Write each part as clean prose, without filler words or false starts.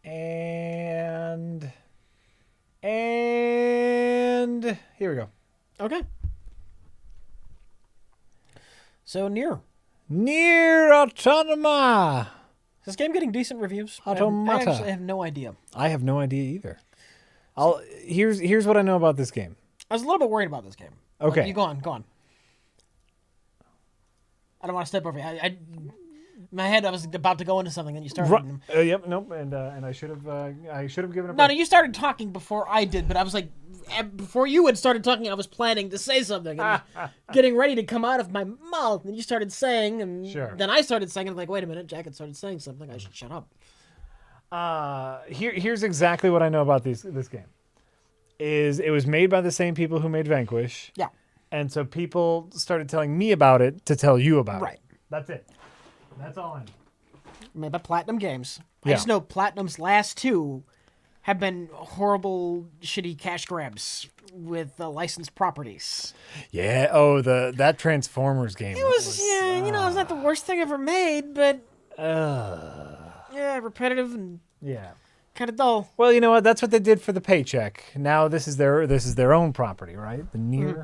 And here we go. Okay. So Nier. Nier Automata. Is this game getting decent reviews? Automata. I actually have no idea. I have no idea either. Here's what I know about this game. I was a little bit worried about this game. Okay. You go on. I don't want to step over you. In my head, I was about to go into something, and you started. Yep. Nope. And I should have given up. No, you started talking before I did, but I was like, before you had started talking, I was planning to say something, and getting ready to come out of my mouth, and you started saying, and then I started saying, and I'm like, wait a minute, Jack had started saying something. I should shut up. Here's exactly what I know about this game. It was made by the same people who made Vanquish. Yeah. And so people started telling me about it to tell you about it. Right. That's it. That's all I know. Made by Platinum Games. Yeah. I just know Platinum's last two have been horrible, shitty cash grabs with licensed properties. Yeah. That Transformers game. It was it's not the worst thing ever made, but repetitive and kind of dull. Well, you know what? That's what they did for the paycheck. Now this is their own property, right? The Nier. Mm-hmm.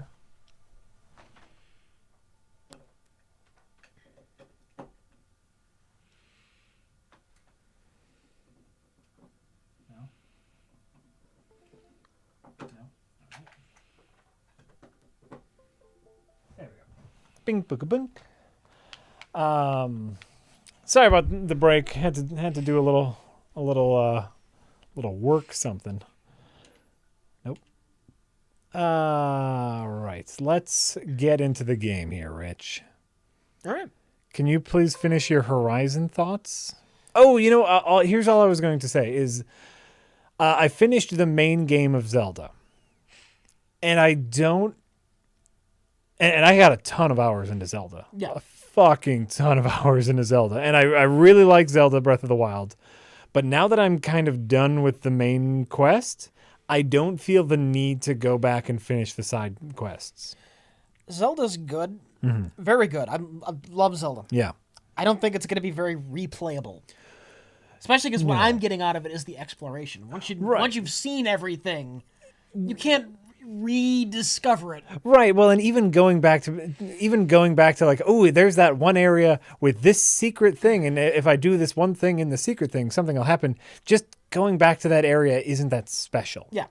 There we go. Bing booka bink. Sorry about the break. Had to do a little work something. Nope. Right. Let's get into the game here, Rich. All right. Can you please finish your Horizon thoughts? Oh, here's all I was going to say is I finished the main game of Zelda. And I got a ton of hours into Zelda. Yeah. A fucking ton of hours into Zelda. And I really like Zelda Breath of the Wild. But now that I'm kind of done with the main quest, I don't feel the need to go back and finish the side quests. Zelda's good. Mm-hmm. Very good. I love Zelda. Yeah. I don't think it's going to be very replayable. Especially because what I'm getting out of it is the exploration. Once you've seen everything, you can't rediscover it. Right. Well, and even going back to like, oh, there's that one area with this secret thing, and if I do this one thing in the secret thing, something will happen. Just going back to that area isn't that special. Yeah.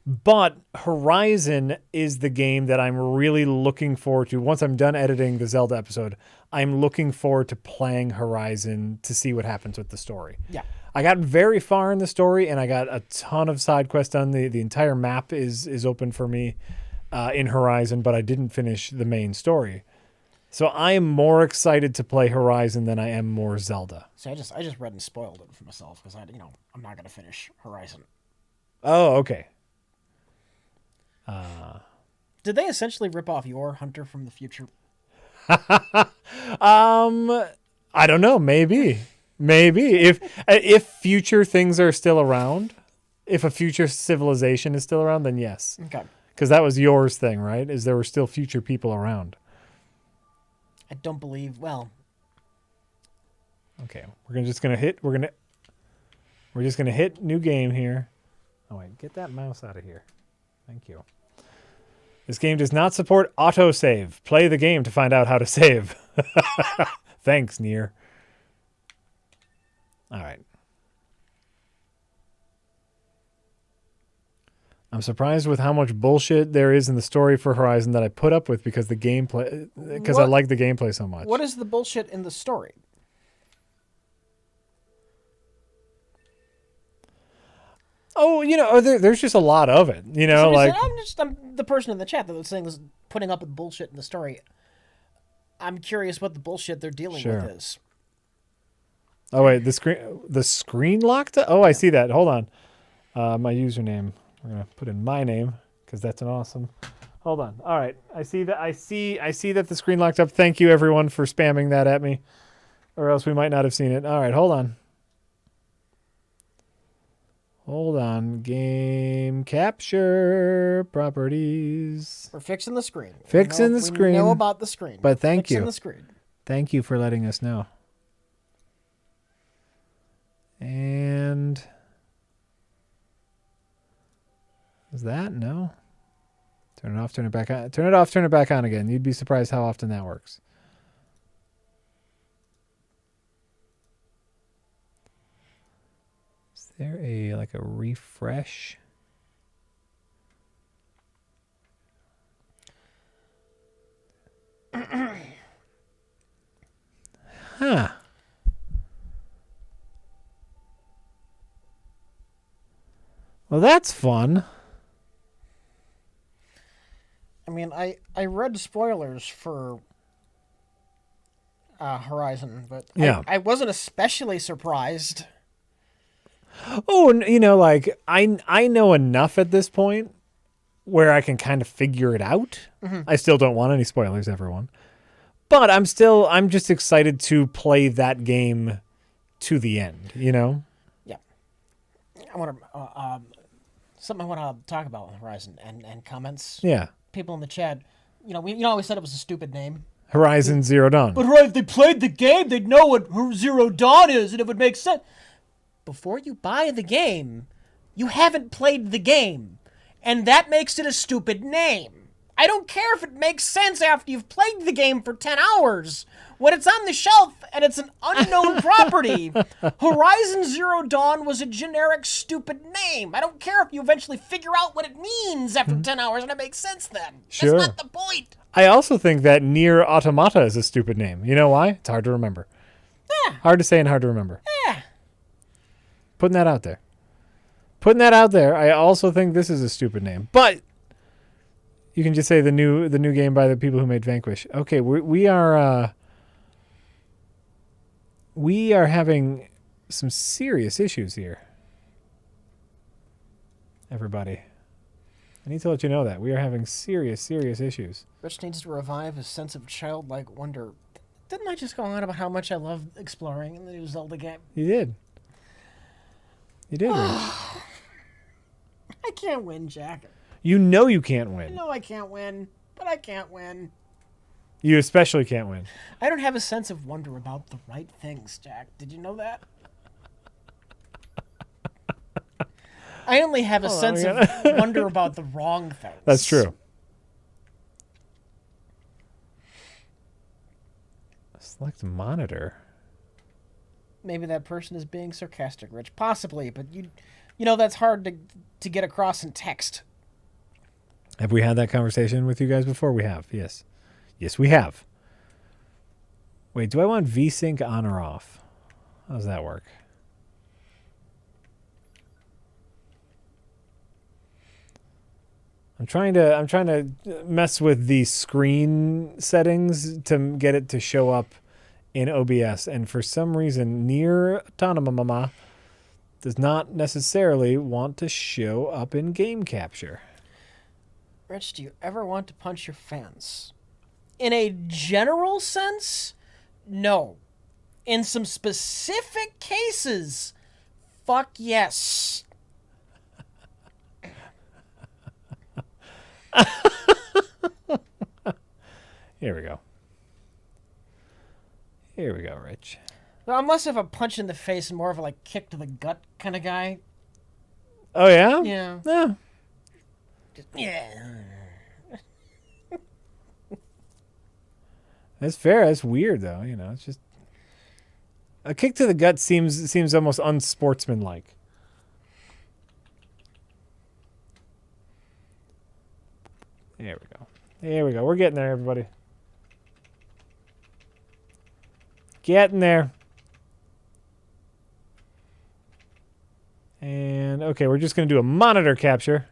But Horizon is the game that I'm really looking forward to. Once I'm done editing the Zelda episode, I'm looking forward to playing Horizon to see what happens with the story. Yeah. I got very far in the story, and I got a ton of side quests done. The entire map is open for me in Horizon, but I didn't finish the main story. So I am more excited to play Horizon than I am more Zelda. So I just read and spoiled it for myself because I'm not going to finish Horizon. Oh, okay. Did they essentially rip off your Hunter from the Future? I don't know. Maybe if future things are still around, if a future civilization is still around, then yes. Okay. Because that was yours thing, right? Is there were still future people around? I don't believe. Well. Okay, we're just gonna hit new game here. Oh wait, get that mouse out of here. Thank you. This game does not support autosave. Play the game to find out how to save. Thanks, Nier. All right. I'm surprised with how much bullshit there is in the story for Horizon that I put up with because I like the gameplay so much. What is the bullshit in the story? Oh, there's just a lot of it. I'm the person in the chat that was saying this, putting up with bullshit in the story. I'm curious what the bullshit they're dealing with is. Oh wait, the screen locked? Oh, I see that. Hold on. My username. We're gonna put in my name because that's an awesome. Hold on. All right, I see that. I see that the screen locked up. Thank you everyone for spamming that at me, or else we might not have seen it. All right, hold on. Game capture properties. We're fixing the screen. Fixing the screen. We know about the screen. But thank you. Fixing the screen. Thank you for letting us know. And Was that? No. Turn it off, turn it back on. Turn it off, turn it back on again. You'd be surprised how often that works. Is there a refresh? Huh. Well, that's fun. I mean, I read spoilers for Horizon, but Yeah. I wasn't especially surprised. Oh, you know, like I know enough at this point where I can kind of figure it out. Mm-hmm. I still don't want any spoilers, everyone. But I'm just excited to play that game to the end, you know? Yeah. I want to something I want to talk about with Horizon and comments. Yeah. People in the chat, we always said it was a stupid name. Horizon Zero Dawn. But right, if they played the game, they'd know what Zero Dawn is, and it would make sense. Before you buy the game, you haven't played the game, and that makes it a stupid name. I don't care if it makes sense after you've played the game for 10 hours. When it's on the shelf and it's an unknown property, Horizon Zero Dawn was a generic, stupid name. I don't care if you eventually figure out what it means after 10 hours and it makes sense then. Sure. That's not the point. I also think that Nier Automata is a stupid name. You know why? It's hard to remember. Yeah. Hard to say and hard to remember. Yeah. Putting that out there. Putting that out there, I also think this is a stupid name. But you can just say the new game by the people who made Vanquish. Okay, we are having some serious issues here. Everybody. I need to let you know that. We are having serious issues. Rich needs to revive his sense of childlike wonder. Didn't I just go on about how much I love exploring in the new Zelda game? You did. You did, Rich. I can't win, Jack. You know you can't I win. know I can't win, but I can't win. You especially can't win. I don't have a sense of wonder about the right things, Jack. Did you know that? I only have a sense of wonder about the wrong things. That's true. Select monitor. Maybe that person is being sarcastic, Rich. Possibly, but you know that's hard to get across in text. Have we had that conversation with you guys before? We have, yes. Yes, we have. Wait, do I want VSync on or off? How does that work? I'm trying to mess with the screen settings to get it to show up in OBS, and for some reason Nier Automata does not necessarily want to show up in game capture. Rich, do you ever want to punch your fans? In a general sense, no. In some specific cases, fuck yes. Here we go. Here we go, Rich. No, I'm less of a punch in the face and more of a kick to the gut kind of guy. Oh yeah? Yeah. Yeah. Yeah. That's fair. That's weird though, it's just a kick to the gut seems almost unsportsmanlike. There we go. There we go. We're getting there, everybody. Getting there. And okay, we're just going to do a monitor capture.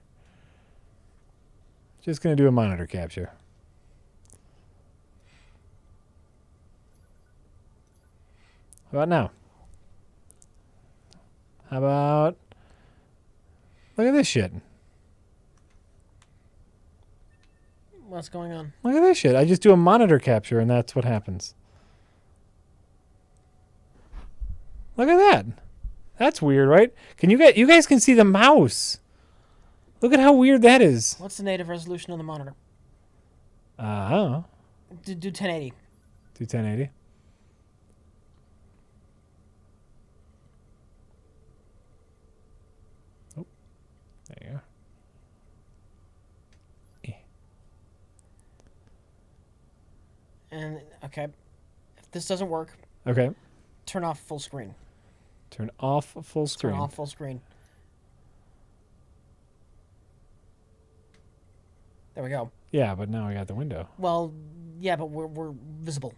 Just going to do a monitor capture. How about now? How about... Look at this shit. What's going on? Look at this shit. I just do a monitor capture and that's what happens. Look at that. That's weird, right? You guys can see the mouse. Look at how weird that is. What's the native resolution on the monitor? I don't know. Do 1080. Do 1080. Oh, there you go. And okay, if this doesn't work, Okay. turn off full screen. Turn off full screen. Turn off full screen. There we go. Yeah, but now we got the window. Well, yeah, but we're visible.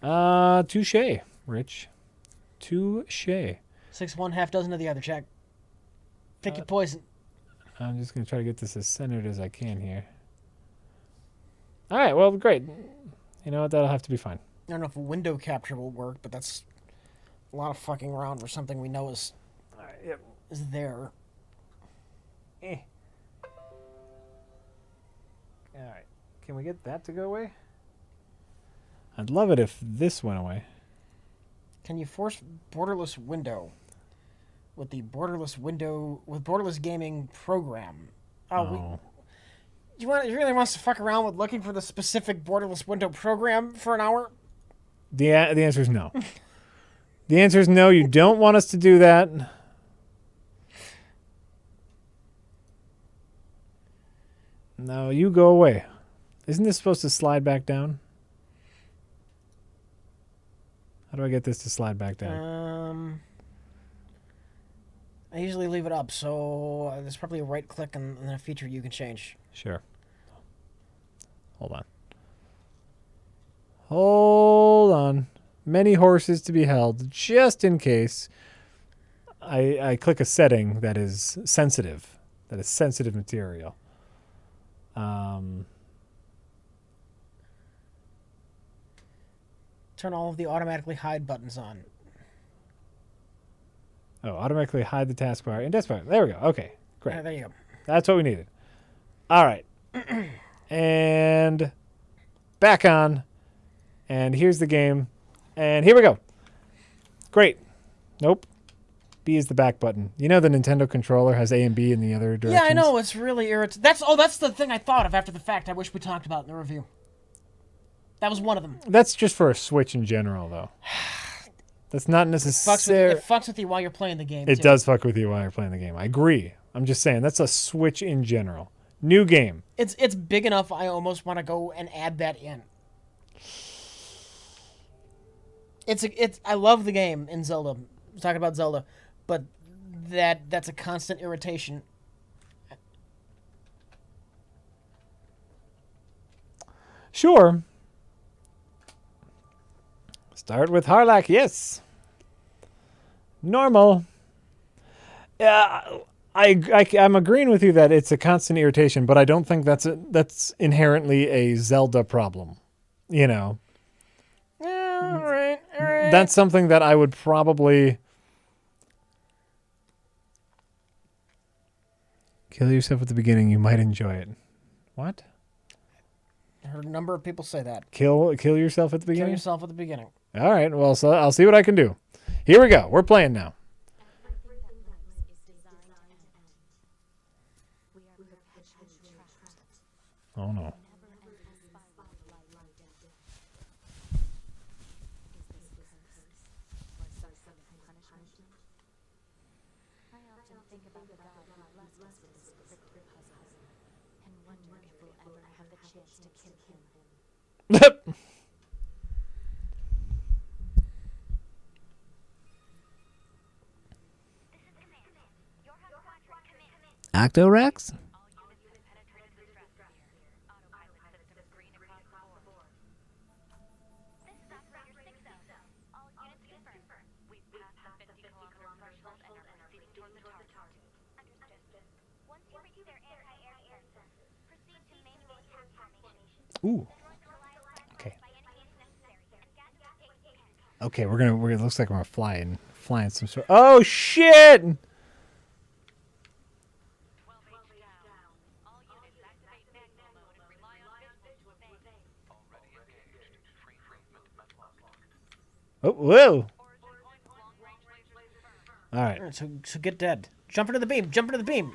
Touche, Rich. Touche. 6 1, half dozen of the other. Check. Pick your poison. I'm just going to try to get this as centered as I can here. All right, well, great. You know what? That'll have to be fine. I don't know if a window capture will work, but that's a lot of fucking around for something we know is is there. Eh. All right. Can we get that to go away? I'd love it if this went away. Can you force borderless window with the borderless gaming program? You really wants to fuck around with looking for the specific borderless window program for an hour? The answer is no. The answer is no. You don't want us to do that. No, you go away. Isn't this supposed to slide back down? How do I get this to slide back down? I usually leave it up, so there's probably a right click and a feature you can change. Sure. Hold on. Hold on. Many horses to be held, just in case I click a setting that is sensitive. That is sensitive material. Turn all of the automatically hide buttons on. Oh, automatically hide the taskbar and taskbar. There we go. Okay, great. There you go. That's what we needed. All right. And back on. And here's the game. And here we go. Great. Nope. B is the back button. You know the Nintendo controller has A and B in the other directions? Yeah, I know. It's really irritating. That's the thing I thought of after the fact. I wish we talked about in the review. That was one of them. That's just for a Switch in general, though. That's not necessary. It fucks with you while you're playing the game. It does fuck with you while you're playing the game. I agree. I'm just saying that's a Switch in general. New game. It's big enough. I almost want to go and add that in. I love the game in Zelda. We're talking about Zelda, but that's a constant irritation. Sure. Start with Harlack, yes. Normal. Yeah, I'm agreeing with you that it's a constant irritation, but I don't think that's inherently a Zelda problem. You know. Yeah, all right. That's something that I would probably kill yourself at the beginning. You might enjoy it. What? I heard a number of people say that. Kill yourself at the beginning? Kill yourself at the beginning. All right. Well, so I'll see what I can do. Here we go. We're playing now. Oh, no. Octorex? Ooh. Okay. Okay, we're it looks like we're flying some sort. Oh shit! Oh, whoa! All right. So get dead. Jump into the beam. Jump into the beam.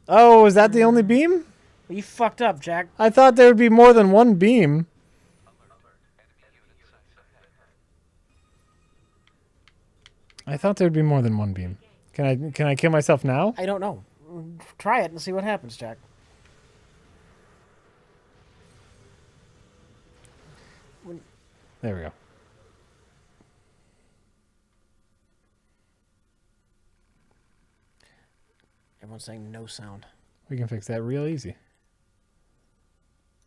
Oh, is that the only beam? You fucked up, Jack. I thought there would be more than one beam. I thought there'd be more than one beam. Can I kill myself now? I don't know. Try it and see what happens, Jack. There we go. Everyone's saying no sound. We can fix that real easy.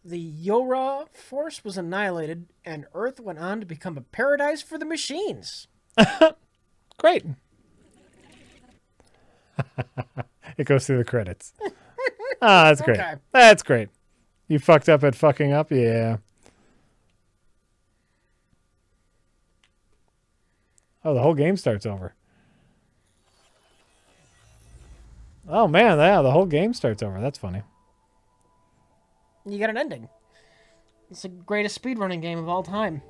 The Yora force was annihilated, and Earth went on to become a paradise for the machines. Great. It goes through the credits. Ah, that's great. Okay. That's great. You fucked up at fucking up? Yeah. Oh, the whole game starts over. Oh, man. Yeah, the whole game starts over. That's funny. You got an ending. It's the greatest speedrunning game of all time.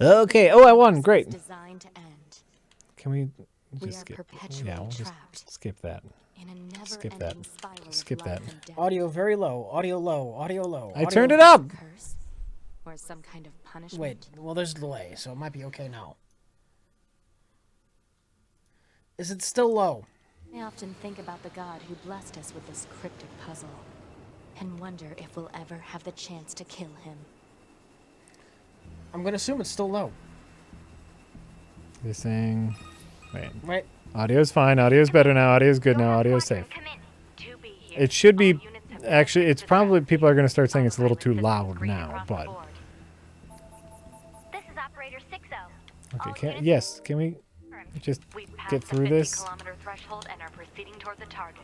Okay. Oh, I won. Great. Designed to end. Can we We just are skip? perpetually Yeah, we'll just trapped skip that. in a Skip that. never-ending spiral of Skip life that. and death. Audio very low, audio low, audio low. I turned it up. Curse or some kind of punishment. Wait, well, there's a delay, so it might be okay now. Is it still low? I often think about the God who blessed us with this cryptic puzzle and wonder if we'll ever have the chance to kill him. I'm gonna assume it's still low. You're saying, wait. Right? Audio's fine. Audio's better now. Audio's good now. Audio's safe. It should be. Actually, it's probably people are going to start saying it's a little too loud now, but. This is operator 60. Okay, yes, can we just get through this? Kilometer threshold and are proceeding toward the target.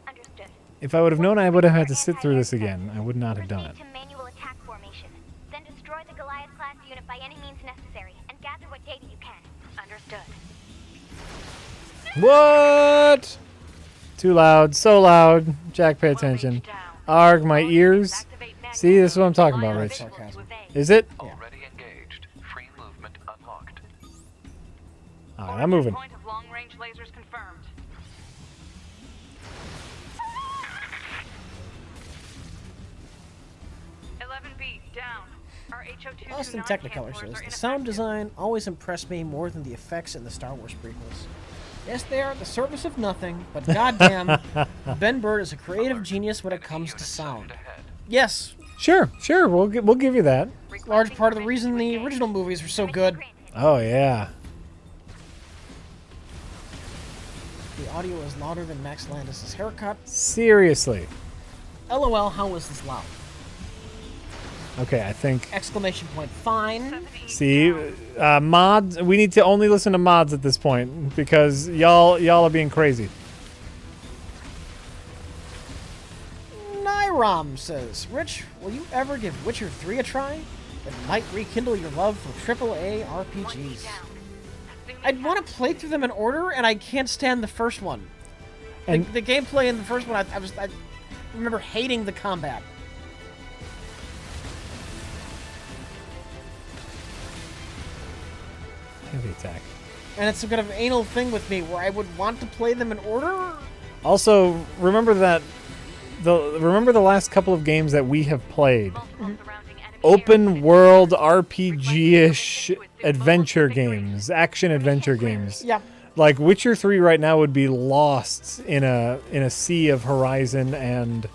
Understood. If I would have known I would have had to sit through this again, I would not have done it. Proceed to manual attack formation. Then destroy the Goliath-class unit by any means necessary and gather what data you can. Understood. What? Too loud, so loud. Jack, pay attention. Arg, my ears. See, this is what I'm talking about, Rich. Sarcasm. Is it? Already engaged. Free movement unlocked. All right, I'm moving. Point of long-range lasers confirmed. B down. Our HO2 Austin Technicolor says, the sound design always impressed me more than the effects in the Star Wars prequels. Yes, they are at the service of nothing, but goddamn, Ben Bird is a creative genius when it comes to sound. Yes, Sure, we'll give you that. large part of the reason the original movies were so good. Oh yeah. The audio is louder than Max Landis' haircut. Seriously. LOL, how is this loud? Okay, I think. Exclamation point, fine. See, mods. We need to only listen to mods at this point because y'all are being crazy. Nyrom says, Rich, will you ever give Witcher 3 a try? It might rekindle your love for AAA RPGs. I'd want to play through them in order, and I can't stand the first one. And The gameplay in the first one, I remember hating the combat. heavy attack. And it's some kind of anal thing with me where I would want to play them in order. Also, remember that remember the last couple of games that we have played. Open world RPG-ish adventure games, action adventure games. Yeah. Like Witcher 3 right now would be lost in a sea of Horizon and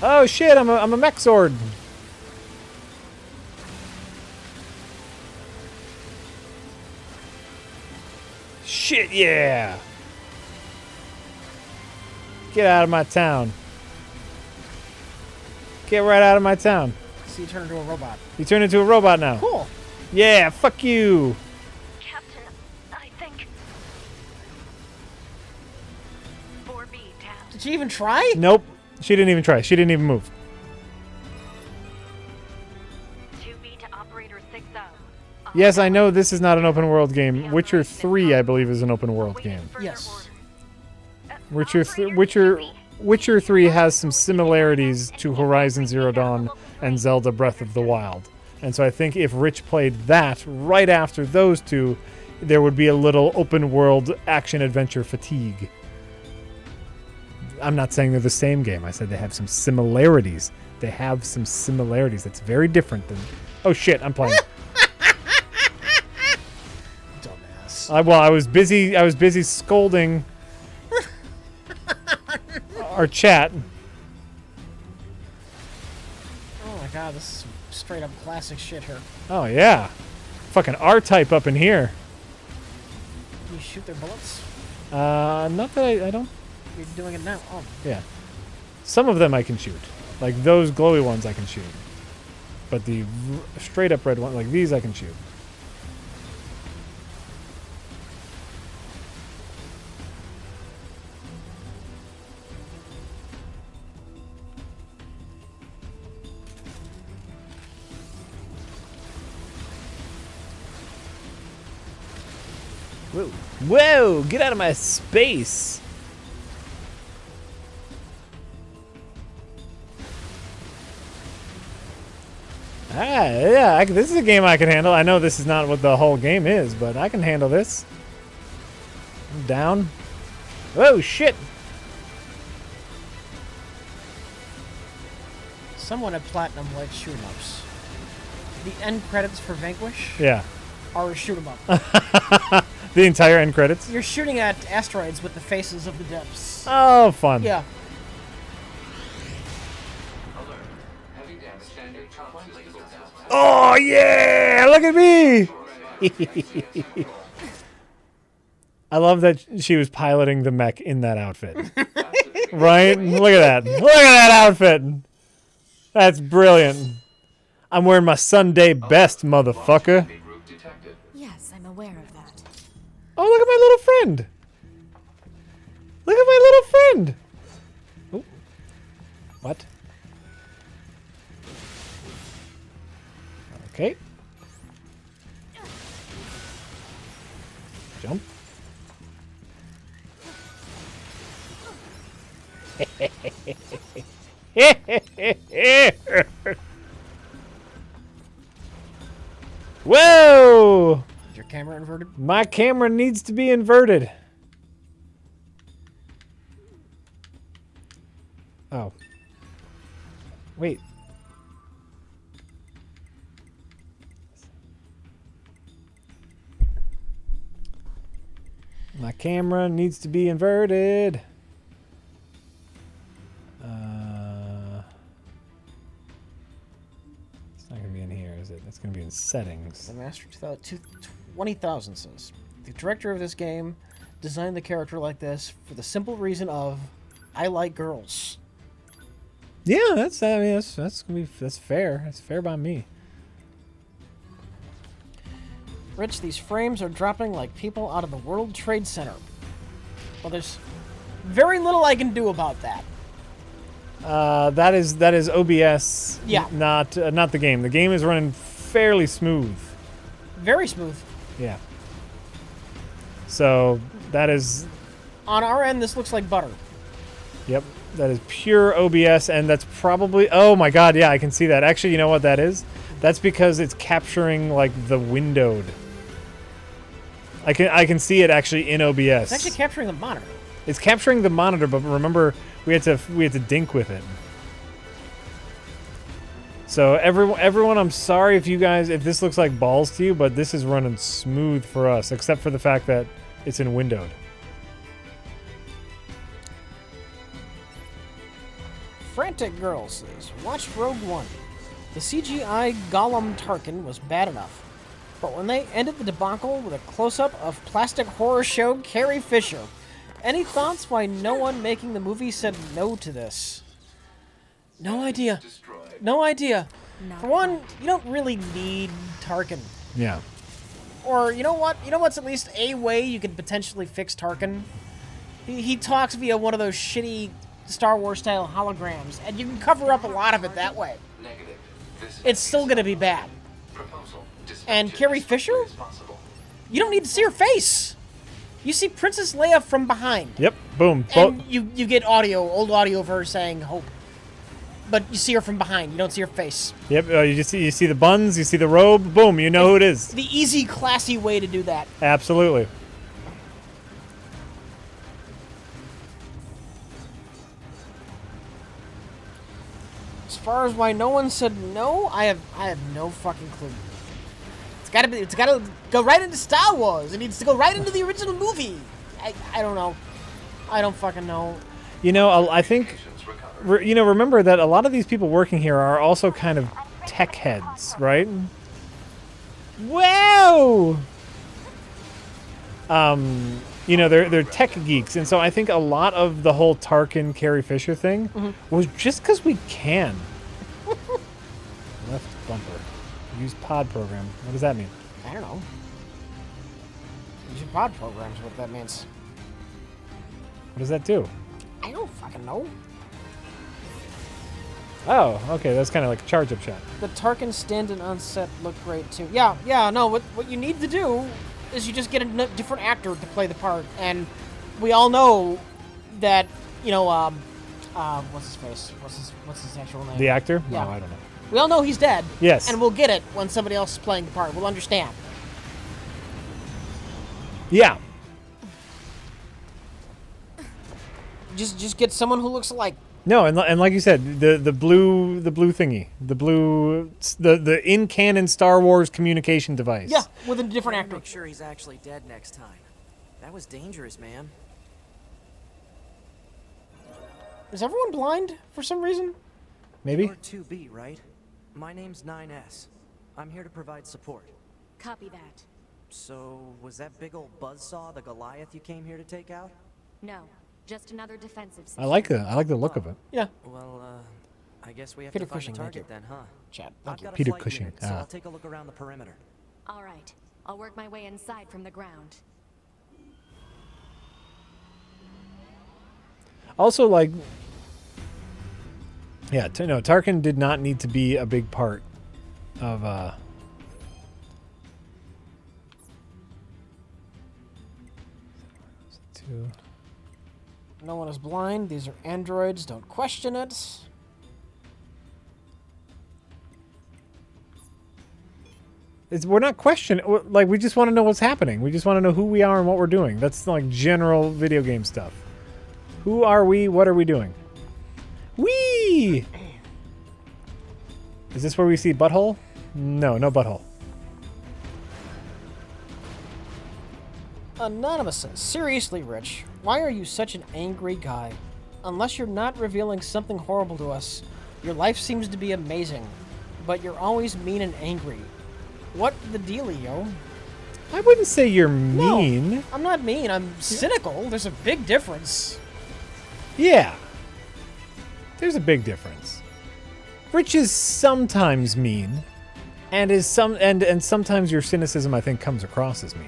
oh shit, I'm a mech sword. Shit, yeah. Get out of my town. Get right out of my town. So you turn into a robot. You turn into a robot now. Cool. Yeah, fuck you. Captain, I think 4B down. Did you even try? Nope. She didn't even try. She didn't even move. 2B to operator 60. Yes, I know this is not an open world game. Witcher 3, I believe, is an open world game. Yes. Witcher 3 has some similarities to Horizon Zero Dawn and Zelda Breath of the Wild. And so I think if Rich played that right after those two, there would be a little open world action adventure fatigue. I'm not saying they're the same game. I said they have some similarities. They have some similarities. That's very different than. Oh shit! I'm playing. Dumbass. Well, I was busy. I was busy scolding our chat. Oh my god, this is straight up classic shit here. Oh yeah, fucking R-Type up in here. Can you shoot their bullets? Not that I don't. You're doing it now. Oh. Yeah, some of them I can shoot. Like those glowy ones I can shoot. But the straight up red one, like these, I can shoot. Whoa. Whoa! Get out of my space! Yeah, this is a game I can handle. I know this is not what the whole game is, but I can handle this. I'm down. Oh, shit! Someone at Platinum likes shoot-em-ups. The end credits for Vanquish Yeah. are a shoot-em-up. The entire end credits? You're shooting at asteroids with the faces of the depths. Oh, fun. Yeah. Oh, yeah! Look at me! I love that she was piloting the mech in that outfit. Right? Look at that. Look at that outfit. That's brilliant. I'm wearing my Sunday best, motherfucker. Yes, I'm aware of that. Oh, look at my little friend. Look at my little friend. Oh. What? Okay. Jump. Whoa! Is your camera inverted? My camera needs to be inverted. Oh. Wait. My camera needs to be inverted. It's not going to be in here, is it? It's going to be in settings. The Master 20,000 says, the director of this game designed the character like this for the simple reason of, I like girls. Yeah, that's fair. That's fair by me. Rich, these frames are dropping like people out of the World Trade Center. Well, there's very little I can do about that. That is OBS. Yeah. Not the game. The game is running fairly smooth. Very smooth. Yeah. So that is. On our end, this looks like butter. Yep. That is pure OBS, and that's probably. Oh my God! Yeah, I can see that. Actually, you know what that is? That's because it's capturing like the windowed. I can see it actually in OBS. It's actually capturing the monitor. It's capturing the monitor, but remember we had to dink with it. So everyone, I'm sorry if this looks like balls to you, but this is running smooth for us, except for the fact that it's in windowed. Frantic Girl says, watch Rogue One. The CGI Gollum Tarkin was bad enough, but when they ended the debacle with a close-up of plastic horror show Carrie Fisher, any thoughts why no one making the movie said no to this? No idea. No idea. For one, you don't really need Tarkin. Yeah. Or, you know what? You know what's at least a way you could potentially fix Tarkin? He talks via one of those shitty Star Wars-style holograms, and you can cover up a lot of it that way. It's still going to be bad. And Carrie Fisher? You don't need to see her face. You see Princess Leia from behind. Yep. Boom. And you get old audio of her saying hope. But you see her from behind. You don't see her face. Yep. You see the buns. You see the robe. Boom. You know who it is. The easy, classy way to do that. Absolutely. As far as why no one said no, I have no fucking clue. It's gotta go right into Star Wars. It needs to go right into the original movie. I don't know. I don't fucking know. You know, I think, you know, remember that a lot of these people working here are also kind of tech heads, right? Whoa! You know, they're tech geeks, and so I think a lot of the whole Tarkin Carrie Fisher thing was just because we can. Left bumper. Use pod program. What does that mean? I don't know. Use your pod programs, what that means. What does that do? I don't fucking know. Oh, okay, that's kind of like a charge-up shot. The Tarkin stand-in on set looked great too. Yeah, no, what you need to do is you just get a different actor to play the part, and we all know that, you know, what's his face? What's his actual name? The actor? Yeah. No, I don't know. We all know he's dead. Yes. And we'll get it when somebody else is playing the part. We'll understand. Yeah. Just get someone who looks alike. No, and like you said, the blue thingy, the in canon Star Wars communication device. Yeah, with a different actor. Make sure he's actually dead next time. That was dangerous, man. Is everyone blind for some reason? Maybe. You're 2B, right? My name's 9S. I'm here to provide support. Copy that. So, was that big old buzzsaw the Goliath you came here to take out? No, just another defensive system. I like the look of it. Yeah. Well, I guess we have Peter to find Cushing, a thank target you. then, huh? Chad, I've thank you. got a Peter flight Cushing, unit, so ah. I'll take a look around the perimeter. All right. I'll work my way inside from the ground. Also, like, yeah, no, Tarkin did not need to be a big part of No one is blind. These are androids. Don't question it. We're not questioning. Like, we just want to know what's happening. We just want to know who we are and what we're doing. That's like general video game stuff. Who are we? What are we doing? Whee! Is this where we see butthole? No, no butthole. Anonymous says, seriously, Rich, why are you such an angry guy? Unless you're not revealing something horrible to us, your life seems to be amazing, but you're always mean and angry. What the dealio? I wouldn't say you're mean. No, I'm not mean. I'm cynical. There's a big difference. Yeah. There's a big difference. Rich is sometimes mean, and sometimes your cynicism, I think, comes across as mean.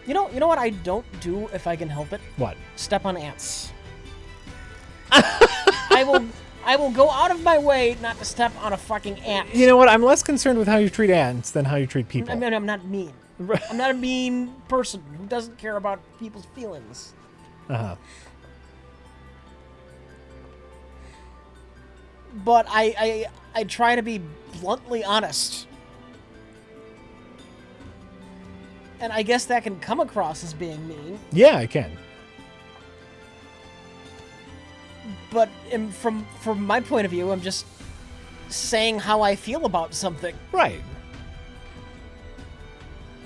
You know what I don't do if I can help it? What? Step on ants. I will go out of my way not to step on a fucking ant. You know what? I'm less concerned with how you treat ants than how you treat people. I mean, I'm not mean. I'm not a mean person who doesn't care about people's feelings. Uh-huh. But I try to be bluntly honest. And I guess that can come across as being mean. Yeah, I can. But from my point of view, I'm just saying how I feel about something. Right.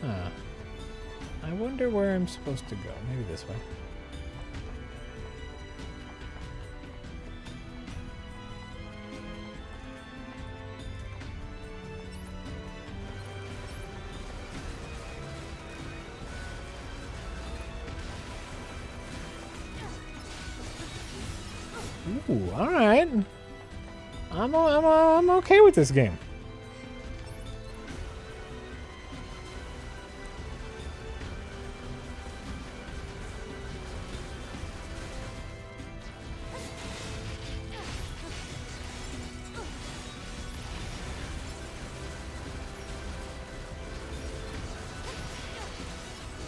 I wonder where I'm supposed to go. Maybe this way. Ooh, all right. I'm okay with this game.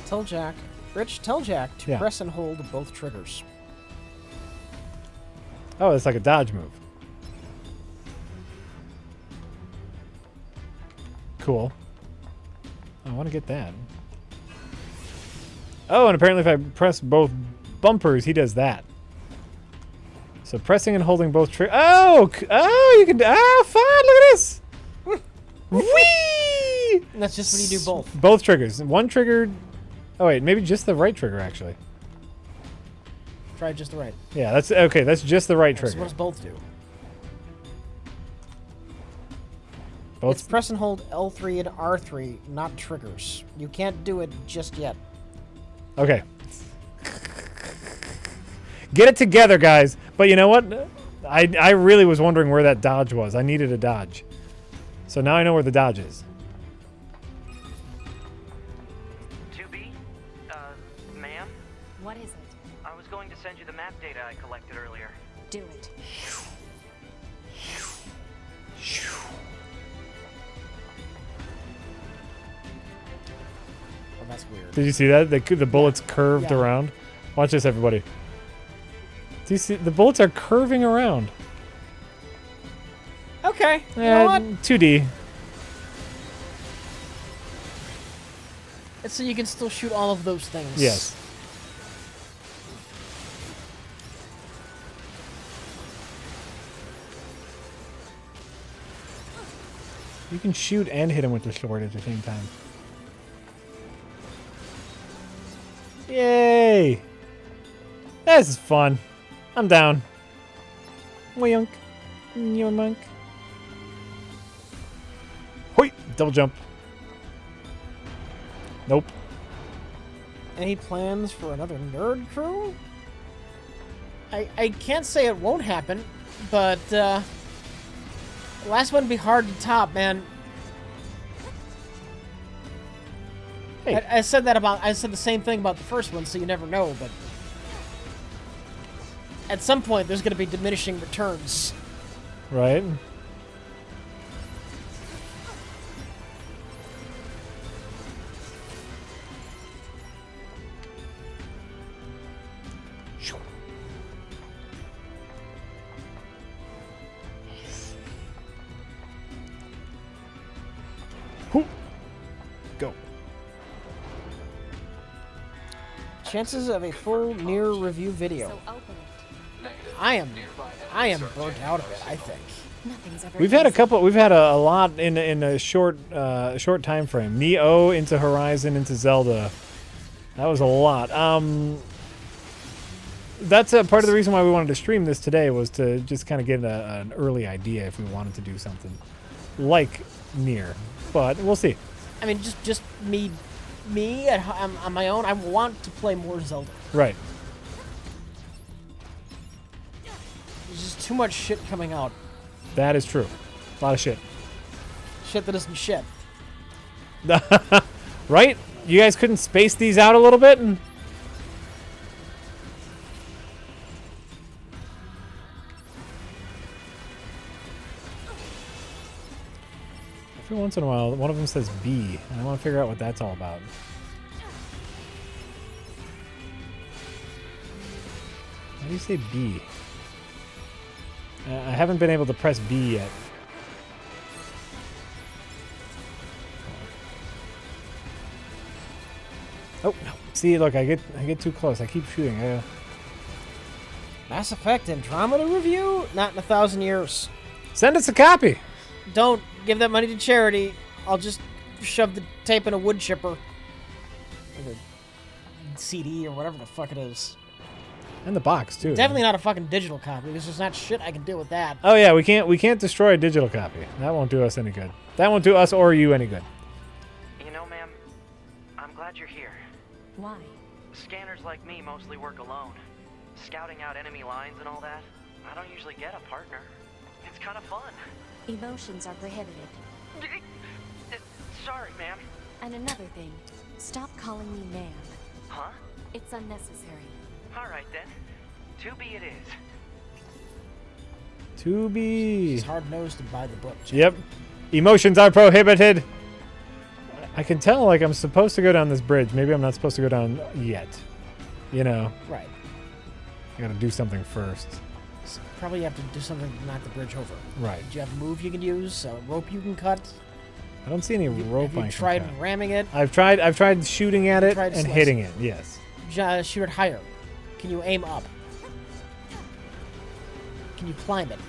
Tell Jack, Rich, tell Jack to Yeah. press and hold both triggers. Oh, it's like a dodge move. Cool. I want to get that. Oh, and apparently if I press both bumpers, he does that. So pressing and holding both triggers. Oh, you can. Oh, fun! Look at this. Whee! And that's just when you do both. Both triggers. One trigger. Oh wait, maybe just the right trigger actually. Try just the right. Yeah, that's okay. That's just the right So trigger. what does both do? Both. It's press and hold L3 and R3, not triggers. You can't do it just yet. Okay. Get it together, guys. But you know what? I really was wondering where that dodge was. I needed a dodge. So now I know where the dodge is. 2B? Ma'am? What is it? I was going to send you the map data I collected earlier. Do it. Oh, that's weird. Did you see that? The bullets curved Yeah. around. Watch this, everybody. Do you see? The bullets are curving around. Okay. You know what? 2D. It's so you can still shoot all of those things. Yes. You can shoot and hit him with the sword at the same time. Yay! This is fun. I'm down. Yoink. Yoink. Hoi! Double jump. Nope. Any plans for another nerd crew? I can't say it won't happen, but the last one would be hard to top, man. Hey. I said the same thing about the first one, so you never know, but at some point there's going to be diminishing returns. Right? Go. Chances of a full Nier review video. So open it. I am burnt out of it, I think. Nothing's ever We've had a easy. couple. We've had a lot in a short time frame. Neo into Horizon into Zelda. That was a lot. That's a part of the reason why we wanted to stream this today was to just kind of get an early idea if we wanted to do something like Nier. But we'll see. I mean, just me on my own. I want to play more Zelda. Right. There's just too much shit coming out. That is true. A lot of shit. Shit that isn't shit. Right? You guys couldn't space these out a little bit? Every once in a while, one of them says B, and I want to figure out what that's all about. Why do you say B? I haven't been able to press B yet. Oh no! See, look, I get too close. I keep shooting. Mass Effect Andromeda review? Not in 1,000 years. Send us a copy. Don't give that money to charity. I'll just shove the tape in a wood chipper. Or the CD or whatever the fuck it is. And the box too. Definitely not a fucking digital copy. There's just not shit I can do with that. Oh yeah, we can't destroy a digital copy. That won't do us any good. That won't do us or you any good. You know, ma'am, I'm glad you're here. Why? Scanners like me mostly work alone. Scouting out enemy lines and all that. I don't usually get a partner. It's kind of fun. Emotions are prohibited. Sorry, ma'am. And another thing, stop calling me ma'am. Huh? It's unnecessary. All right, then. 2B it is. To be. It's hard nosed to buy the book. Jack. Yep. Emotions are prohibited. I can tell like I'm supposed to go down this bridge. Maybe I'm not supposed to go down yet. You know. Right. I gotta do something first. So probably you have to do something to knock the bridge over. Right. Do you have a move you can use? A rope you can cut? I don't see any rope Have you I can tried cut. ramming it? I've tried shooting at it Tried and slicing. hitting it. Yes. Shoot it higher. Can you aim up? Can you climb it?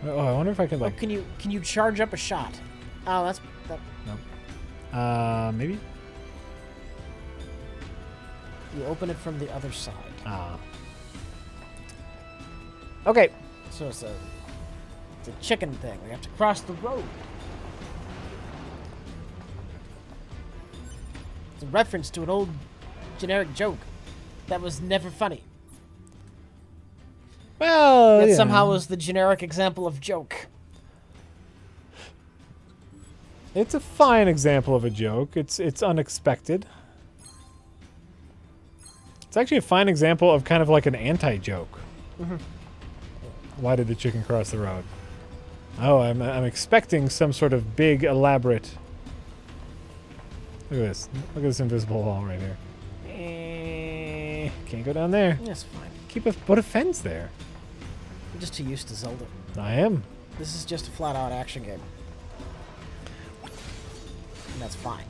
Oh, I wonder if I could Or like. can you charge up a shot? Oh, that's that. Maybe. You open it from the other side. Ah. Okay. So it's a chicken thing. We have to cross the road. It's a reference to an old generic joke that was never funny. Well, That yeah. somehow was the generic example of joke. It's a fine example of a joke. It's unexpected. It's actually a fine example of kind of like an anti-joke. Why did the chicken cross the road? Oh, I'm expecting some sort of big, elaborate. Look at this. Look at this invisible wall right here. Can't go down there. That's fine. Put a fence there. I'm just too used to Zelda. I am. This is just a flat-out action game. And that's fine.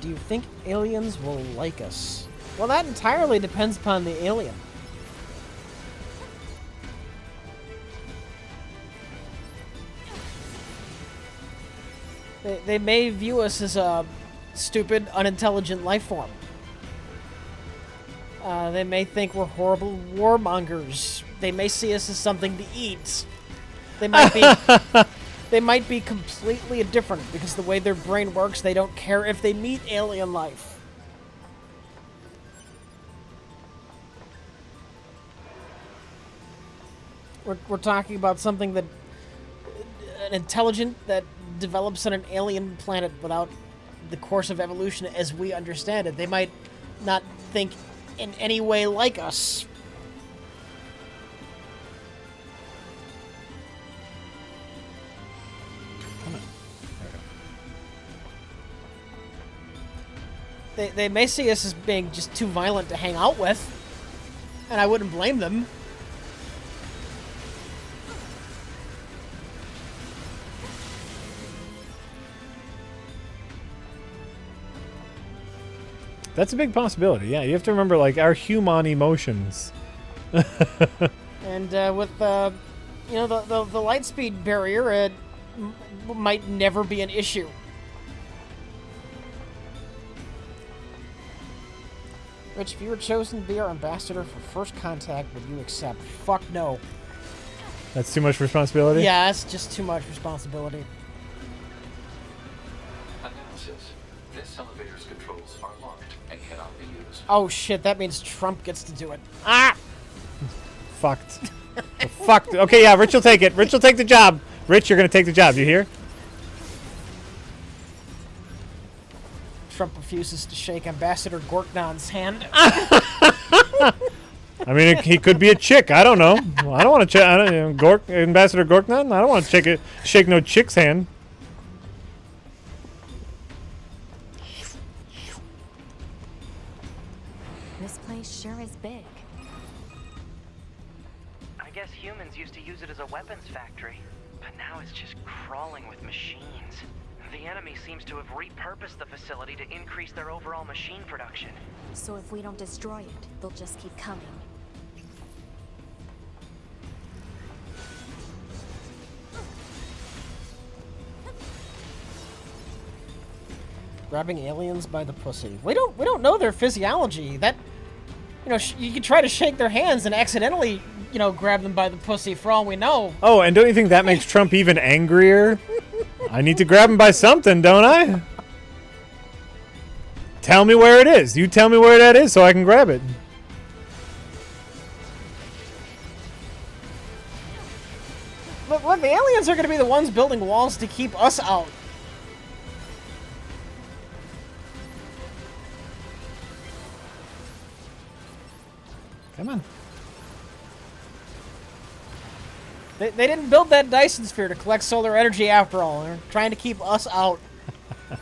Do you think aliens will like us? Well, that entirely depends upon the alien. They may view us as a stupid, unintelligent life form. They may think we're horrible warmongers. They may see us as something to eat. They might be... They might be completely different because the way their brain works, they don't care if they meet alien life. We're talking about something that... an intelligent that develops on an alien planet without the course of evolution as we understand it. They might not think in any way like us. They may see us as being just too violent to hang out with, and I wouldn't blame them. That's a big possibility. Yeah, you have to remember, like, our human emotions. And with you know, the light speed barrier, it might never be an issue. Rich, if you were chosen to be our ambassador for First Contact, would you accept? Fuck no. That's too much responsibility? Yeah, that's just too much responsibility. Analysis. This elevator's controls are locked and cannot be used. Oh shit, that means Trump gets to do it. Ah! Fucked. Fucked. Okay, yeah, Rich will take it. Rich will take the job. Rich, you're going to take the job. You hear? Trump refuses to shake Ambassador Gorknon's hand. I mean, he could be a chick. I don't know. I don't want to check. Ambassador Gorknon? I don't want to shake no chick's hand. This place sure is big. I guess humans used to use it as a weapons factory, but now it's just crawling with machines. The enemy seems to have repurposed the facility to increase their overall machine production. So if we don't destroy it, they'll just keep coming. Grabbing aliens by the pussy. We don't know their physiology. That, you know, you could try to shake their hands and accidentally, you know, grab them by the pussy for all we know. Oh, and don't you think that makes Trump even angrier? I need to grab him by something, don't I? Tell me where it is. You tell me where that is so I can grab it. Look, the aliens are going to be the ones building walls to keep us out. Come on. They didn't build that Dyson sphere to collect solar energy after all. They're trying to keep us out. I'm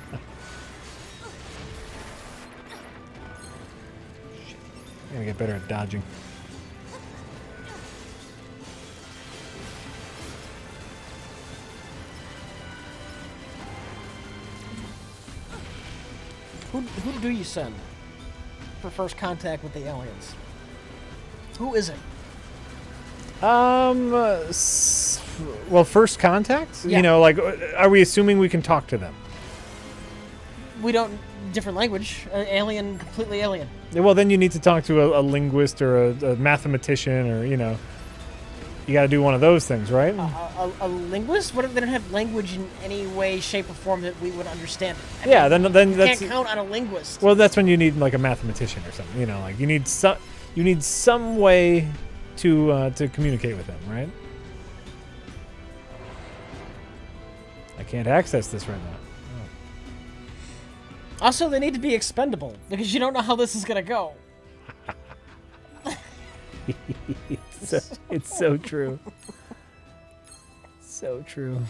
gonna get better at dodging. Who do you send for first contact with the aliens? Who is it? Well, first contact. Yeah. You know, like, are we assuming we can talk to them? We don't. Different language. Alien, completely alien. Well, then you need to talk to a linguist or a mathematician, or you know, you got to do one of those things, right? A linguist? What if they don't have language in any way, shape, or form that we would understand? I Yeah, mean, then you that's can't count on a linguist. well, that's when you need like a mathematician or something. You know, like you need some way to communicate with them, right? I can't access this right now. Also, they need to be expendable because you don't know how this is gonna go. It's so true. So true.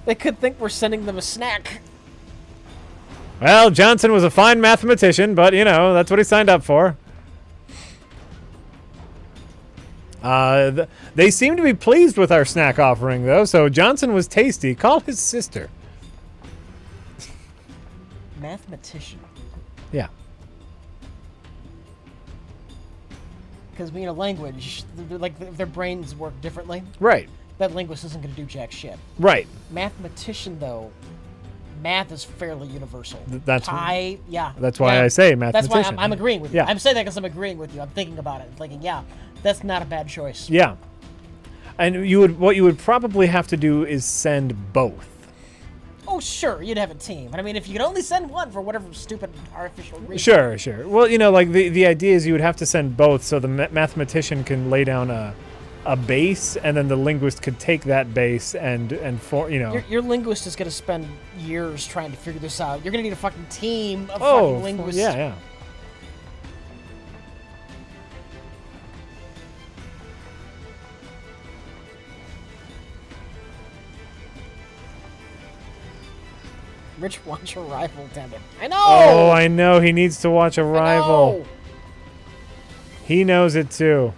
They could think we're sending them a snack. Well, Johnson was a fine mathematician, but you know that's what he signed up for. They seem to be pleased with our snack offering, though. So Johnson was tasty. Call his sister. Mathematician. Yeah. Because being a language, like if their brains work differently, Right. that linguist isn't going to do jack shit. Right. Mathematician, though, math is fairly universal. That's yeah. That's why yeah. I say That's why mathematician. I'm agreeing with you. Yeah. I'm saying that because I'm agreeing with you. I'm thinking about it, thinking, yeah, that's not a bad choice. Yeah. And what you would probably have to do is send both. Oh, sure, you'd have a team. But I mean, if you could only send one for whatever stupid artificial Sure, reason. sure. Well, you know, like the idea is you would have to send both, so the mathematician can lay down a base, and then the linguist could take that base and for you know. Your linguist is going to spend years trying to figure this out. You're going to need a fucking team of Oh, fucking linguists. yeah. Rich wants a rival, damn it. I know! Oh, I know. He needs to watch a rival. know! He knows it too.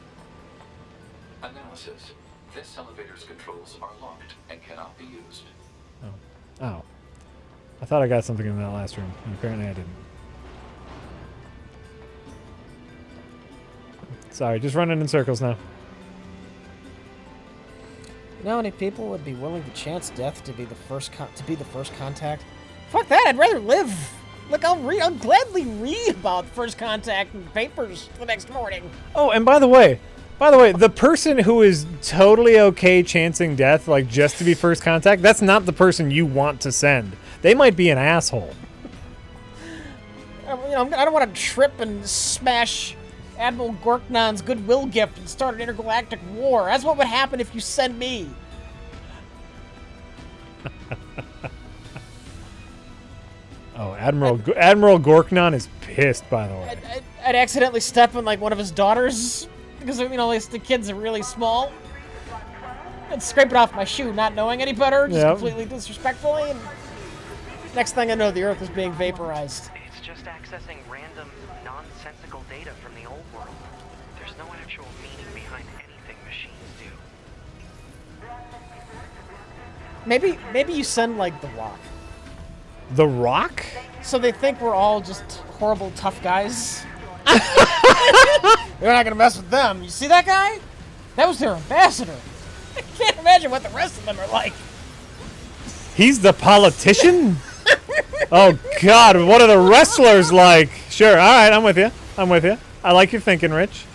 Analysis. This elevator's controls are locked and cannot be used. Oh. I thought I got something in that last room. Apparently I didn't. Sorry, just running in circles now. You know how many people would be willing to chance death to be the first contact? Fuck that! I'd rather live. Look, I'll gladly read about first contact in papers the next morning. Oh, and by the way, the person who is totally okay chancing death, like just to be first contact, that's not the person you want to send. They might be an asshole. I don't want to trip and smash Admiral Gorknon's goodwill gift and start an intergalactic war. That's what would happen if you send me. Oh, Admiral Gorknon is pissed, by the way. I'd accidentally step on like one of his daughters because the kids are really small. I'd scrape it off my shoe, not knowing any better, just completely disrespectfully. And next thing I know, the Earth is being vaporized. It's just accessing random, nonsensical data from the old world. There's no actual meaning behind anything machines do. Maybe you send like the Rock. The Rock? So they think we're all just horrible, tough guys. You're not gonna mess with them. You see that guy? That was their ambassador. I can't imagine what the rest of them are like. He's the politician? Oh, God, what are the wrestlers like? Sure, all right, I'm with you. I like your thinking, Rich.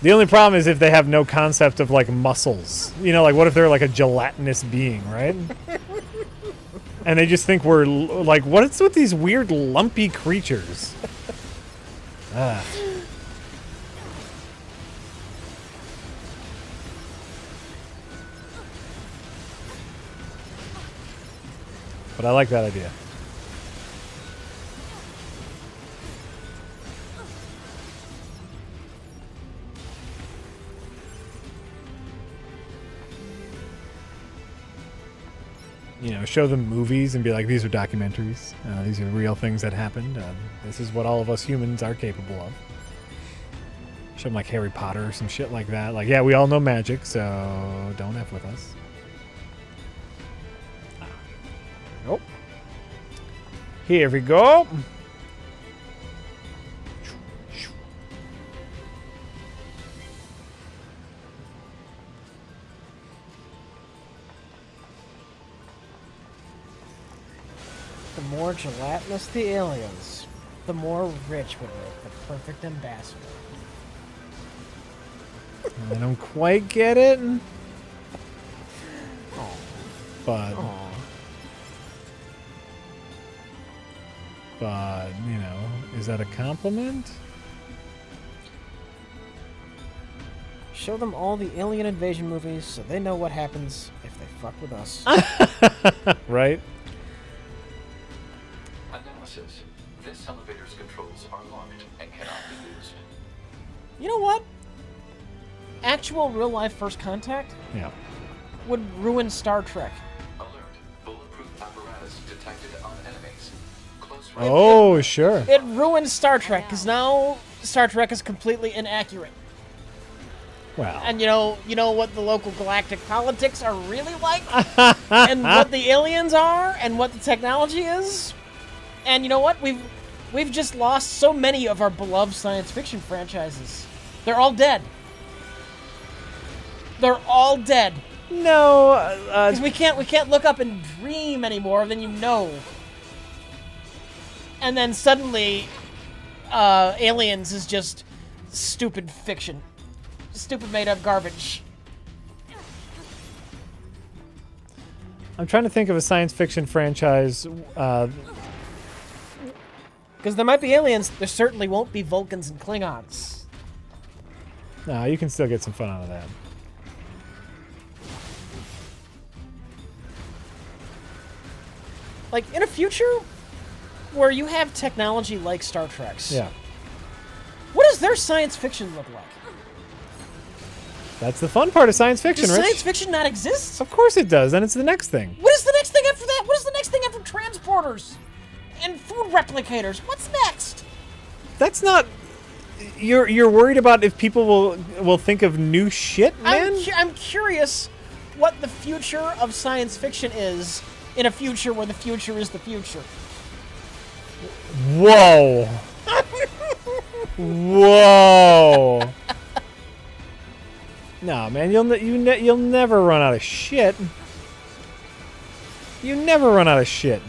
The only problem is if they have no concept of, like, muscles. You know, like, what if they're, like, a gelatinous being, right? And they just think we're, like, what's with these weird lumpy creatures? Ah. But I like that idea. You know, show them movies and be like, these are documentaries. These are real things that happened. This is what all of us humans are capable of. Show them like Harry Potter or some shit like that. Like, yeah, we all know magic, so don't F with us. Nope. Here we go. more gelatinous the aliens, the more Rich would make the perfect ambassador. I don't quite get it. But, you know, is that a compliment? Show them all the alien invasion movies so they know what happens if they fuck with us. Right? Analysis. This elevator's controls are locked and cannot be used. You know what? Actual real-life first contact Yeah. would ruin Star Trek. Alert. Bulletproof apparatus detected on enemies. Close range. Oh, sure. It ruins Star Trek because now Star Trek is completely inaccurate. Well. And you know what the local galactic politics are really like, and what the aliens are, and what the technology is. And you know what? We've just lost so many of our beloved science fiction franchises. They're all dead. They're all dead. No. Because we can't look up and dream anymore. Then you know. And then suddenly, Aliens is just stupid fiction. Stupid made-up garbage. I'm trying to think of a science fiction franchise. Because there might be aliens, there certainly won't be Vulcans and Klingons. No, you can still get some fun out of that. Like, in a future where you have technology like Star Trek's, Yeah. what does their science fiction look like? That's the fun part of science fiction, Does Rich. science fiction not exist? Of course it does. Then it's the next thing. What is the next thing after that? What is the next thing after transporters and food replicators? What's next? That's not. You're worried about if people will think of new shit, man? I'm curious what the future of science fiction is in a future where the future is the future. Whoa. Whoa. No, man, you'll never run out of shit. You never run out of shit.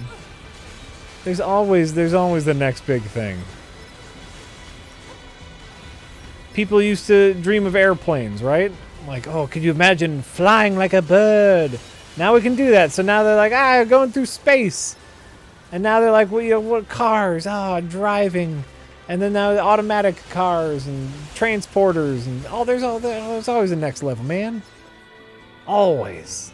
There's always the next big thing. People used to dream of airplanes, right? Like, oh, could you imagine flying like a bird? Now we can do that. So now they're like, going through space. And now they're like, well, what cars? Driving. And then now the automatic cars and transporters and there's always a next level, man. Always.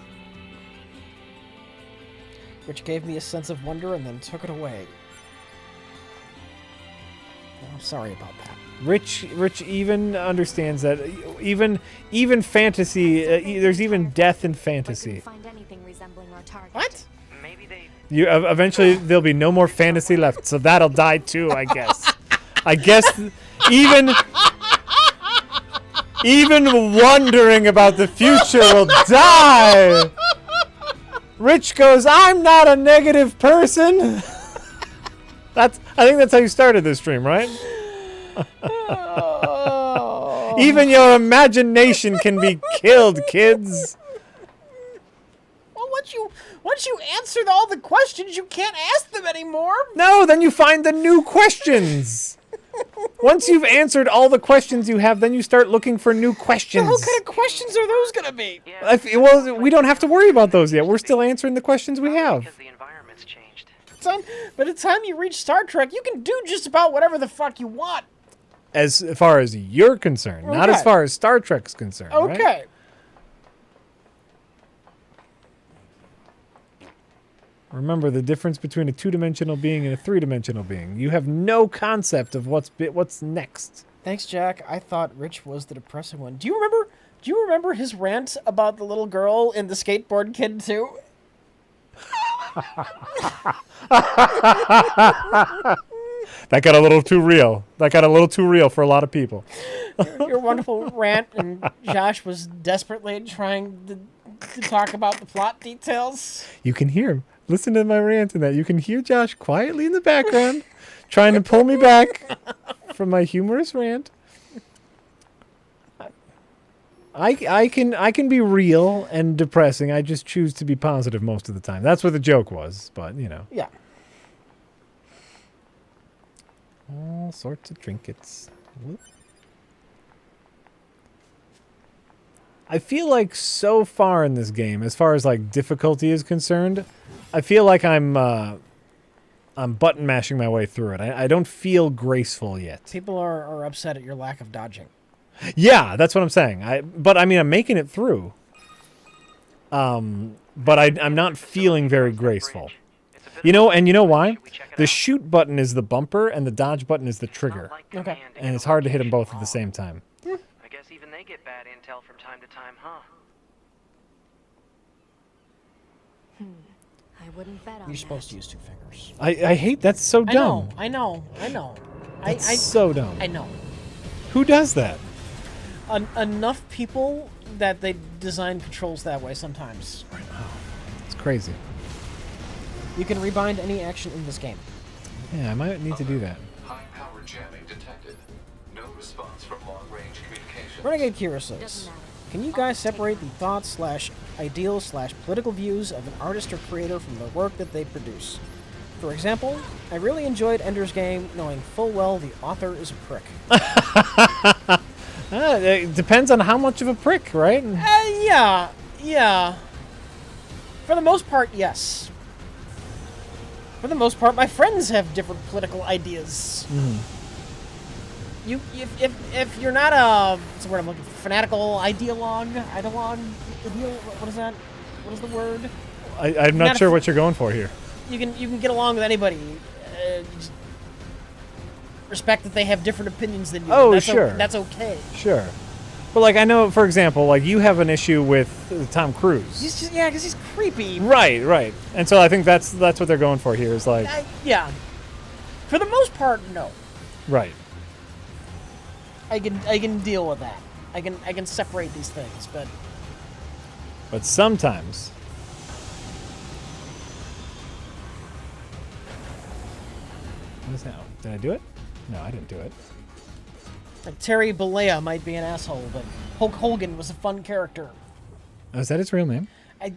Which gave me a sense of wonder and then took it away. Well, I'm sorry about that. Rich even understands that even fantasy, there's even death in fantasy. Find anything resembling our target. What? Maybe they... Eventually there'll be no more fantasy left, so that'll die too, I guess. I guess even wondering about the future will die. Rich goes, I'm not a negative person. I think that's how you started this stream, right? Even your imagination can be killed, kids. Well, once you answered all the questions, you can't ask them anymore. No, then you find the new questions. Once you've answered all the questions you have, then you start looking for new questions. What kind of questions are those going to be? Well, we don't have to worry about those yet. We're still answering the questions we have. Because the environment's changed. Son, by the time you reach Star Trek, you can do just about whatever the fuck you want. As far as you're concerned, not as Okay. far as Star Trek's concerned. Okay. Right? Remember the difference between a two-dimensional being and a three-dimensional being. You have no concept of what's next. Thanks, Jack. I thought Rich was the depressing one. Do you remember his rant about the little girl in the skateboard kid too? That got a little too real. That got a little too real for a lot of people. Your wonderful rant, and Josh was desperately trying to talk about the plot details. You can hear him. Listen to my rant in that. You can hear Josh quietly in the background trying to pull me back from my humorous rant. I can be real and depressing. I just choose to be positive most of the time. That's what the joke was, but you know. Yeah. All sorts of trinkets. Whoop. I feel like so far in this game, as far as like difficulty is concerned, I feel like I'm button mashing my way through it. I don't feel graceful yet. People are upset at your lack of dodging. Yeah, that's what I'm saying. But I mean, I'm making it through. But I'm not feeling very graceful. You know, and you know why? The shoot button is the bumper, and the dodge button is the trigger. Okay. And it's hard to hit them both at the same time. I guess even they get bad intel from time to time, huh? I wouldn't bet on You're that. supposed to use 2 fingers. I hate that's so dumb. I know. That's so dumb. I know. Who does that? Enough people that they design controls that way sometimes. It's crazy. You can rebind any action in this game. Yeah, I might need to do that. High power jamming detected. No response from long-range communication. Renegade Kira Doesn't says, matter. can you guys separate the thoughts/ideals/political views of an artist or creator from the work that they produce? For example, I really enjoyed Ender's Game knowing full well the author is a prick. It depends on how much of a prick, right? Yeah. For the most part, yes. For the most part, my friends have different political ideas. If you're not what's the word I'm looking for? Fanatical ideologue? What is that? What is the word? I'm not sure what you're going for here. You can get along with anybody. Just respect that they have different opinions than you. Oh, that's sure. That's okay. Sure. But, like, I know, for example, like, you have an issue with Tom Cruise. He's just, because he's creepy. Right. And so I think that's what they're going for here is, like... Yeah. For the most part, no. Right. I can deal with that. I can separate these things, but... But sometimes... What is that? Did I do it? No, I didn't do it. Like Terry Bollea might be an asshole, but Hulk Hogan was a fun character. Oh, is that his real name?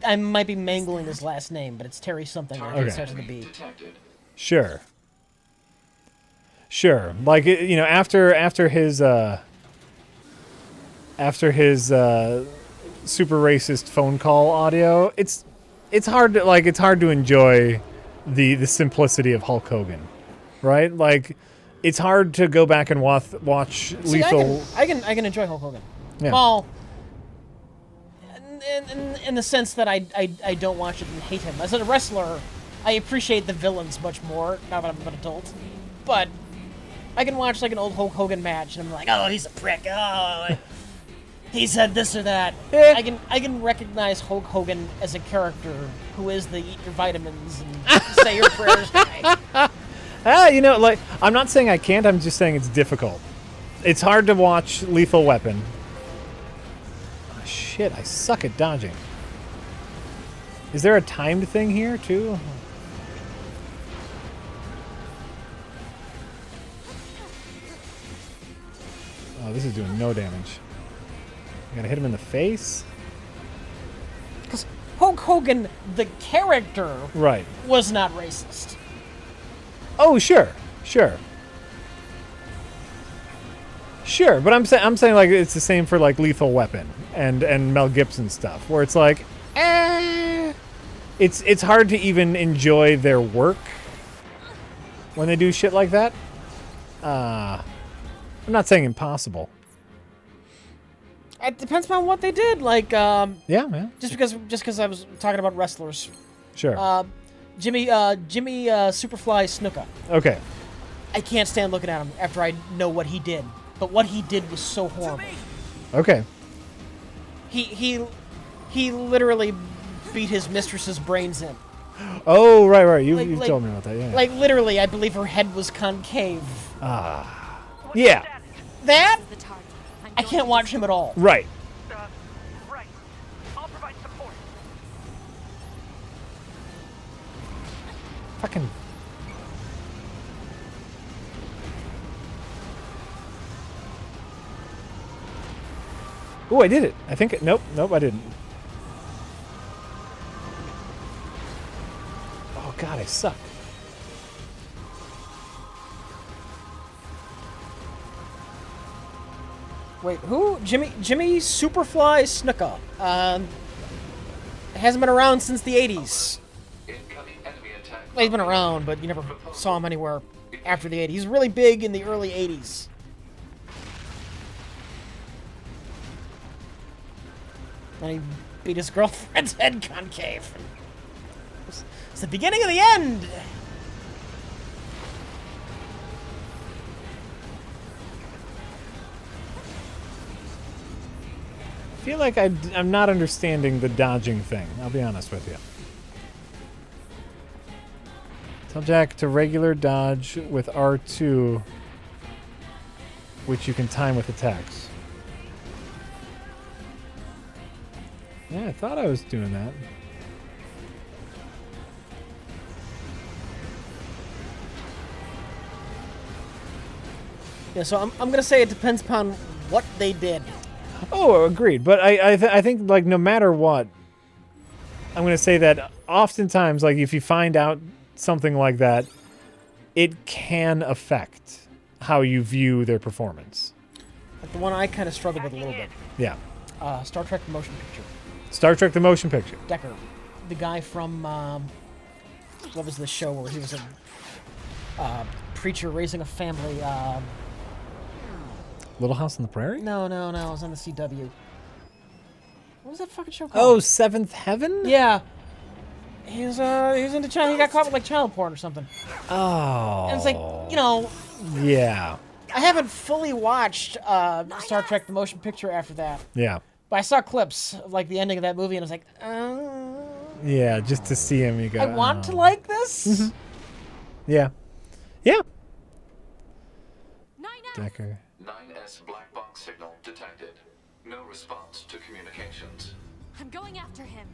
I might be mangling his last name, but it's Terry something. I think it starts with a B. Detected. Sure. Like, you know, after his super racist phone call audio, it's hard to enjoy the simplicity of Hulk Hogan, right? Like, it's hard to go back and watch Lethal. I can enjoy Hulk Hogan. Yeah. Well, in the sense that I don't watch it and hate him. As a wrestler, I appreciate the villains much more now that I'm an adult. But I can watch like an old Hulk Hogan match and I'm like, oh, he's a prick. Oh, he said this or that. I can recognize Hulk Hogan as a character who is the eat your vitamins and say your prayers guy. You know, like, I'm not saying I can't, I'm just saying it's difficult. It's hard to watch Lethal Weapon. Oh, shit, I suck at dodging. Is there a timed thing here, too? Oh, this is doing no damage. I gotta hit him in the face? Because Hulk Hogan, the character, Right. was not racist. Oh, sure, but I'm saying like it's the same for like Lethal Weapon and Mel Gibson stuff, where it's like, it's hard to even enjoy their work when they do shit like that. I'm not saying impossible. It depends on what they did. Like, Yeah. just because I was talking about wrestlers, Sure. Jimmy Superfly Snuka. Okay. I can't stand looking at him after I know what he did. But what he did was so horrible. Okay. He literally beat his mistress's brains in. Oh, right. You Like- told me about that. Yeah. Like literally, I believe her head was concave. Yeah. That The target. I'm I going can't to watch him at all. Right. Right. I'll provide support. Fucking. Oh, I did it. I think. Nope, I didn't. Oh God, I suck. Wait, who? Jimmy Superfly Snuka. Hasn't been around since the 80s. Incoming enemy attack. Well, he's been around, but you never saw him anywhere after the 80s. He's really big in the early 80s. And he beat his girlfriend's head concave. It's the beginning of the end! I feel like I'm not understanding the dodging thing. I'll be honest with you. Tell Jack to regular dodge with R2, which you can time with attacks. Yeah, I thought I was doing that. Yeah, so I'm going to say it depends upon what they did. Oh, agreed. But I think, like, no matter what, I'm going to say that oftentimes, like, if you find out something like that, it can affect how you view their performance. Like the one I kind of struggled with a little bit. Yeah. Star Trek the Motion Picture. Star Trek the Motion Picture. Decker. The guy from, what was the show where he was a preacher raising a family, Little House on the Prairie? No, it was on the CW. What was that fucking show Oh, called? Seventh Heaven? Yeah. He was into child. He got caught with like child porn or something. Oh. And it's like, you know. Yeah. I haven't fully watched Star Trek the Motion Picture after that. Yeah. But I saw clips of like the ending of that movie, and I was like, Yeah, just to see him, you go. I want to like this. Yeah. Yeah. Decker. 9S black box signal detected. No response to communications. I'm going after him.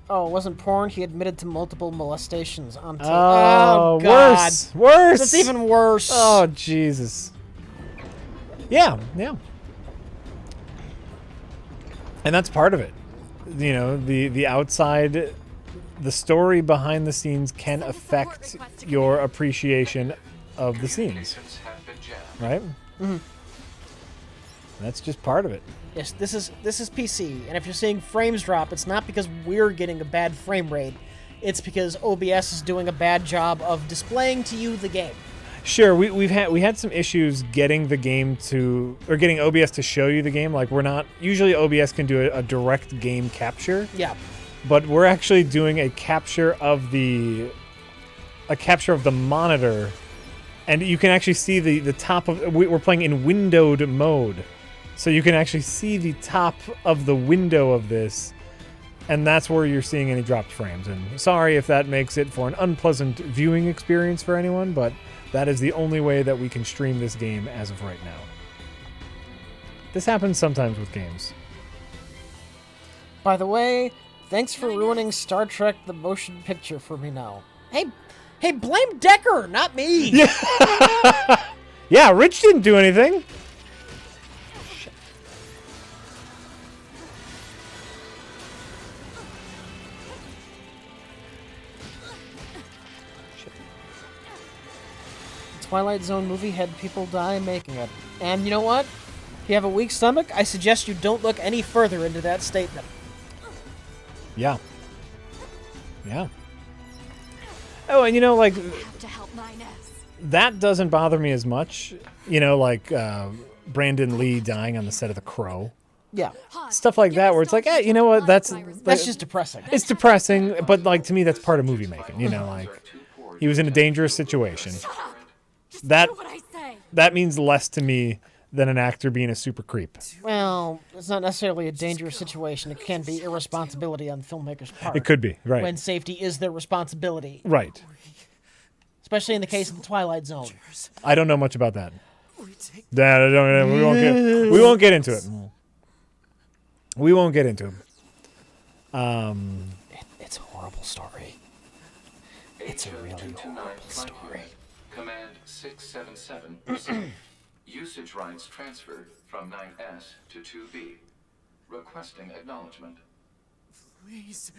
Oh, it wasn't porn. He admitted to multiple molestations on tape. Oh, God. Worse. It's even worse. Oh, Jesus. Yeah. And that's part of it. You know, the outside, the story behind the scenes can affect your appreciation of the scenes. Have been jammed. Right? Mm-hmm. That's just part of it. Yes, this is PC, and if you're seeing frames drop, it's not because we're getting a bad frame rate. It's because OBS is doing a bad job of displaying to you the game. Sure, we had some issues getting the game to, or getting OBS to show you the game. Like, we're not usually OBS can do a direct game capture. Yeah. But we're actually doing a capture of the monitor, and you can actually see the top of. We're playing in windowed mode. So you can actually see the top of the window of this, and that's where you're seeing any dropped frames. And sorry if that makes it for an unpleasant viewing experience for anyone, but that is the only way that we can stream this game as of right now. This happens sometimes with games. By the way, thanks for ruining Star Trek the Motion Picture for me now. Hey, blame Decker, not me. Yeah, Rich didn't do anything. Twilight Zone movie had people die making it. And you know what? If you have a weak stomach, I suggest you don't look any further into that statement. Yeah. Oh, and you know, like, that doesn't bother me as much. You know, like Brandon Lee dying on the set of The Crow. Yeah. Stuff like that, where it's like, you know what? That's just depressing. It's depressing, but like to me, that's part of movie making. You know, like he was in a dangerous situation. That means less to me than an actor being a super creep. Well, it's not necessarily a dangerous situation. It can be irresponsibility on the filmmaker's part. It could be, right. When safety is their responsibility. Right. Especially in the case of the Twilight Zone. I don't know much about that. We won't get into it. We won't get into it. It's a horrible story. It's a really horrible story. Command 677. Usage rights transferred from 9S to 2B. Requesting acknowledgement. Please.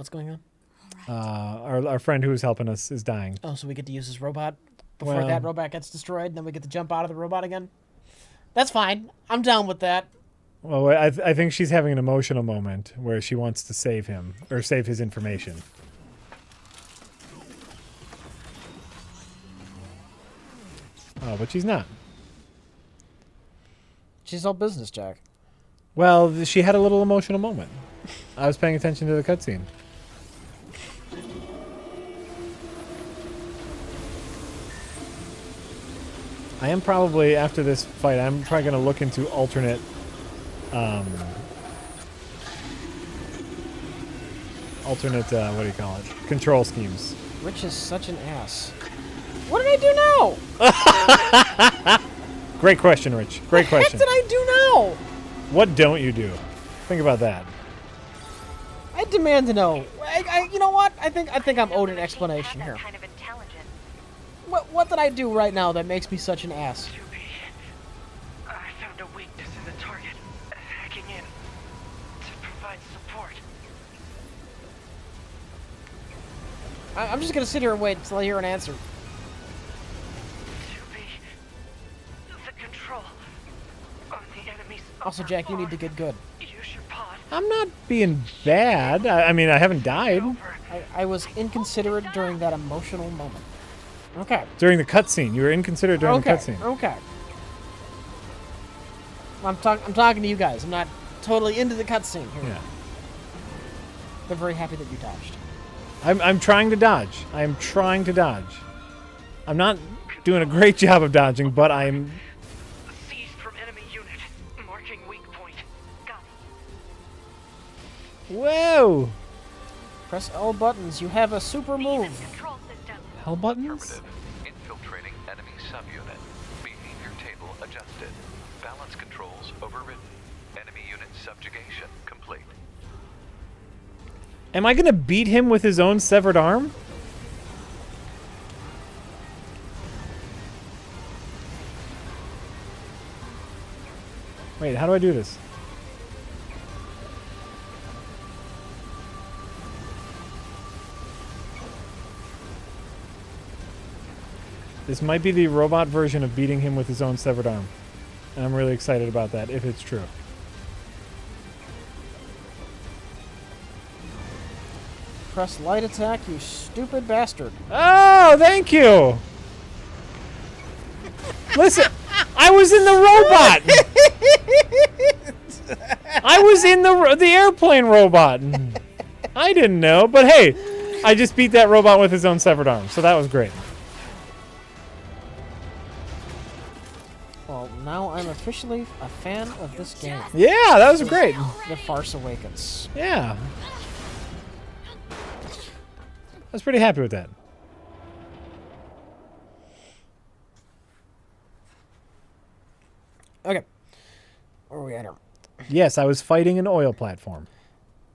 What's going on? Our friend who was helping us is dying. Oh, so we get to use his robot before Well- that robot gets destroyed, and then we get to jump out of the robot again? That's fine. I'm down with that. Well, I think she's having an emotional moment where she wants to save him or save his information. Oh, but she's not. She's all business, Jack. Well, she had a little emotional moment. I was paying attention to the cutscene. I am probably, after this fight, I'm probably going to look into alternate, what do you call it? Control schemes. Rich is such an ass. What did I do now? Great question, Rich. Great question. What did I do now? What don't you do? Think about that. I demand to know. You know what? I think I'm owed an explanation here. Kind of intelligent. What did I do right now that makes me such an ass? I found a weakness in the target. Hacking in to provide support. I'm just gonna sit here and wait until I hear an answer. The control on the enemy's Also, Jack, you need to get good. use your pod. I'm not being bad. I mean, I haven't died. I was inconsiderate during that emotional moment. Okay. During the cutscene. You were inconsiderate during the cutscene. Okay. I'm talking to you guys. I'm not totally into the cutscene here. Yeah. They're very happy that you dodged. I'm trying to dodge. I'm trying to dodge. I'm not doing a great job of dodging, but I'm... Seized from enemy unit. Marking weak point. Got it. Whoa! Press L buttons. You have a super move. Control system. Hell buttons? Affirmative. Infiltrating enemy subunit. Behavior table adjusted. Balance controls overridden. Enemy unit subjugation complete. Am I gonna beat him with his own severed arm? Wait, how do I do this? This might be the robot version of beating him with his own severed arm. And I'm really excited about that, if it's true. Press light attack, you stupid bastard. Oh, thank you! Listen, I was in the robot! I was in the airplane robot! I didn't know, but hey, I just beat that robot with his own severed arm, so that was great. Well, now I'm officially a fan of this game. Yeah, that was great. The Farce Awakens. Yeah. I was pretty happy with that. Okay. Where are we at here? Yes, I was fighting an oil platform.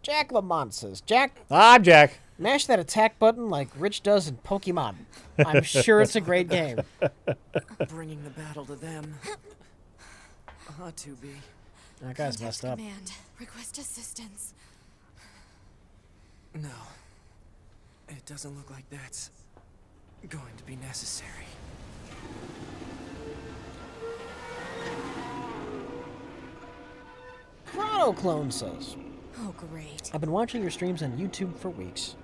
Jack Lamont says, Jack, Ah, Jack. mash that attack button like Rich does in Pokemon. I'm sure it's a great game. Bringing the battle to them. Ought to be. That guy's messed up. Command. Request assistance. No. It doesn't look like that's going to be necessary. Chrono Clone says, Oh, great. I've been watching your streams on YouTube for weeks.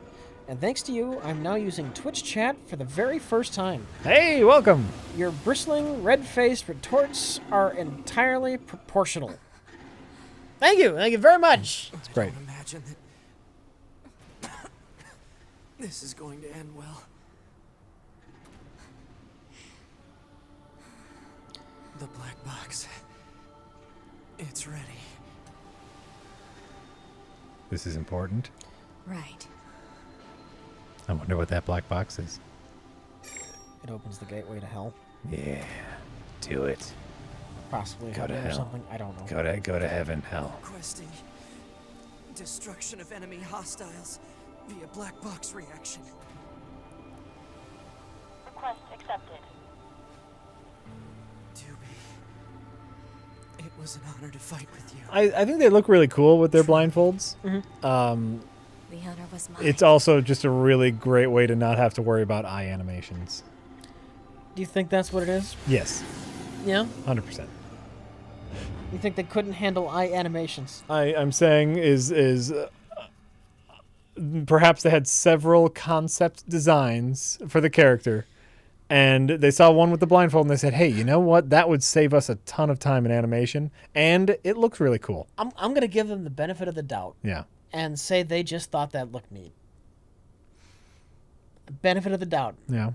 And thanks to you, I'm now using Twitch chat for the very first time. Hey, welcome. Your bristling, red-faced retorts are entirely proportional. Thank you. Thank you very much. It's great. I don't imagine that this is going to end well. The black box. It's ready. This is important. Right. I wonder what that black box is. It opens the gateway to hell. Yeah. Do it. Possibly Go to heaven or hell. something. I don't know. Go to heaven, hell. Requesting destruction of enemy hostiles via black box reaction. Request accepted. Doobie, it was an honor to fight with you. I think they look really cool with their blindfolds. The honor was mine. It's also just a really great way to not have to worry about eye animations. Do you think that's what it is? Yes, Yeah. 100%. You think they couldn't handle eye animations? I'm saying is perhaps they had several concept designs for the character, and they saw one with the blindfold, and they said, "Hey, you know what? That would save us a ton of time in animation, and it looks really cool." I'm gonna give them the benefit of the doubt Yeah. and say they just thought that looked neat. Benefit of the doubt. Yeah.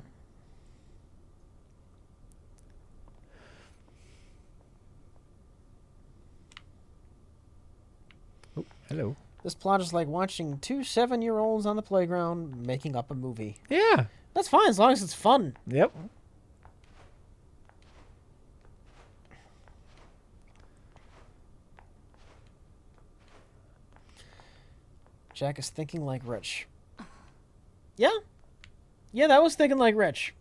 Oh, hello. This plot is like watching two 7-year-olds on the playground making up a movie. Yeah. That's fine as long as it's fun. Yep. Jack is thinking like Rich. Yeah. Yeah, that was thinking like Rich.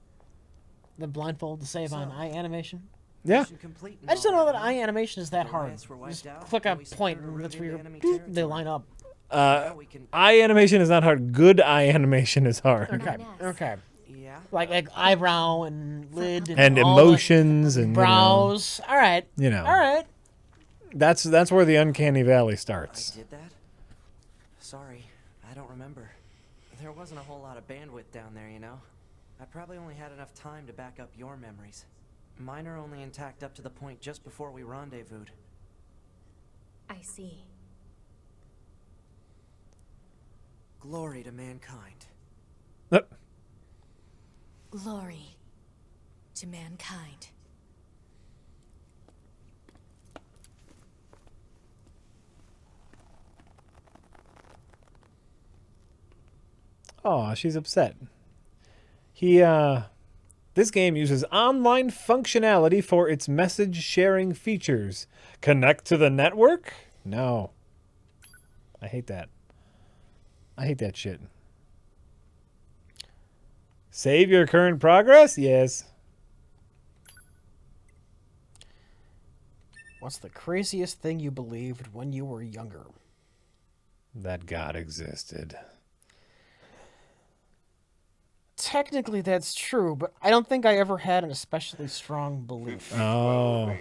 The blindfold to save on eye animation. Yeah. Mission complete and I just don't all know that, that huh? eye animation is that The hard. riots were wiped Just out, click a and we point secured a and that's where really you're, enemy they territory. line up. Now we can... Eye animation is not hard. Good eye animation is hard. Okay. Nice. Okay. Yeah. Like eyebrow and lid And all the emotions and brows. All right. You know. All right. That's where the uncanny valley I starts. did that? Sorry, I don't remember. There wasn't a whole lot of bandwidth down there, you know? I probably only had enough time to back up your memories. Mine are only intact up to the point just before we rendezvoused. I see. Glory to mankind. Glory to mankind. Oh, she's upset. This game uses online functionality for its message sharing features. Connect to the network? No. I hate that. I hate that shit. Save your current progress? Yes. What's the craziest thing you believed when you were younger? That God existed. Technically, that's true, but I don't think I ever had an especially strong belief. Oh.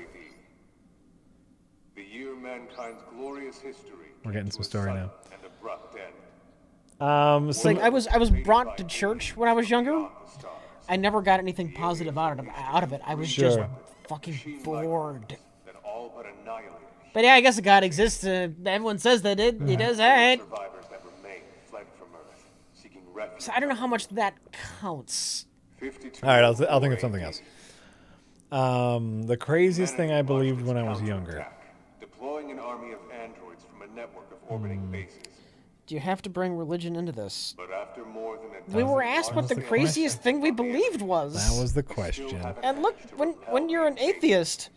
The year mankind's glorious history. We're getting some story now. And abrupt end. It's like I was brought to church when I was younger. I never got anything positive out of it. I was just Sure. fucking bored. That all but annihilate But yeah, I guess a God exists. Everyone says that he does. All right. survivors that remain fled from Earth, seeking refuge. So I don't know how much that counts. 52 All right, I'll think of something else. The craziest thing I believed when I was younger. Deploying an army of androids from a network of orbiting bases. Do you have to bring religion into this? But after more than a We dozen were asked what the the craziest thing we believed was. That was the question. And look, when you're an atheist,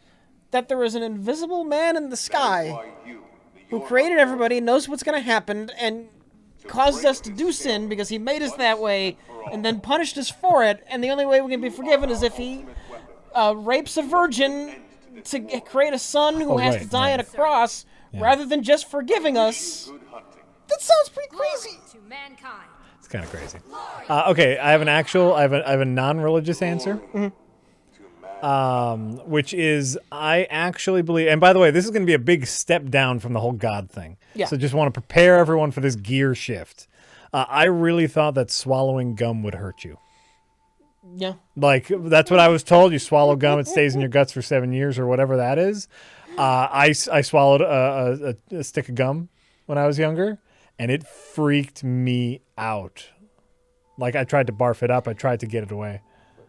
that there is an invisible man in the sky why you, who created everybody, knows what's going to happen, and causes us to do sin because he made us that way, and then punished us for it. And the only way we can be forgiven is if he rapes a virgin to create a son who has to die on a cross, rather than just forgiving us. good hunting. That sounds pretty crazy. To mankind. It's kind of crazy. Okay, I have a non-religious answer. Which is I actually believe, and by the way, this is going to be a big step down from the whole God thing. Yeah. So just want to prepare everyone for this gear shift. I really thought that swallowing gum would hurt you. Yeah. Like, that's what I was told. You swallow gum, it stays in your guts for 7 years or whatever that is. I swallowed a stick of gum when I was younger, and it freaked me out. Like, I tried to barf it up. I tried to get it away.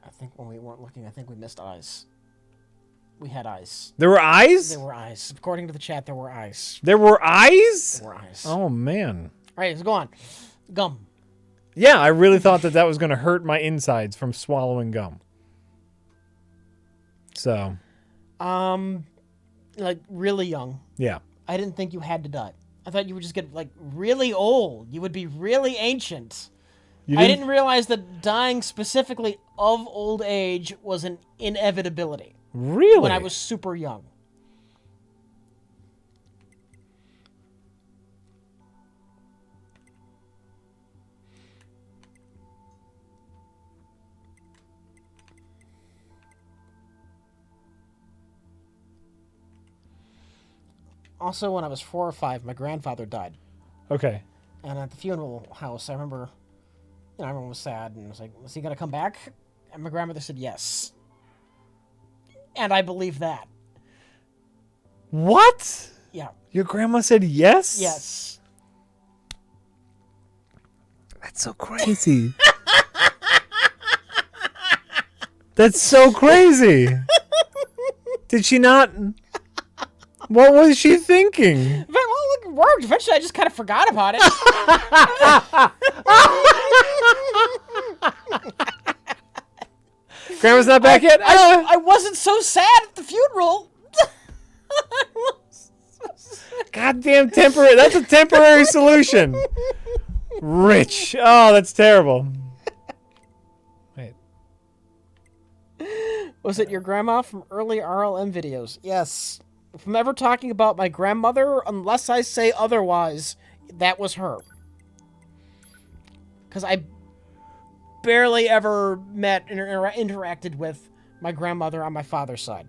I think when we weren't looking, I think we missed eyes. We had eyes. There were eyes? There were eyes. According to the chat, there were eyes. There were eyes? There were eyes. Oh, man. All right, let's go on. Gum. Yeah, I really thought that was going to hurt my insides from swallowing gum. So, Like, really young. yeah. I didn't think you had to die. I thought you would just get, like, really old. You would be really ancient. I didn't realize that dying specifically of old age was an inevitability Really? when I was super young. Also, when I was 4 or 5, my grandfather died. Okay. And at the funeral house, I remember, everyone was sad and was like, "Was he gonna come back?" And my grandmother said yes. And I believe that. What? Yeah. Your grandma said yes? Yes. That's so crazy. That's so crazy. Did she not? What was she thinking? Well, look, it worked. Eventually, I just kind of forgot about it. Grandma's not back yet? I wasn't so sad at the funeral. Goddamn temporary. That's a temporary solution. Rich. Oh, that's terrible. Wait. Was it your grandma from early RLM videos? Yes. If I'm ever talking about my grandmother, unless I say otherwise, that was her. Because I barely ever met and interacted with my grandmother on my father's side.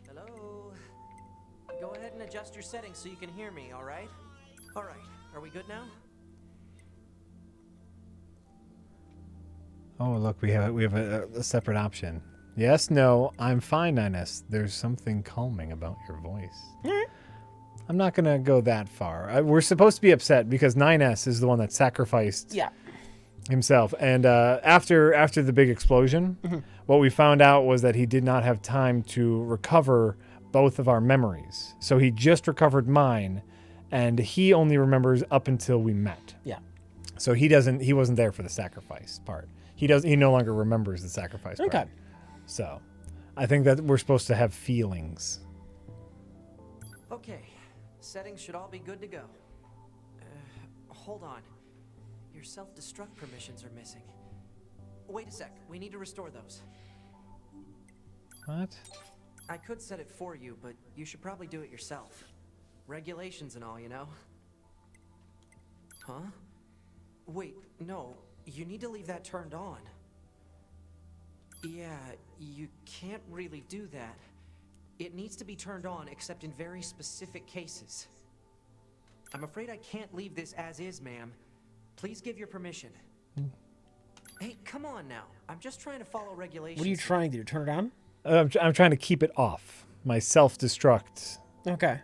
Hello? Go ahead and adjust your settings so you can hear me, alright? Alright, are we good now? Oh, look, we have a separate option. Yes, no, I'm fine, 9S. There's something calming about your voice. I'm not going to go that far. We're supposed to be upset because 9S is the one that sacrificed himself. And after the big explosion, what we found out was that he did not have time to recover both of our memories. So he just recovered mine, and he only remembers up until we met. Yeah. So he wasn't there for the sacrifice part. He no longer remembers the sacrifice part. Okay. So, I think that we're supposed to have feelings. Okay, settings should all be good to go. Hold on. Your self-destruct permissions are missing. Wait a sec, we need to restore those. What? I could set it for you, but you should probably do it yourself. Regulations and all, you know? Huh? Wait, no. You need to leave that turned on. Yeah, you can't really do that. It needs to be turned on except in very specific cases. I'm afraid I can't leave this as is, ma'am. Please give your permission. Hey, come on now. I'm just trying to follow regulations. What are you trying to do? Turn it on? I'm trying to keep it off. My self-destruct. Okay.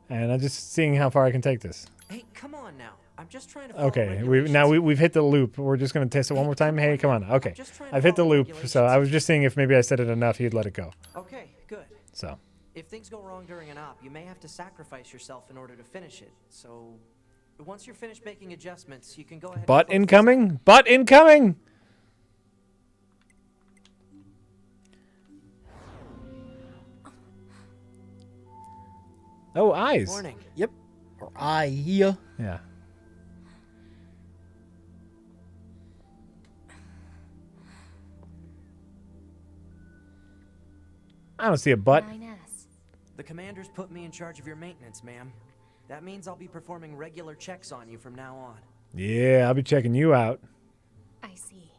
And I'm just seeing how far I can take this. Hey, come on now. I'm just trying to follow Okay, regulations. we've hit the loop. We're just going to test it one more time. Hey, come on. Okay. I've hit the loop, so I was just seeing if maybe I said it enough, you'd let it go. Okay, good. So. If things go wrong during an op, you may have to sacrifice yourself in order to finish it. So, once you're finished making adjustments, you can go ahead. Butt incoming! Butt incoming! Oh, eyes. Morning. Yep. Or eye. Yeah. I don't see a butt. 9S. The commander's put me in charge of your maintenance, ma'am. That means I'll be performing regular checks on you from now on. Yeah, I'll be checking you out. I see.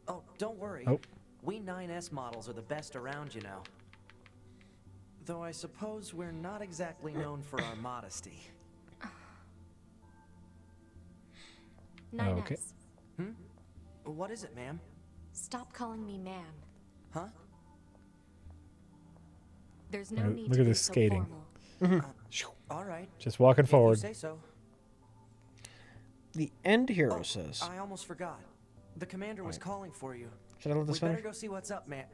Oh, don't worry. Oh. We 9S models are the best around, you know. Though I suppose we're not exactly known for our modesty. 9S. Okay. What is it, ma'am? Stop calling me ma'am. Huh? There's no need Look to at be this so skating. formal. All right. Just walking If you forward. say so. The end hero Oh, says. I almost forgot. The commander was calling for you. Should I let We this better finish? go see what's up, man.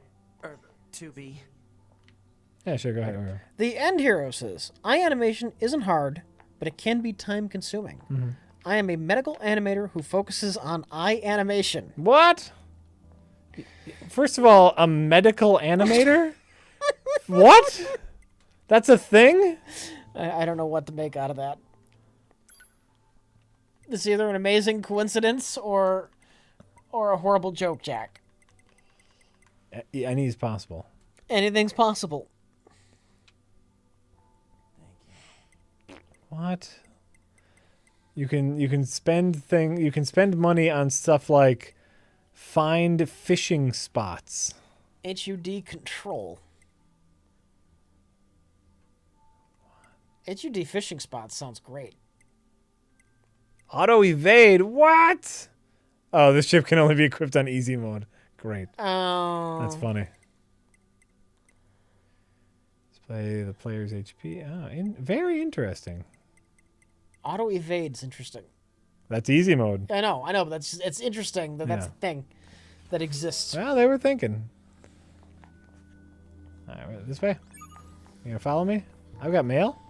Or 2B. Yeah, sure, go ahead. The end hero says, eye animation isn't hard, but it can be time consuming. I am a medical animator who focuses on eye animation. What? First of all, a medical animator? What? That's a thing? I don't know what to make out of that. It's either an amazing coincidence or a horrible joke, Jack. Any's possible. Anything's possible. What? You can spend money on stuff like Find fishing spots. HUD control. HUD fishing spots sounds great. Auto evade. What? Oh, this ship can only be equipped on easy mode. Great. Oh. That's funny. Display the player's HP. Oh, very interesting. Auto evade's interesting. That's easy mode. I know, but it's interesting that that's a thing that exists. Well, they were thinking. All right, this way. You gonna follow me? I've got mail.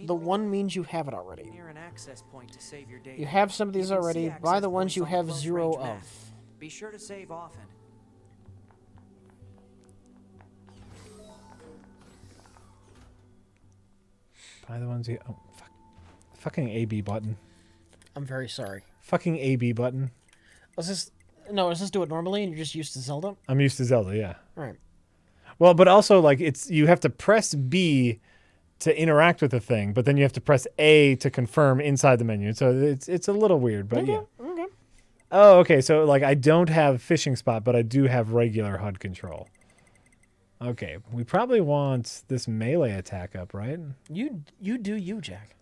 The one means you have it already. Near an access point to save your data. You have some of these You can see already. access Buy the ones points you on the have close 0 range map. of. Be sure to save often. Buy the ones you. Oh, fuck. Fucking AB button. I'm very sorry. Fucking AB button. Let's just do it normally, and you're just used to Zelda. I'm used to Zelda, yeah. All right. Well, but also like you have to press B to interact with the thing, but then you have to press A to confirm inside the menu. So it's a little weird, but yeah. Okay. Oh, okay. So like I don't have fishing spot, but I do have regular HUD control. Okay, we probably want this melee attack up, right? You do you, Jack.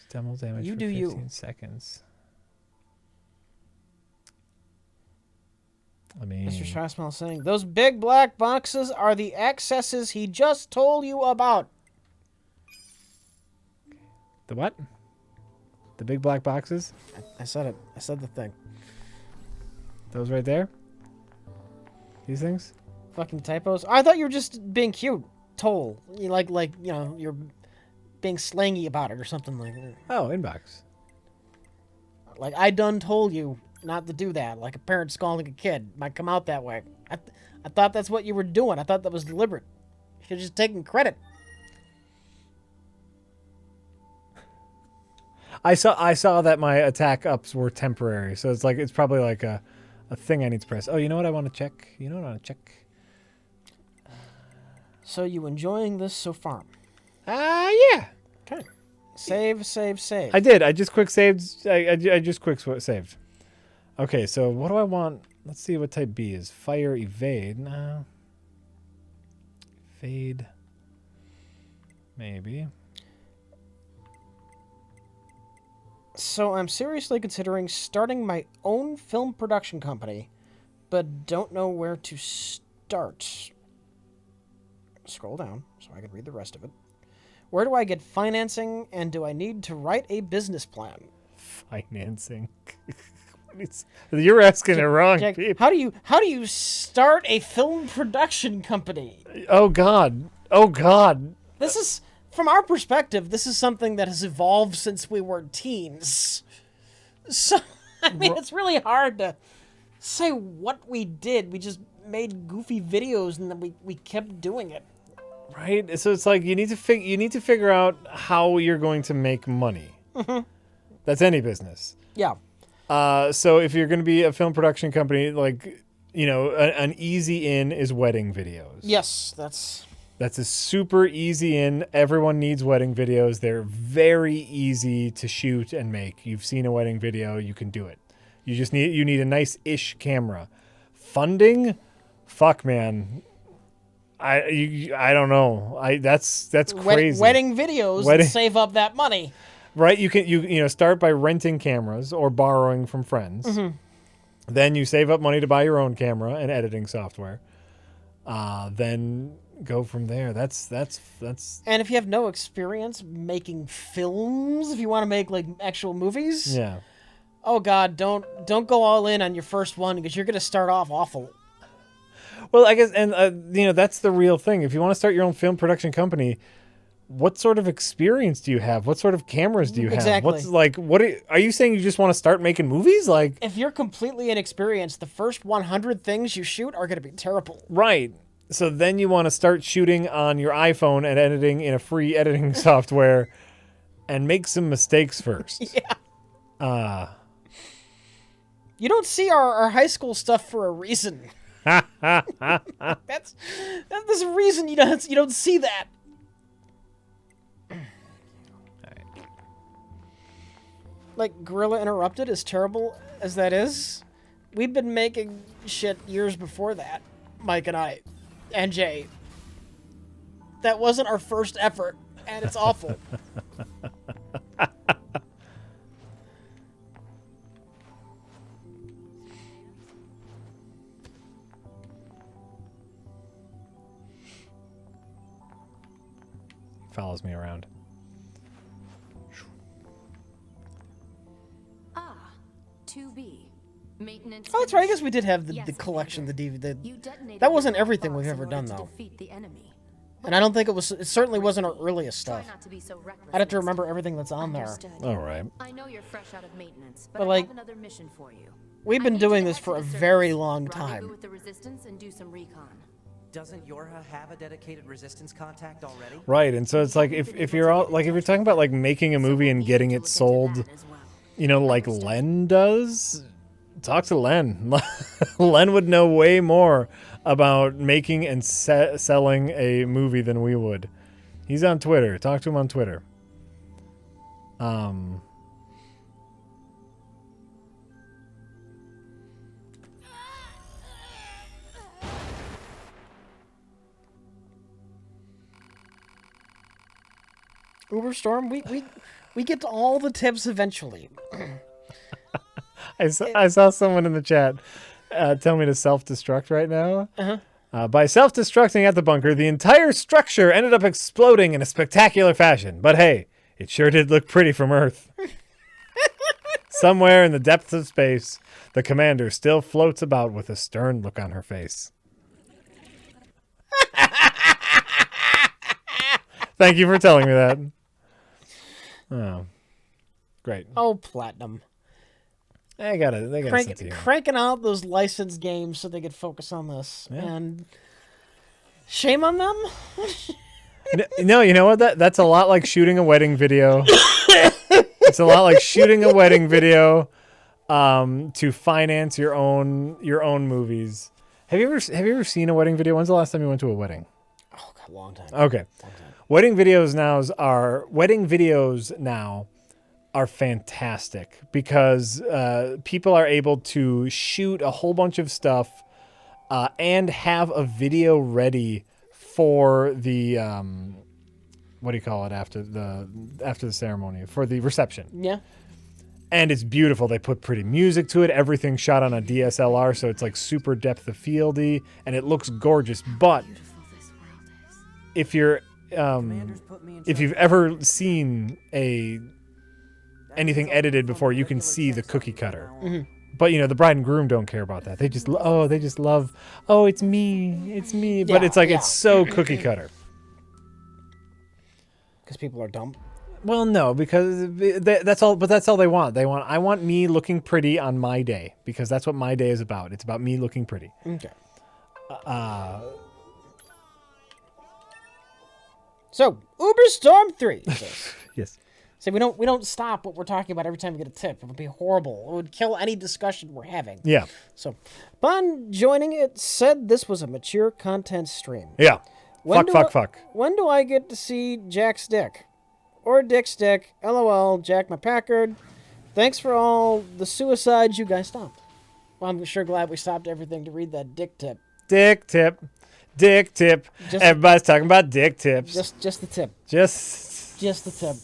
Double damage You for do 15 you. seconds. I mean, Mr. Schwarzmel saying, those big black boxes are the accesses he just told you about. the what? The big black boxes? I said it. I said the thing. Those right there? These things? Fucking typos. I thought you were just being cute. Toll. You like you're being slangy about it or something like that. Oh, inbox. Like, I done told you not to do that. Like a parent scolding a kid. Might come out that way. I thought that's what you were doing. I thought that was deliberate. You should have just taken credit. I saw that my attack ups were temporary, so it's probably like a thing I need to press. Oh, you know what I want to check? You know what I want to check? So you enjoying this so far? Yeah. Okay. Save. I did. I just quick saved. I just quick saved. Okay, so what do I want? Let's see what type B is. Fire, evade. No. Evade. Maybe. So I'm seriously considering starting my own film production company, but don't know where to start. Scroll down so I can read the rest of it. Where do I get financing, and do I need to write a business plan? Financing. You're asking it wrong, Jack, people. how do you start a film production company? Oh God. This is, from our perspective, this is something that has evolved since we were teens. So, I mean, it's really hard to say what we did. We just made goofy videos and then we kept doing it. Right? So it's like you need to figure out how you're going to make money. Mm-hmm. That's any business. Yeah. So if you're going to be a film production company, like, an easy in is wedding videos. Yes, that's a super easy in. Everyone needs wedding videos. They're very easy to shoot and make. You've seen a wedding video, you can do it. You need a nice-ish camera. Funding? Fuck, man. I don't know. That's crazy. Wedding videos and save up that money. Right, you start by renting cameras or borrowing from friends. Mm-hmm. Then you save up money to buy your own camera and editing software. Then go from there. That's. And if you have no experience making films, if you want to make like actual movies, yeah. Oh God, don't go all in on your first one because you're gonna start off awful. Well, I guess, and that's the real thing. If you want to start your own film production company, what sort of experience do you have? What sort of cameras do you have? Exactly. Are you saying you just want to start making movies? Like, if you're completely inexperienced, the first 100 things you shoot are going to be terrible. Right. So then you want to start shooting on your iPhone and editing in a free editing software and make some mistakes first. Yeah. You don't see our high school stuff for a reason. That's there's a reason you don't see that. Like, Gorilla Interrupted, as terrible as that is, we've been making shit years before that, Mike and I, and Jay. That wasn't our first effort, and it's awful. Follows me around. Ah, 2B. Maintenance. Oh, that's right. I guess we did have the Yes, collection, the Commander. DVD. You detonated That wasn't the everything box we've in ever order done, to though. defeat the enemy. And I don't think it certainly wasn't our earliest Try stuff. not to be so reckless I'd have to next remember time. everything that's on there. Understood. All right. I know you're fresh out of maintenance, But, but I like, have another mission for you. We've I been need you doing to this head for to a the very surface, long rendezvous time. with the resistance and do some recon. Doesn't Yorha have a dedicated resistance contact already? Right, and so it's like if you're all like if you're talking about like making a movie and getting it sold, you know, like Len does, talk to Len. Len would know way more about making and selling a movie than we would. He's on Twitter. Talk to him on Twitter. Uberstorm, we get to all the tips eventually. I saw someone in the chat tell me to self-destruct right now. By self-destructing at the bunker, the entire structure ended up exploding in a spectacular fashion. But hey, it sure did look pretty from Earth. Somewhere in the depths of space, the commander still floats about with a stern look on her face. Thank you for telling me that. Oh, great. Oh, Platinum. They got a sense of humor. Cranking out those licensed games so they could focus on this. Yeah. And shame on them. No, you know what? That's a lot like shooting a wedding video. It's a lot like shooting a wedding video to finance your own movies. Have you ever seen a wedding video? When's the last time you went to a wedding? Oh, God, long time. Okay. Long time. Wedding videos now are fantastic because people are able to shoot a whole bunch of stuff and have a video ready for the what do you call it after the ceremony, for the reception. Yeah. And it's beautiful. They put pretty music to it. Everything's shot on a DSLR, so it's like super depth of fieldy, and it looks gorgeous. But if you're if you've ever seen anything edited before, you can see the cookie cutter. Mm-hmm. But you know, the bride and groom don't care about that. They just love. Oh, it's me. But it's like it's so cookie cutter. Because people are dumb. Well, no, because that's all. But that's all they want. I want me looking pretty on my day, because that's what my day is about. It's about me looking pretty. Okay. So Uberstorm 3 says, Yes. So we don't stop what we're talking about every time we get a tip. It would be horrible. It would kill any discussion we're having. Yeah. So, upon joining it, said this was a mature content stream. Yeah. Fuck. When do I get to see Jack's dick? Or Dick's dick? LOL, Jack my Packard. Thanks for all the suicides you guys stopped. Well, I'm sure glad we stopped everything to read that dick tip. Dick tip. Everybody's talking about dick tips. Just the tip. Just the tip.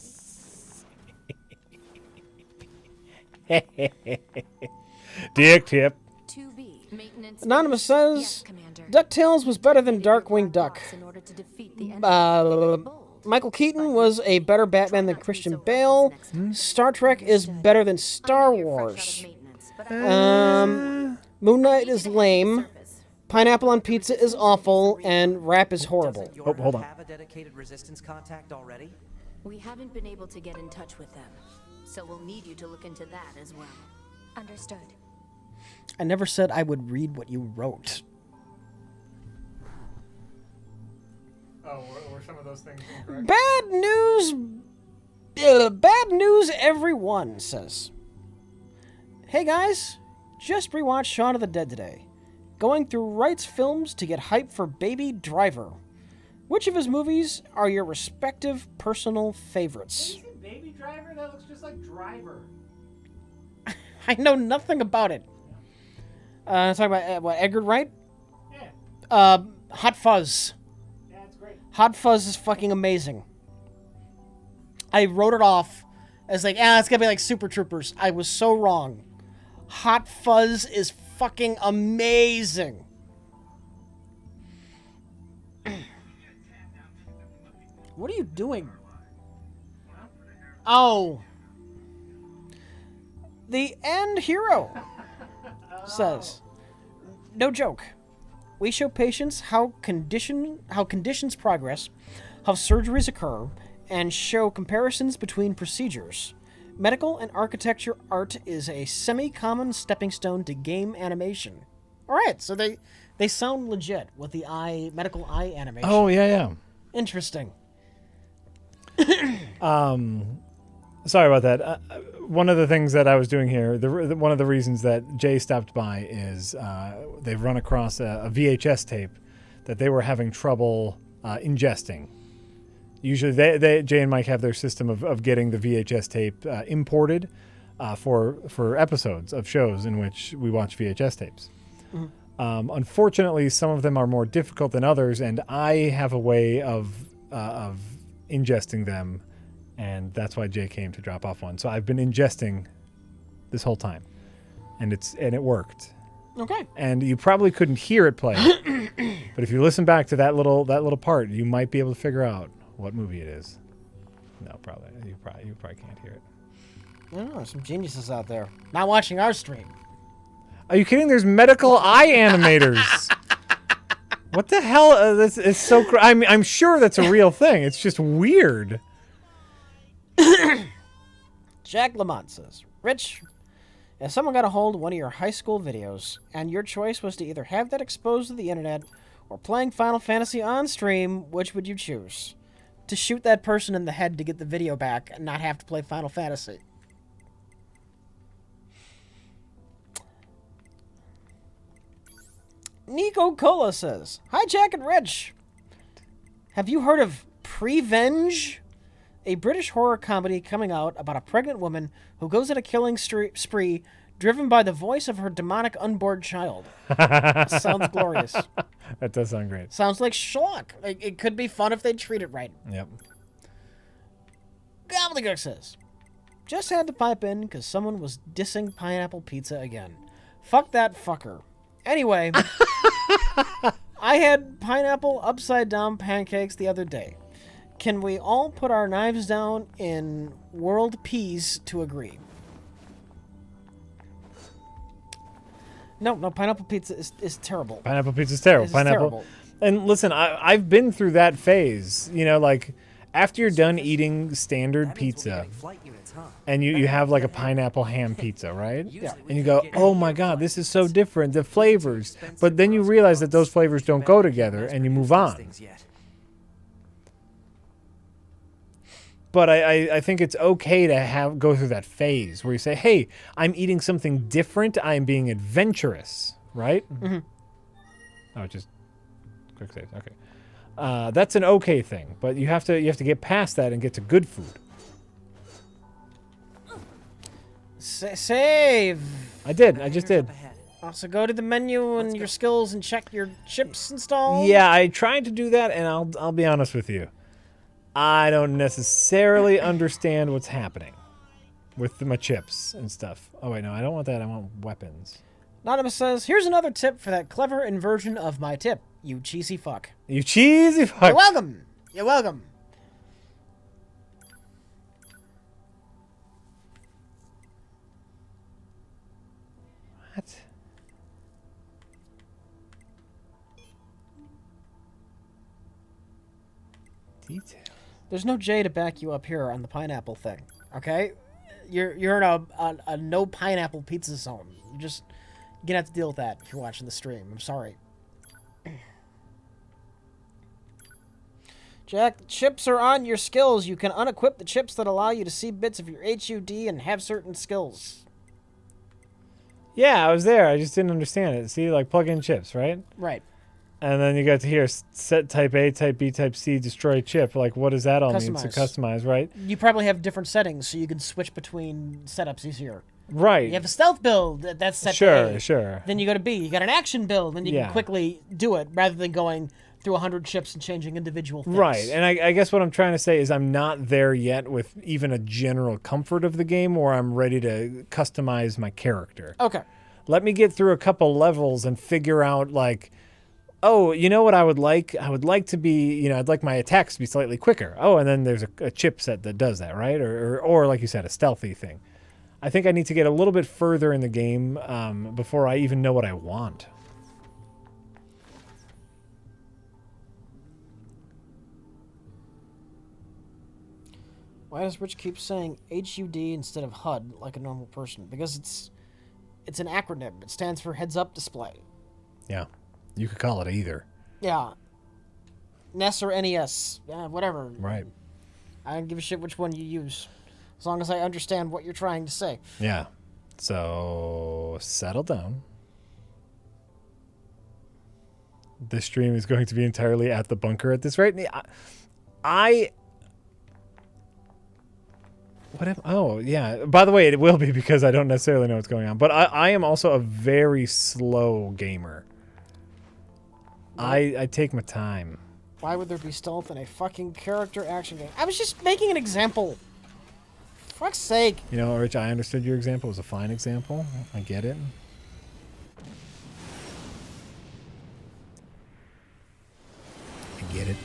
Dick tip. 2B. Maintenance. Anonymous says, Yes, Commander. DuckTales was better than Darkwing Duck. In order to defeat the enemy. Michael Keaton was a better Batman than Christian Bale. Star Trek is better than Star Wars. Moon Knight is lame. Pineapple on pizza is awful, and rap is horrible. Oh, hold on. Have a dedicated resistance contact already? We haven't been able to get in touch with them, so we'll need you to look into that as well. Understood. I never said I would read what you wrote. Oh, were some of those things incorrect? Bad news everyone says. Hey guys, just rewatched Shaun of the Dead today. Going through Wright's films to get hype for Baby Driver. Which of his movies are your respective personal favorites? Baby Driver? That looks just like Driver. I know nothing about it. Talking about what, Edgar Wright? Yeah. Hot Fuzz. Yeah, it's great. Hot Fuzz is fucking amazing. I wrote it off as like, it's gonna be like Super Troopers. I was so wrong. Hot Fuzz is fucking amazing. What are you doing? Oh. The End Hero says, no joke. We show patients how conditions progress, how surgeries occur, and show comparisons between procedures. Medical and architecture art is a semi-common stepping stone to game animation. All right, so they sound legit with the medical eye animation. Oh, yeah. Interesting. Sorry about that. One of the things that I was doing here, one of the reasons that Jay stopped by is they've run across a VHS tape that they were having trouble ingesting. Usually, Jay and Mike have their system of getting the VHS tape imported for episodes of shows in which we watch VHS tapes. Mm-hmm. Unfortunately, some of them are more difficult than others, and I have a way of ingesting them, and that's why Jay came to drop off one. So I've been ingesting this whole time, and it worked. Okay. And you probably couldn't hear it play, but if you listen back to that little part, you might be able to figure out what movie it is. No, probably you probably can't hear it. I don't know. There's some geniuses out there not watching our stream. Are you kidding? There's medical eye animators. What the hell? This is so. I'm sure that's a real thing. It's just weird. Jack Lamont says, Rich, if someone got a hold of one of your high school videos and your choice was to either have that exposed to the internet or playing Final Fantasy on stream, which would you choose? To shoot that person in the head to get the video back and not have to play Final Fantasy. Nico Cola says, hi Jack and Rich. Have you heard of Prevenge? A British horror comedy coming out about a pregnant woman who goes on a killing spree driven by the voice of her demonic unborn child. Sounds glorious. That does sound great. Sounds like schlock. It could be fun if they treat it right. Yep. Gobbledygook says, just had to pipe in because someone was dissing pineapple pizza again. Fuck that fucker. Anyway, I had pineapple upside down pancakes the other day. Can we all put our knives down in world peace to agree? No, pineapple pizza is terrible. Pineapple pizza is terrible. Terrible. And listen, I've been through that phase. You know, like after you're done eating standard pizza and you have like a pineapple ham pizza, right? Yeah. And you go, oh my God, this is so different, the flavors. But then you realize that those flavors don't go together and you move on. But I think it's okay to go through that phase where you say, hey, I'm eating something different. I'm being adventurous, right? Mm-hmm. Oh, just quick save. Okay. That's an okay thing, but you have to get past that and get to good food. Save. I just did. Also, go to the menu and your skills and check your chips installed. Yeah, I tried to do that, and I'll be honest with you. I don't necessarily understand what's happening with my chips and stuff. Oh, wait, no, I don't want that. I want weapons. Anonymous says, here's another tip for that clever inversion of my tip. You cheesy fuck. You cheesy fuck. You're welcome. You're welcome. What? Detail. There's no J to back you up here on the pineapple thing, okay? You're in a no pineapple pizza zone. You're gonna have to deal with that if you're watching the stream. I'm sorry. Jack, chips are on your skills. You can unequip the chips that allow you to see bits of your HUD and have certain skills. Yeah, I was there. I just didn't understand it. See, like plug in chips, right? Right. And then you got to hear set type A, type B, type C, destroy chip. Like, what does that all mean? To customize, right? You probably have different settings, so you can switch between setups easier. Right. You have a stealth build that's set to A. Sure. Then you go to B. You got an action build, and you Yeah. can quickly do it rather than going through 100 ships and changing individual things. Right. And I guess what I'm trying to say is I'm not there yet with even a general comfort of the game where I'm ready to customize my character. Okay. Let me get through a couple levels and figure out, like, oh, you know what I would like? I would like to be, I'd like my attacks to be slightly quicker. Oh, and then there's a chipset that does that, right? Or like you said, a stealthy thing. I think I need to get a little bit further in the game before I even know what I want. Why does Rich keep saying HUD instead of HUD like a normal person? Because it's an acronym. It stands for Heads Up Display. Yeah. You could call it either. Yeah. NES or NES. Whatever. Right. I don't give a shit which one you use. As long as I understand what you're trying to say. Yeah. So, settle down. This stream is going to be entirely at the bunker at this rate. Oh, yeah. By the way, it will be because I don't necessarily know what's going on. But I am also a very slow gamer. I take my time. Why would there be stealth in a fucking character action game? I was just making an example. For fuck's sake. Rich, I understood your example. It was a fine example. I get it. I get it.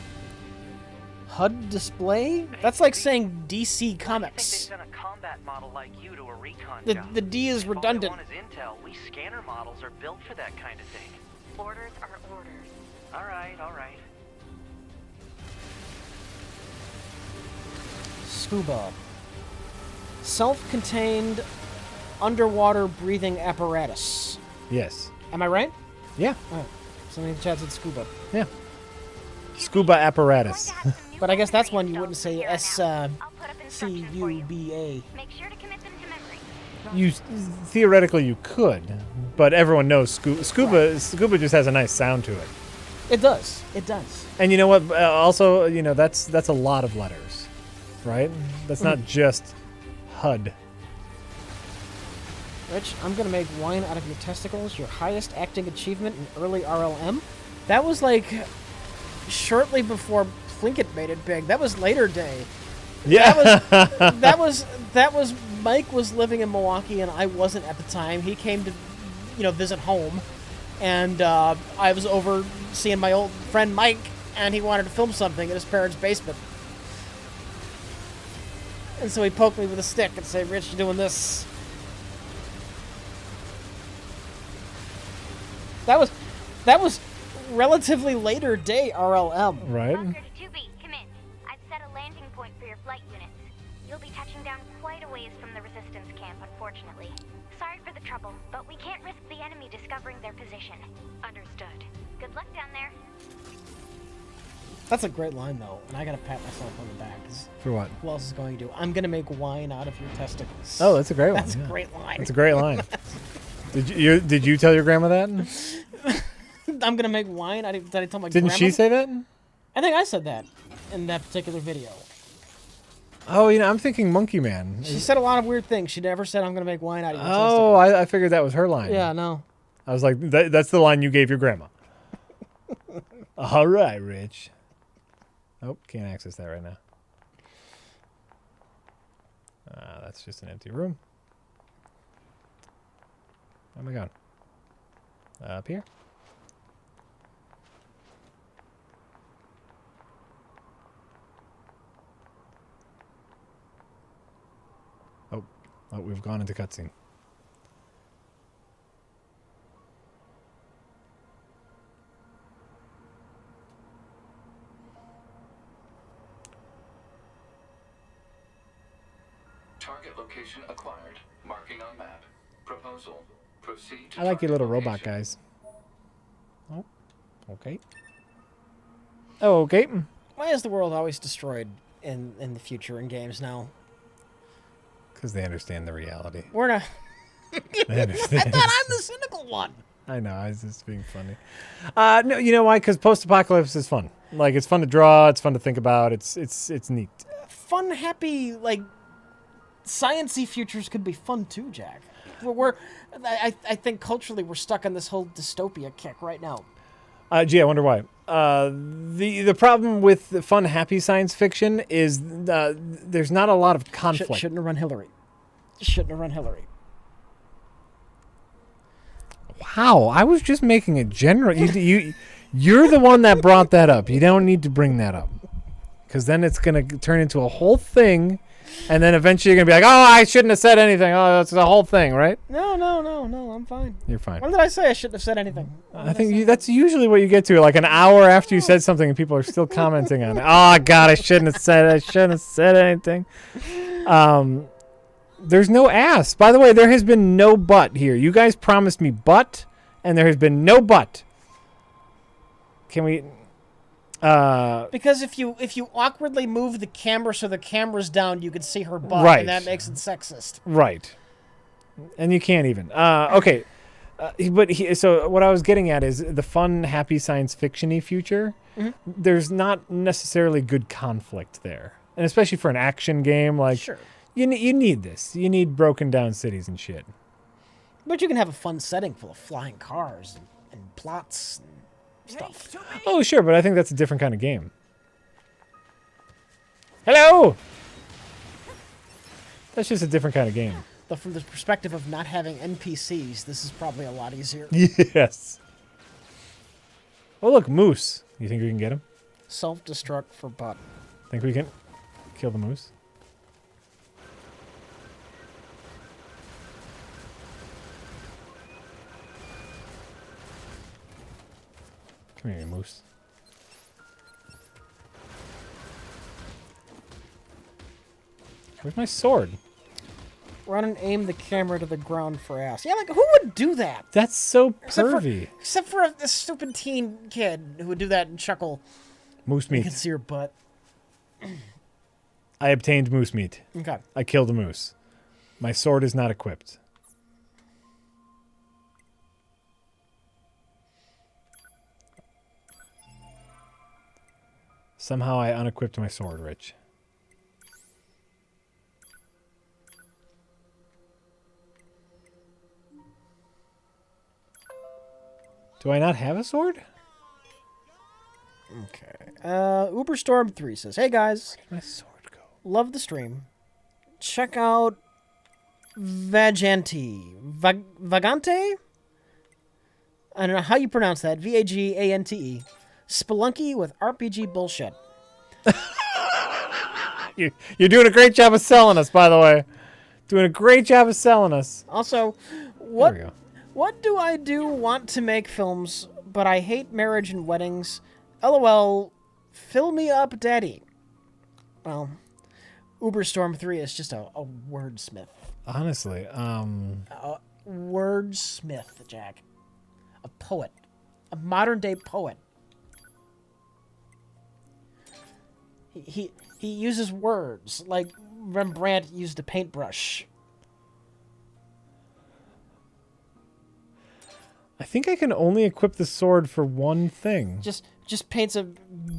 HUD display? That's like saying DC Comics. They sent a combat model like you to a recon job. The D is redundant. All they want is intel. We scanner models are built for that kind of thing. Orders are orders. All right. Scuba. Self-contained underwater breathing apparatus. Yes. Am I right? Yeah. All right. Somebody in the chat said scuba. Yeah. Scuba apparatus. But I guess that's one you wouldn't say S-C-U-B-A. Make sure to commit them to memory. Theoretically, you could, but everyone knows scuba just has a nice sound to it. It does. And you know what? Also, that's a lot of letters, right? That's not just HUD. Rich, I'm gonna make wine out of your testicles. Your highest acting achievement in early RLM. That was like shortly before Plinkett made it big. That was later day. Yeah. That was Mike was living in Milwaukee and I wasn't at the time. He came to, visit home, and I was over seeing my old friend Mike, and he wanted to film something in his parents' basement. And so he poked me with a stick and said, "Rich, you're doing this." That was relatively later day RLM. Right. Bunker to 2B, come in. I've set a landing point for your flight units. You'll be touching down quite a ways from the resistance camp, unfortunately. Sorry for the trouble, but we can't risk the enemy discovering their position. Understood. Good luck down there. That's a great line, though, and I gotta pat myself on the back. 'Cause For what? who else is going to do? I'm gonna make wine out of your testicles. Oh, that's a great one. That's a great line. That's a great line. Did you tell your grandma that? I'm gonna make wine. Did I tell my Didn't grandma? she say that? I think I said that in that particular video. Oh, I'm thinking Monkey Man. She said a lot of weird things. She never said, "I'm gonna make wine out of your Oh, I figured that was her line. Yeah, no. I was like, that's the line you gave your grandma. All right, Rich. Oh, can't access that right now. That's just an empty room. Oh my god. Up here? Oh, we've gone into cutscene. Target location acquired. Marking on map. Proposal. Proceed to I like your little target robot location. guys. Oh, okay. Oh, okay. Why is the world always destroyed in the future in games now? Because they understand the reality. We're not. They I understand. thought I'm the cynical one. I know, I was just being funny. No, you know why? Because post-apocalypse is fun. Like, it's fun to draw. It's fun to think about. It's neat. Fun, happy, like Science-y futures could be fun too, Jack. I think culturally we're stuck on this whole dystopia kick right now. Gee, I wonder why. The problem with the fun, happy science fiction is there's not a lot of conflict. Shouldn't have run Hillary. Shouldn't have run Hillary. Wow, I was just making a general. You're the one that brought that up. You don't need to bring that up, because then it's gonna turn into a whole thing, and then eventually you're gonna be like, "Oh, I shouldn't have said anything." Oh, that's the whole thing, right? No, I'm fine. You're fine. When did I say I shouldn't have said anything? I think that's usually what you get to, like an hour after you said something, and people are still commenting on it. Oh God, I shouldn't have said anything. There's no ass. By the way, there has been no but here. You guys promised me but, and there has been no but. Can we? Because if you awkwardly move the camera so the camera's down, you can see her butt, right, and that makes it sexist. Right. And you can't even. Okay. So what I was getting at is the fun, happy science fiction-y future. Mm-hmm. There's not necessarily good conflict there, and especially for an action game, like sure. You need this. You need broken down cities and shit. But you can have a fun setting full of flying cars and plots and stuff. Oh, sure, but I think that's a different kind of game. Hello! That's just a different kind of game. But from the perspective of not having NPCs, this is probably a lot easier. Yes. Oh, look, moose. You think we can get him? Self-destruct for butt. Think we can kill the moose? Come here, moose. Where's my sword? Run and aim the camera to the ground for ass. Yeah, like, who would do that? That's so pervy. Except for a stupid teen kid who would do that and chuckle. Moose meat. You can see your butt. I obtained moose meat. Okay. I killed a moose. My sword is not equipped. Somehow I unequipped my sword, Rich. Do I not have a sword? Okay. Uberstorm3 says, "Hey guys, where'd my sword go? Love the stream. Check out Vagante. Vagante? I don't know how you pronounce that. Vagante. Spelunky with RPG bullshit." You're doing a great job of selling us, by the way. Doing a great job of selling us. Also, what do I do want to make films, but I hate marriage and weddings? LOL, fill me up, daddy. Well, Uberstorm3 is just a wordsmith. Honestly, A wordsmith, Jack. A poet. A modern-day poet. He uses words like Rembrandt used a paintbrush. I think I can only equip the sword for one thing. Just paints a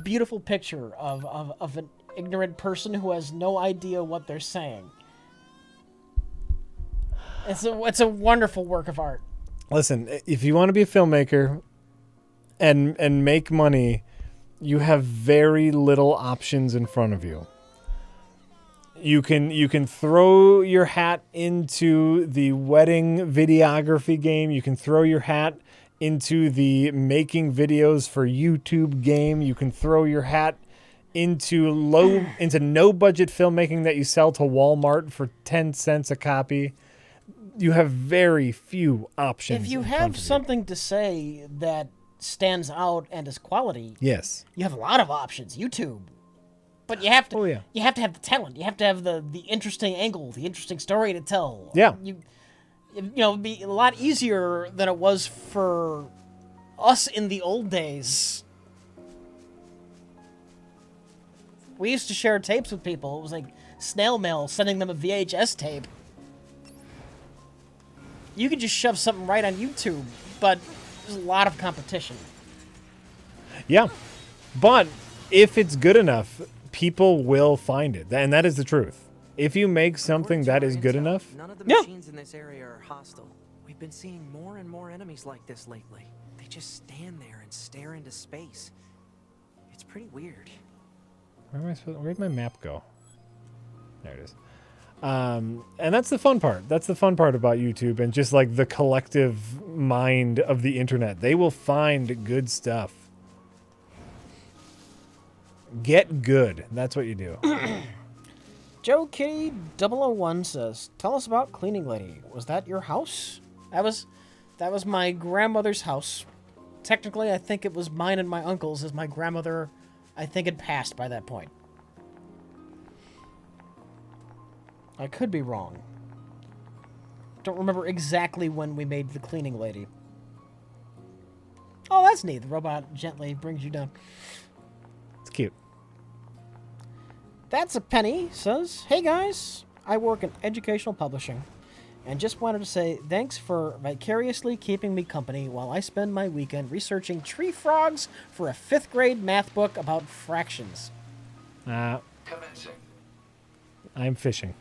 beautiful picture of an ignorant person who has no idea what they're saying. It's a wonderful work of art. Listen, if you want to be a filmmaker and make money, you have very little options in front of you. You can throw your hat into the wedding videography game. You can throw your hat into the making videos for YouTube game. You can throw your hat into no budget filmmaking that you sell to Walmart for 10 cents a copy. You have very few options. If you have something to say that stands out and is quality, yes, you have a lot of options. YouTube. But you have to you have to have the talent. You have to have the interesting angle, the interesting story to tell. Yeah. It'd be a lot easier than it was for us in the old days. We used to share tapes with people. It was like snail mail, sending them a VHS tape. You could just shove something right on YouTube, but there's a lot of competition. Yeah. But if it's good enough, people will find it. And that is the truth. if you make something According to that our is good intel, enough, None of the Yeah. machines in this area are hostile. We've been seeing more and more enemies like this lately. They just stand there and stare into space. It's pretty weird. where'd my map go? There it is. And that's the fun part. That's the fun part about YouTube and just like the collective mind of the internet. They will find good stuff. Get good. That's what you do. Joe Kitty 001 says, "Tell us about Cleaning Lady. Was that your house?" That was my grandmother's house. Technically, I think it was mine and my uncle's, as my grandmother, I think, had passed by that point. I could be wrong. Don't remember exactly when we made the Cleaning Lady. Oh, that's neat. The robot gently brings you down. It's cute. That's a Penny says, "Hey guys, I work in educational publishing and just wanted to say thanks for vicariously keeping me company while I spend my weekend researching tree frogs for a 5th grade math book about fractions." Commencing. I'm fishing.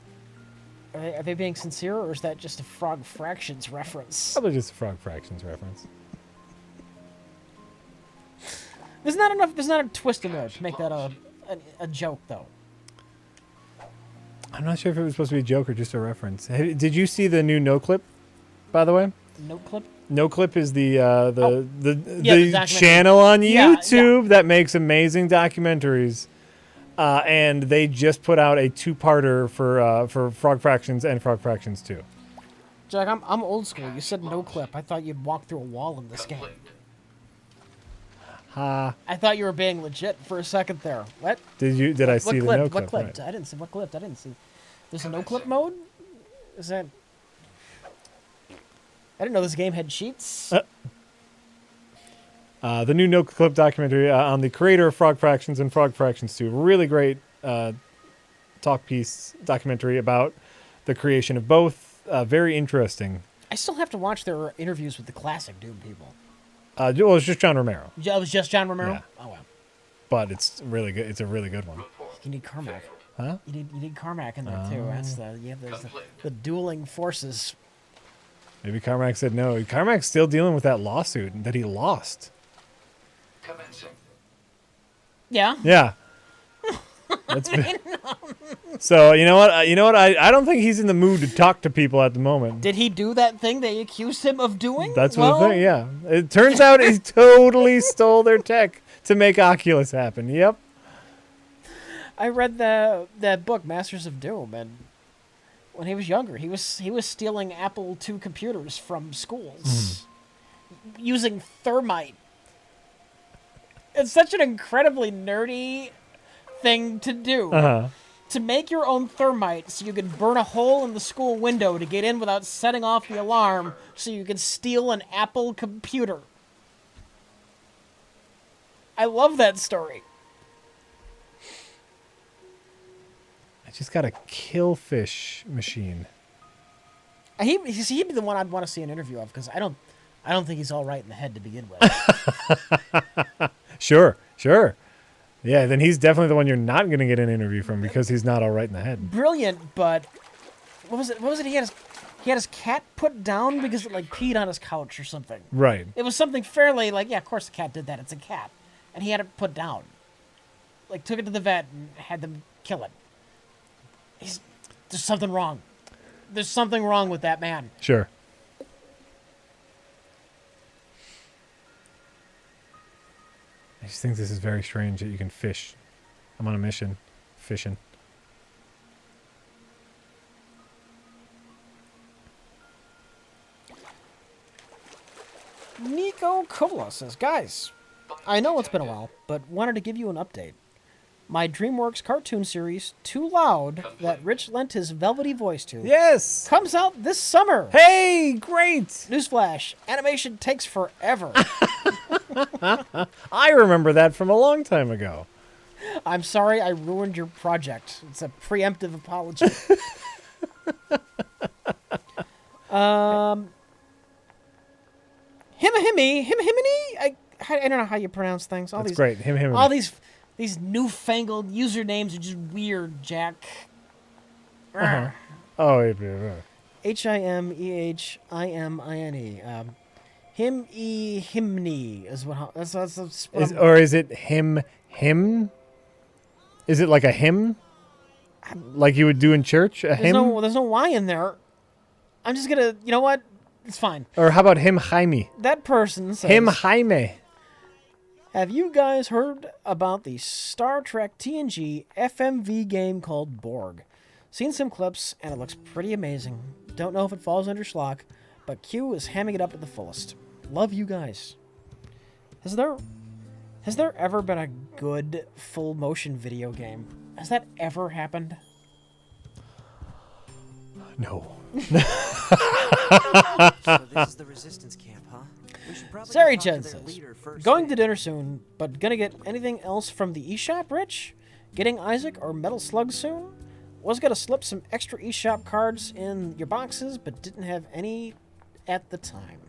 Are they being sincere, or is that just a frog fractions reference? Probably just a frog fractions reference. There's not enough. There's not a twist in there to make that a joke, though. I'm not sure if it was supposed to be a joke or just a reference. Hey, did you see the new No Clip, by the way? No clip. No Clip is the documentary. channel on Yeah, YouTube that makes amazing documentaries. And they just put out a 2-parter for Frog Fractions and Frog Fractions 2. Jack, I'm old school. You said no clip. I thought you'd walk through a wall in this game. I thought you were being legit for a second there. What? Did I see the no clip? What clip? Right. I didn't see. What clip? I didn't see. There's a no clip mode? Is that... I didn't know this game had cheats. The new No Clip documentary on the creator of Frog Fractions and Frog Fractions 2. Really great talk piece documentary about the creation of both. Very interesting. I still have to watch their interviews with the classic Doom people. Well, it's just John Romero. It was just John Romero? Yeah. Oh, wow. But it's really good. It's a really good one. You need Carmack. Huh? You need Carmack in there, too. That's the dueling forces. Maybe Carmack said no. Carmack's still dealing with that lawsuit that he lost. Commencing. Yeah. Yeah. That's so you know what? I don't think he's in the mood to talk to people at the moment. Did he do that thing they accused him of doing? That's what the thing. Yeah. It turns out he totally stole their tech to make Oculus happen. Yep. I read that book, Masters of Doom, and when he was younger, he was stealing Apple II computers from schools using thermite. It's such an incredibly nerdy thing to do. To make your own thermite so you could burn a hole in the school window to get in without setting off the alarm so you could steal an Apple computer. I love that story. I just got a killfish machine. He'd be the one I'd want to see an interview of, because I don't think he's all right in the head to begin with. Sure. Yeah, then he's definitely the one you're not going to get an interview from because he's not all right in the head. Brilliant, but what was it? He had his cat put down because it like peed on his couch or something. Right. It was something fairly like, yeah, of course the cat did that. It's a cat, and he had it put down. Like took it to the vet and had them kill it. There's something wrong. There's something wrong with that man. Sure. I just think this is very strange that you can fish. I'm on a mission. Fishing. Nico Kovala says, "Guys, I know it's been a while, but wanted to give you an update. My DreamWorks cartoon series, Too Loud, that Rich lent his velvety voice to, Yes! comes out this summer. Hey, great! Newsflash, animation takes forever. I remember that from a long time ago. I'm sorry I ruined your project. It's a preemptive apology." Himini? I don't know how you pronounce things. That's great. Him. All these newfangled usernames are just weird, Jack. Oh, yeah. Himehimine. Himny is what. That's what Or is it him? Is it like a hymn? Like you would do in church? A hymn? There's no Y in there. I'm just gonna. You know what? It's fine. Or how about him Jaime? That person says. Him Jaime. Have you guys heard about the Star Trek TNG FMV game called Borg? Seen some clips, and it looks pretty amazing. Don't know if it falls under schlock, but Q is hamming it up at the fullest. Love you guys. Has there ever been a good full motion video game? Has that ever happened? No. So this is the resistance camp, huh? We should probably Sari talk to Chen their says, leader first. going to dinner soon, but gonna get anything else from the eShop, Rich? Getting Isaac or Metal Slug soon? Was gonna slip some extra eShop cards in your boxes, but didn't have any at the time.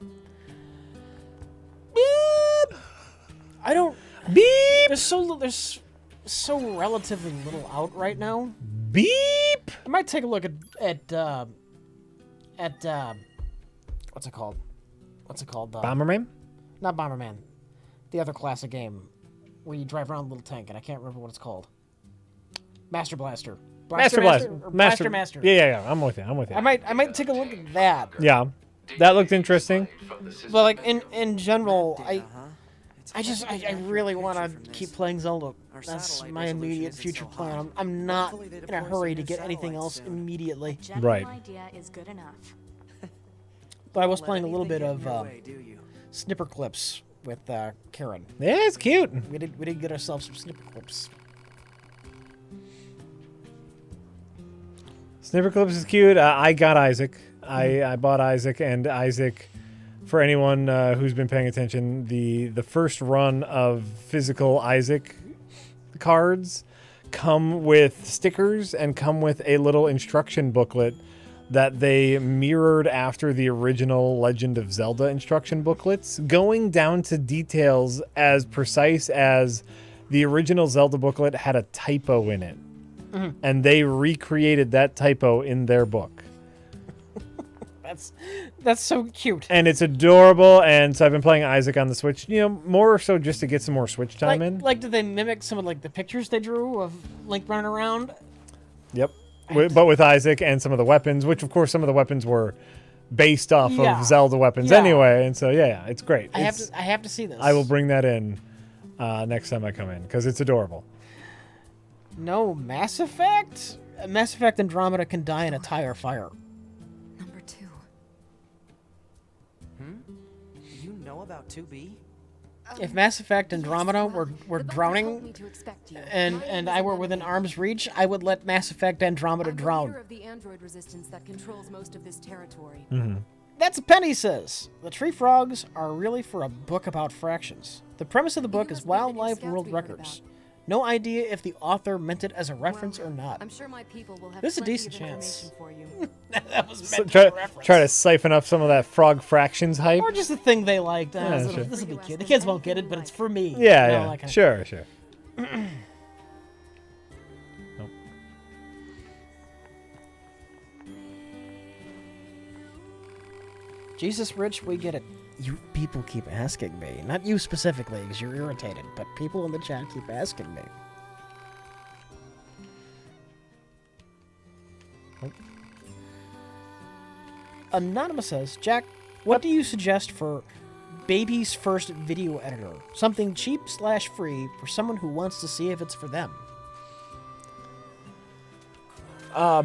Beep! I don't... Beep! There's so relatively little out right now. Beep! I might take a look at what's it called? Bomberman? Not Bomberman. The other classic game where you drive around a little tank, and I can't remember what it's called. Master Blaster. Master Blaster. Or Master. Yeah. I'm with you. I might take a look at that. Yeah. That looked interesting. But like in general, I really want to keep playing Zelda. That's my immediate future plan. I'm not in a hurry to get anything else immediately. Right. Idea is good enough. But I was playing a little bit of snipper clips with Karen. Yeah, it's cute. We did get ourselves some snipper clips. Snipper Clips is cute. I got Isaac. I bought Isaac, and Isaac, for anyone who's been paying attention, the first run of physical Isaac cards come with stickers and come with a little instruction booklet that they mirrored after the original Legend of Zelda instruction booklets, going down to details as precise as the original Zelda booklet had a typo in it. Mm-hmm. And they recreated that typo in their book. That's so cute. And it's adorable, and so I've been playing Isaac on the Switch, more so just to get some more Switch time in. Like, did they mimic some of the pictures they drew of Link running around? Yep. But with Isaac and some of the weapons, which of course some of the weapons were based off of Zelda weapons anyway, and so yeah, it's great. I have to see this. I will bring that in next time I come in because it's adorable. No Mass Effect? Mass Effect Andromeda can die in a tire fire. Number 2. You know about 2B? If Mass Effect Andromeda were drowning and I were within arm's reach, I would let Mass Effect Andromeda drown. Of the android resistance that controls most of this territory. Mm-hmm. That's Penny says. The tree frogs are really for a book about fractions. The premise of the book is wildlife world records. No idea if the author meant it as a reference or not. I'm sure my people will have There's a plenty decent of chance. information for you. That was meant as a reference. Try to siphon up some of that frog fractions hype. Or just a thing they liked. Sure. This will be cute. The kids won't get it, but it's for me. Yeah. Sure. Nope. Jesus, Rich, we get it. You people keep asking me. Not you specifically, because you're irritated, but people in the chat keep asking me. Oh. Anonymous says, Jack, what do you suggest for baby's first video editor? Something cheap/free for someone who wants to see if it's for them.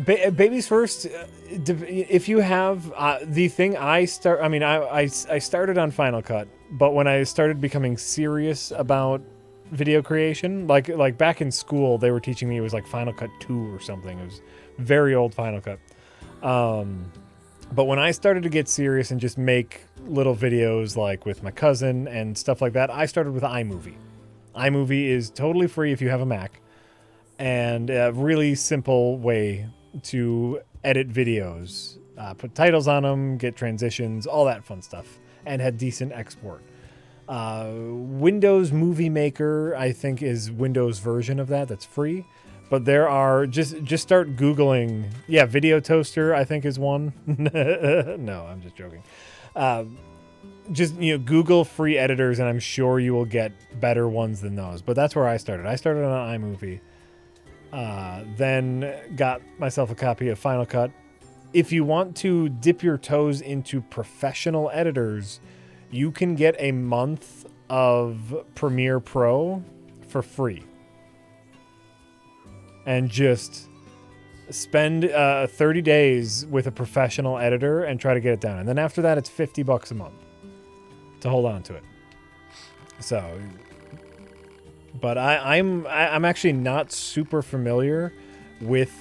Baby's first. If you have the thing, I started on Final Cut, but when I started becoming serious about video creation, like back in school, they were teaching me it was like Final Cut 2 or something. It was very old Final Cut. But when I started to get serious and just make little videos like with my cousin and stuff like that, I started with iMovie. iMovie is totally free if you have a Mac. And a really simple way to edit videos. Put titles on them, get transitions, all that fun stuff. And had decent export. Windows Movie Maker, I think, is Windows version of that. That's free. But there are just start Googling. Yeah, Video Toaster I think is one. No, I'm just joking. Just Google free editors, and I'm sure you will get better ones than those. But that's where I started. I started on iMovie. Then got myself a copy of Final Cut. If you want to dip your toes into professional editors, you can get a month of Premiere Pro for free. And just spend 30 days with a professional editor and try to get it down. And then after that, it's $50 a month to hold on to it. So, but I'm actually not super familiar with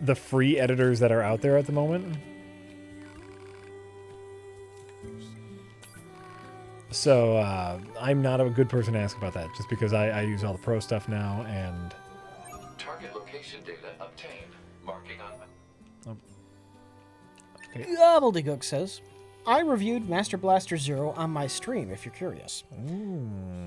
the free editors that are out there at the moment. So I'm not a good person to ask about that, just because I use all the pro stuff now, and Target location data obtained. Marking on. okay. Gobbledygook says, I reviewed Master Blaster Zero on my stream, if you're curious.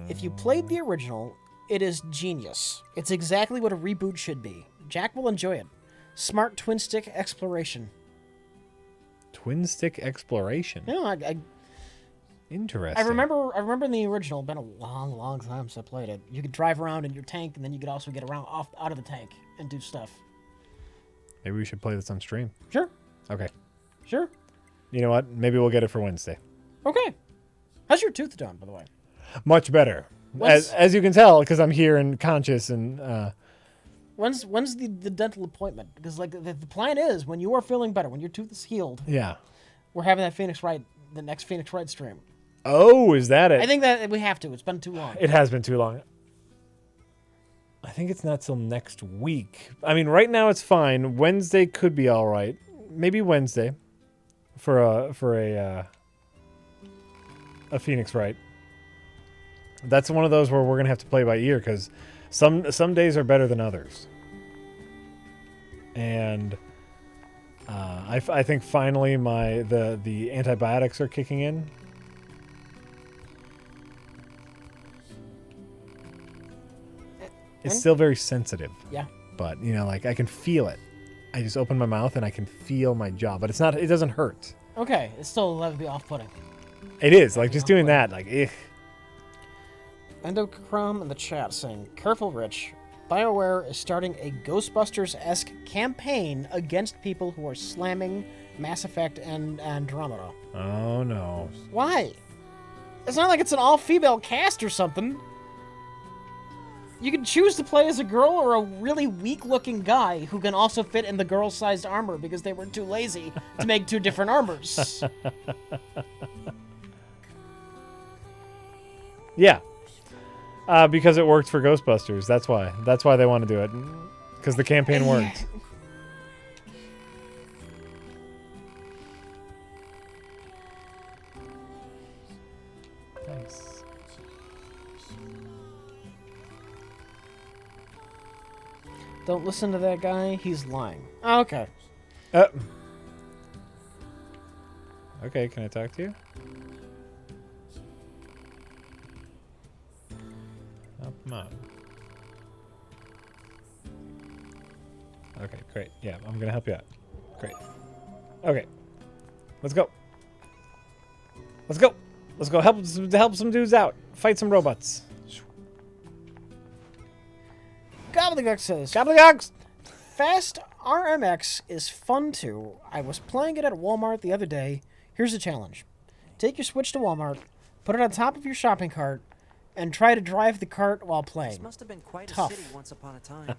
If you played the original, it is genius. It's exactly what a reboot should be. Jack will enjoy it. Smart twin stick exploration. Twin stick exploration. Yeah, Interesting. I remember in the original, been a long time since I played it. You could drive around in your tank, and then you could also get around out of the tank and do stuff. Maybe we should play this on stream. Sure. Okay. Sure. You know what? Maybe we'll get it for Wednesday. Okay. How's your tooth done, by the way? Much better. As you can tell, because I'm here and conscious and... When's the dental appointment? Because like the plan is, when you are feeling better, when your tooth is healed, Yeah. we're having that the next Phoenix Wright stream. Oh, is that it? I think that we have to. It's been too long. It has been too long. I think it's not till next week. I mean, right now it's fine. Wednesday could be all right. Maybe Wednesday for a Phoenix Wright. That's one of those where we're gonna have to play by ear, because some days are better than others. And I think finally the antibiotics are kicking in. It's still very sensitive. Yeah. But, like I can feel it. I just open my mouth and I can feel my jaw, but it doesn't hurt. Okay, it's still allowed to be off-putting. It is, like just doing that, like, ugh. Endochrome in the chat saying, "Careful, Rich. BioWare is starting a Ghostbusters-esque campaign against people who are slamming Mass Effect and Andromeda." Oh no. Why? It's not like it's an all-female cast or something. You can choose to play as a girl or a really weak-looking guy who can also fit in the girl-sized armor because they were too lazy to make two different armors. Yeah. Because it worked for Ghostbusters. That's why. That's why they want to do it. Because the campaign worked. Nice. Don't listen to that guy. He's lying. Oh, okay. Okay, can I talk to you? Oh, come on. Okay, great. Yeah, I'm gonna help you out. Great. Okay. Let's go. Let's go. Let's go help some dudes out. Fight some robots. Gobbledygook says, Gobbledygooks! Fast RMX is fun too. I was playing it at Walmart the other day. Here's the challenge. Take your Switch to Walmart, put it on top of your shopping cart, and try to drive the cart while playing. This must have been quite Tough. a city once upon a time.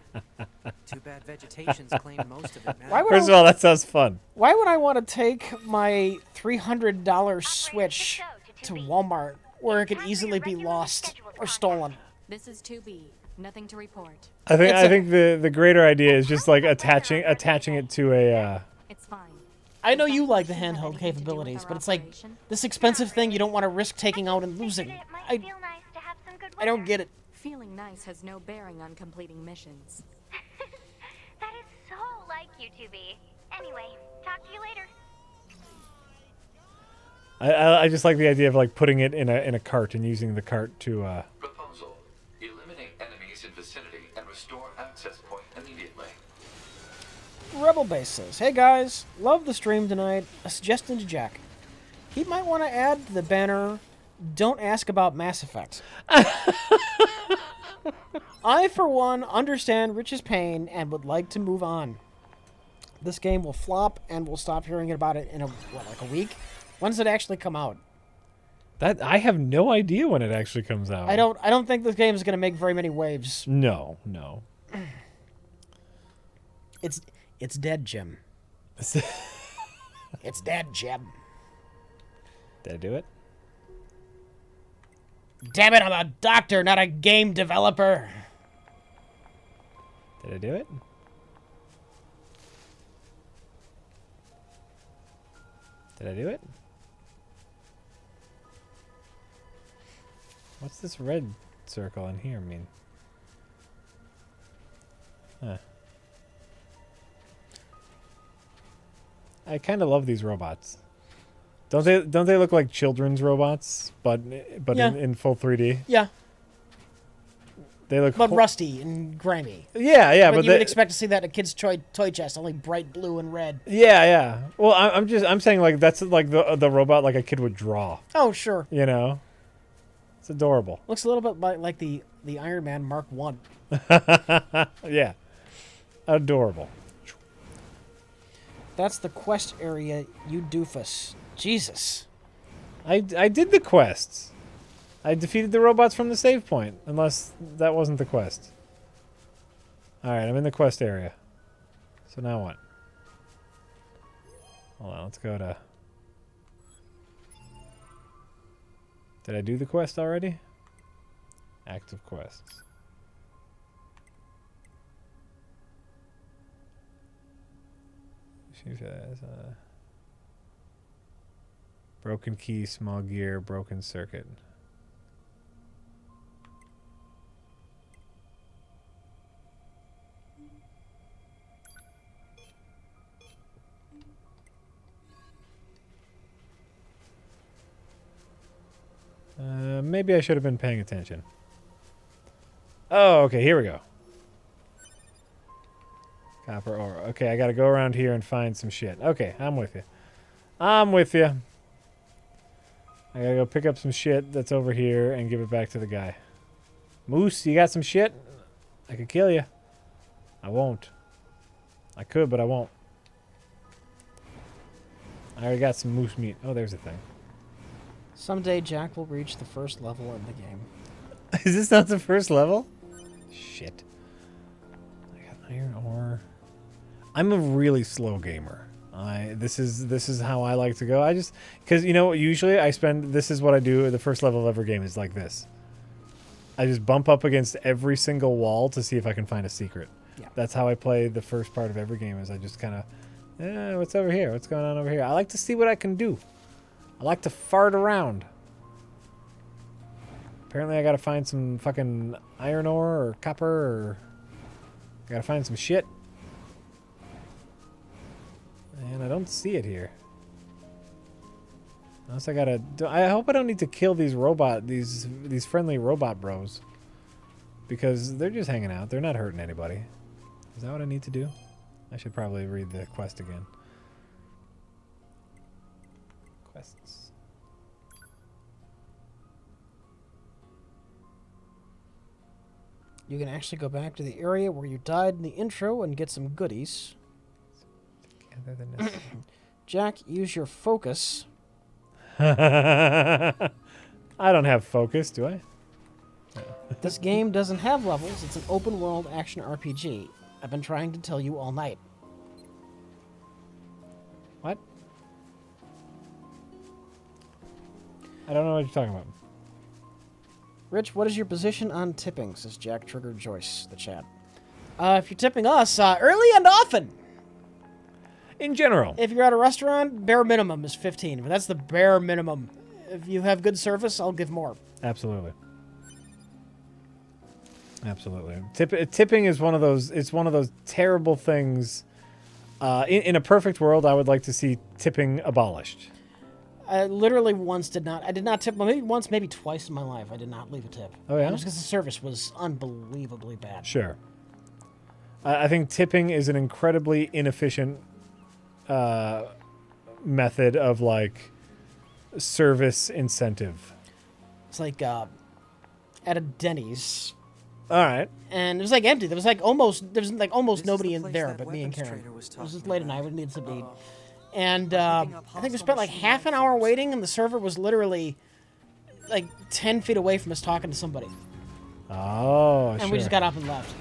Too bad vegetation's claimed most of it now. Why would First of all, that sounds fun. Why would I want to take my $300 Switch to Walmart where it could easily be lost or stolen? This is 2B. Nothing to report. I think the greater idea is just like attaching it to a. It's fine. I know you like the handheld capabilities, but it's like this expensive thing you don't want to risk taking out and losing. I don't get it. Feeling nice has no bearing on completing missions. That is so like you, 2B. Anyway, talk to you later. I just like the idea of like putting it in a cart and using the cart to. Proposal. Eliminate enemies in vicinity and restore access point Rebel Base says, "Hey guys, love the stream tonight. A suggestion to Jack. He might want to add to the banner, don't ask about Mass Effect. I, for one, understand Rich's pain and would like to move on. This game will flop and we'll stop hearing about it in a week? When does it actually come out? That I have no idea when it actually comes out. I don't think this game is going to make very many waves. No. It's dead, Jim. It's dead, Jim. Did I do it? Damn it, I'm a doctor, not a game developer. Did I do it? Did I do it? What's this red circle in here mean? Huh. I kind of love these robots. Don't they look like children's robots, but yeah. in full 3D? Yeah. They look rusty and grimy. Yeah, but you would expect to see that in a kid's toy chest, only bright blue and red. Yeah. Well, I'm saying like that's like the robot like a kid would draw. Oh, sure. You know, it's adorable. Looks a little bit like the Iron Man Mark 1. Yeah, adorable. That's the quest area, you doofus. Jesus. I did the quests. I defeated the robots from the save point, unless that wasn't the quest. Alright, I'm in the quest area. So now what? Hold on, let's go to... Did I do the quest already? Active quests. She says, broken key, small gear, broken circuit. Maybe I should have been paying attention. Oh, okay, here we go. Copper ore. Okay, I gotta go around here and find some shit. Okay, I'm with you. I gotta go pick up some shit that's over here and give it back to the guy. Moose, you got some shit? I could kill you. I won't. I could, but I won't. I already got some moose meat. Oh, there's a thing. Someday Jack will reach the first level in the game. Is this not the first level? Shit. I got iron ore. I'm a really slow gamer. This is how I like to go. I just because usually this is what I do. The first level of every game is like this. I just bump up against every single wall to see if I can find a secret. Yeah. That's how I play the first part of every game. Is I just kind of, what's over here? What's going on over here? I like to see what I can do. I like to fart around. Apparently, I gotta find some fucking iron ore or copper, or I gotta find some shit. And I don't see it here. Unless I gotta... I hope I don't need to kill these these friendly robot bros. Because they're just hanging out. They're not hurting anybody. Is that what I need to do? I should probably read the quest again. Quests. You can actually go back to the area where you died in the intro and get some goodies. Jack, use your focus. I don't have focus, do I? This game doesn't have levels. It's an open world action RPG. I've been trying to tell you all night. What? I don't know what you're talking about. Rich, what is your position on tipping? Says Jack Trigger Joyce, the chat. If you're tipping us, early and often. In general. If you're at a restaurant, bare minimum is 15. But that's the bare minimum. If you have good service, I'll give more. Absolutely. Absolutely. Tipping is one of those. It's one of those terrible things. In a perfect world, I would like to see tipping abolished. I literally once did not. I did not tip. Maybe once, maybe twice in my life, I did not leave a tip. Oh yeah. Just because the service was unbelievably bad. Sure. I think tipping is an incredibly inefficient method of like service incentive. It's like at a Denny's, All right. and it was like empty. There was like almost This nobody is the in place there that but me and weapons Karen. trader was It was just talking late at about. night. We needed something to eat. And picking up I think we hostile spent like machine half an life hour force. waiting, and the server was literally like 10 feet away from us talking to somebody. Oh, And sure. we just got up and left.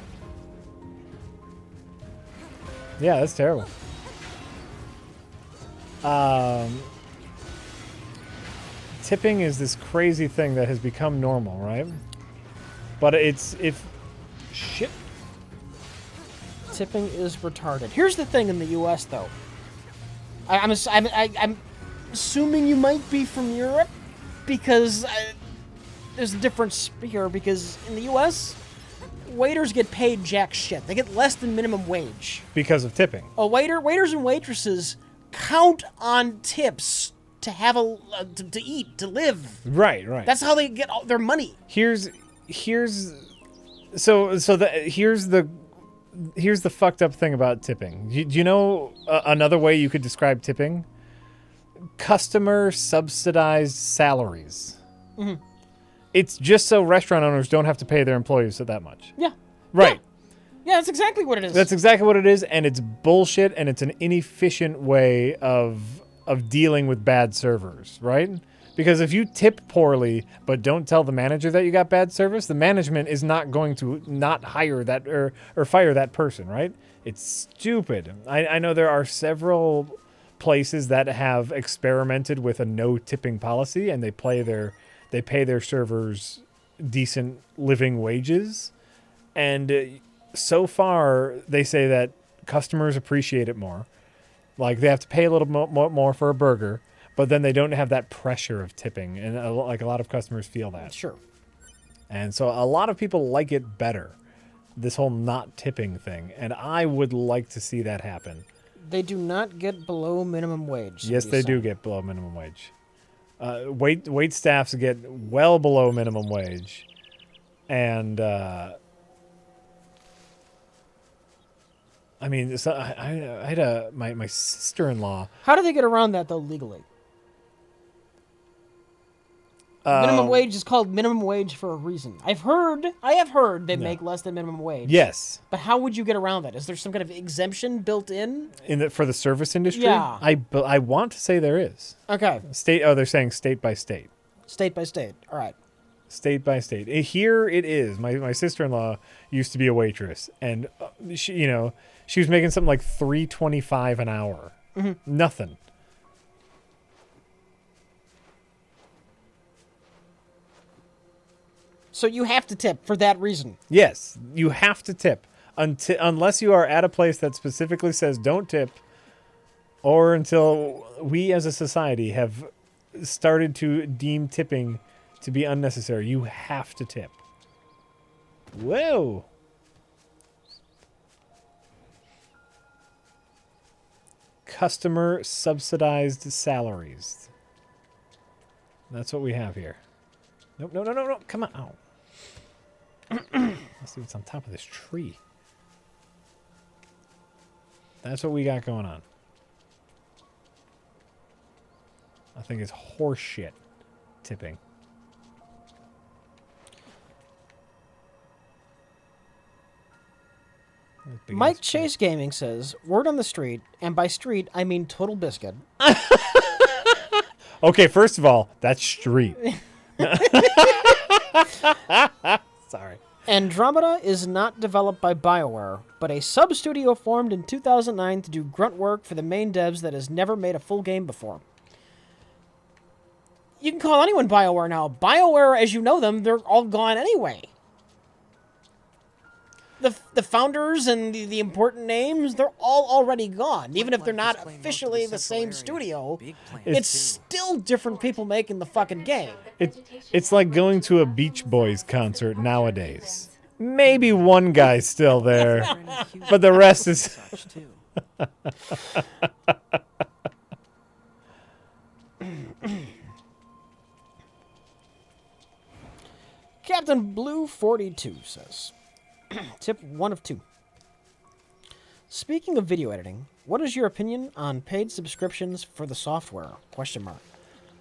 Yeah, that's terrible. Tipping is this crazy thing that has become normal, right? But shit. Tipping is retarded. Here's the thing in the U.S. though. I'm assuming you might be from Europe because there's a difference here. Because in the U.S., waiters get paid jack shit. They get less than minimum wage. Because of tipping. Waiters and waitresses count on tips to have to eat, to live. Right, right. That's how they get all their money. Here's the fucked up thing about tipping. Do you know another way you could describe tipping? Customer subsidized salaries. Mm-hmm. It's just so restaurant owners don't have to pay their employees that much. Yeah. Right. Yeah, that's exactly what it is. That's exactly what it is, and it's bullshit, and it's an inefficient way of dealing with bad servers, right? Because if you tip poorly but don't tell the manager that you got bad service, the management is not going to not hire that or fire that person, right? It's stupid. I know there are several places that have experimented with a no tipping policy, and they pay their servers decent living wages, and so far they say that customers appreciate it more. Like they have to pay a little more for a burger, but then they don't have that pressure of tipping, and a lot of customers feel that. Sure. And so a lot of people like it better, this whole not tipping thing, and I would like to see that happen. They do not get below minimum wage. Yes, they do get below minimum wage. Wait staffs get well below minimum wage, and I mean, so I had my sister-in-law. How do they get around that though legally? Minimum wage is called minimum wage for a reason. I have heard they make less than minimum wage. Yes. But how would you get around that? Is there some kind of exemption built in? For the service industry? Yeah. I want to say there is. Okay. They're saying state by state. State by state. All right. State by state. Here it is. My sister-in-law used to be a waitress, and she was making something like $3.25 an hour. Mm-hmm. Nothing. So you have to tip for that reason. Yes, you have to tip unless you are at a place that specifically says don't tip, or until we as a society have started to deem tipping to be unnecessary. You have to tip. Whoa. Customer subsidized salaries. That's what we have here. Nope, no. Come on. Ow. Let's see what's on top of this tree. That's what we got going on. I think it's horse shit tipping. Mike Chase Gaming says, word on the street, and by street, I mean Total Biscuit. Okay, first of all, that's street. Sorry. Andromeda is not developed by BioWare, but a sub-studio formed in 2009 to do grunt work for the main devs that has never made a full game before. You can call anyone BioWare now. BioWare, as you know them, they're all gone anyway. The founders and the important names, they're all already gone. Even if they're not officially the same studio, it's still different people making the fucking game. It's like going to a Beach Boys concert nowadays. Maybe one guy's still there, but the rest is... Captain Blue 42 says, tip 1 of 2. Speaking of video editing, what is your opinion on paid subscriptions for the software? Question mark.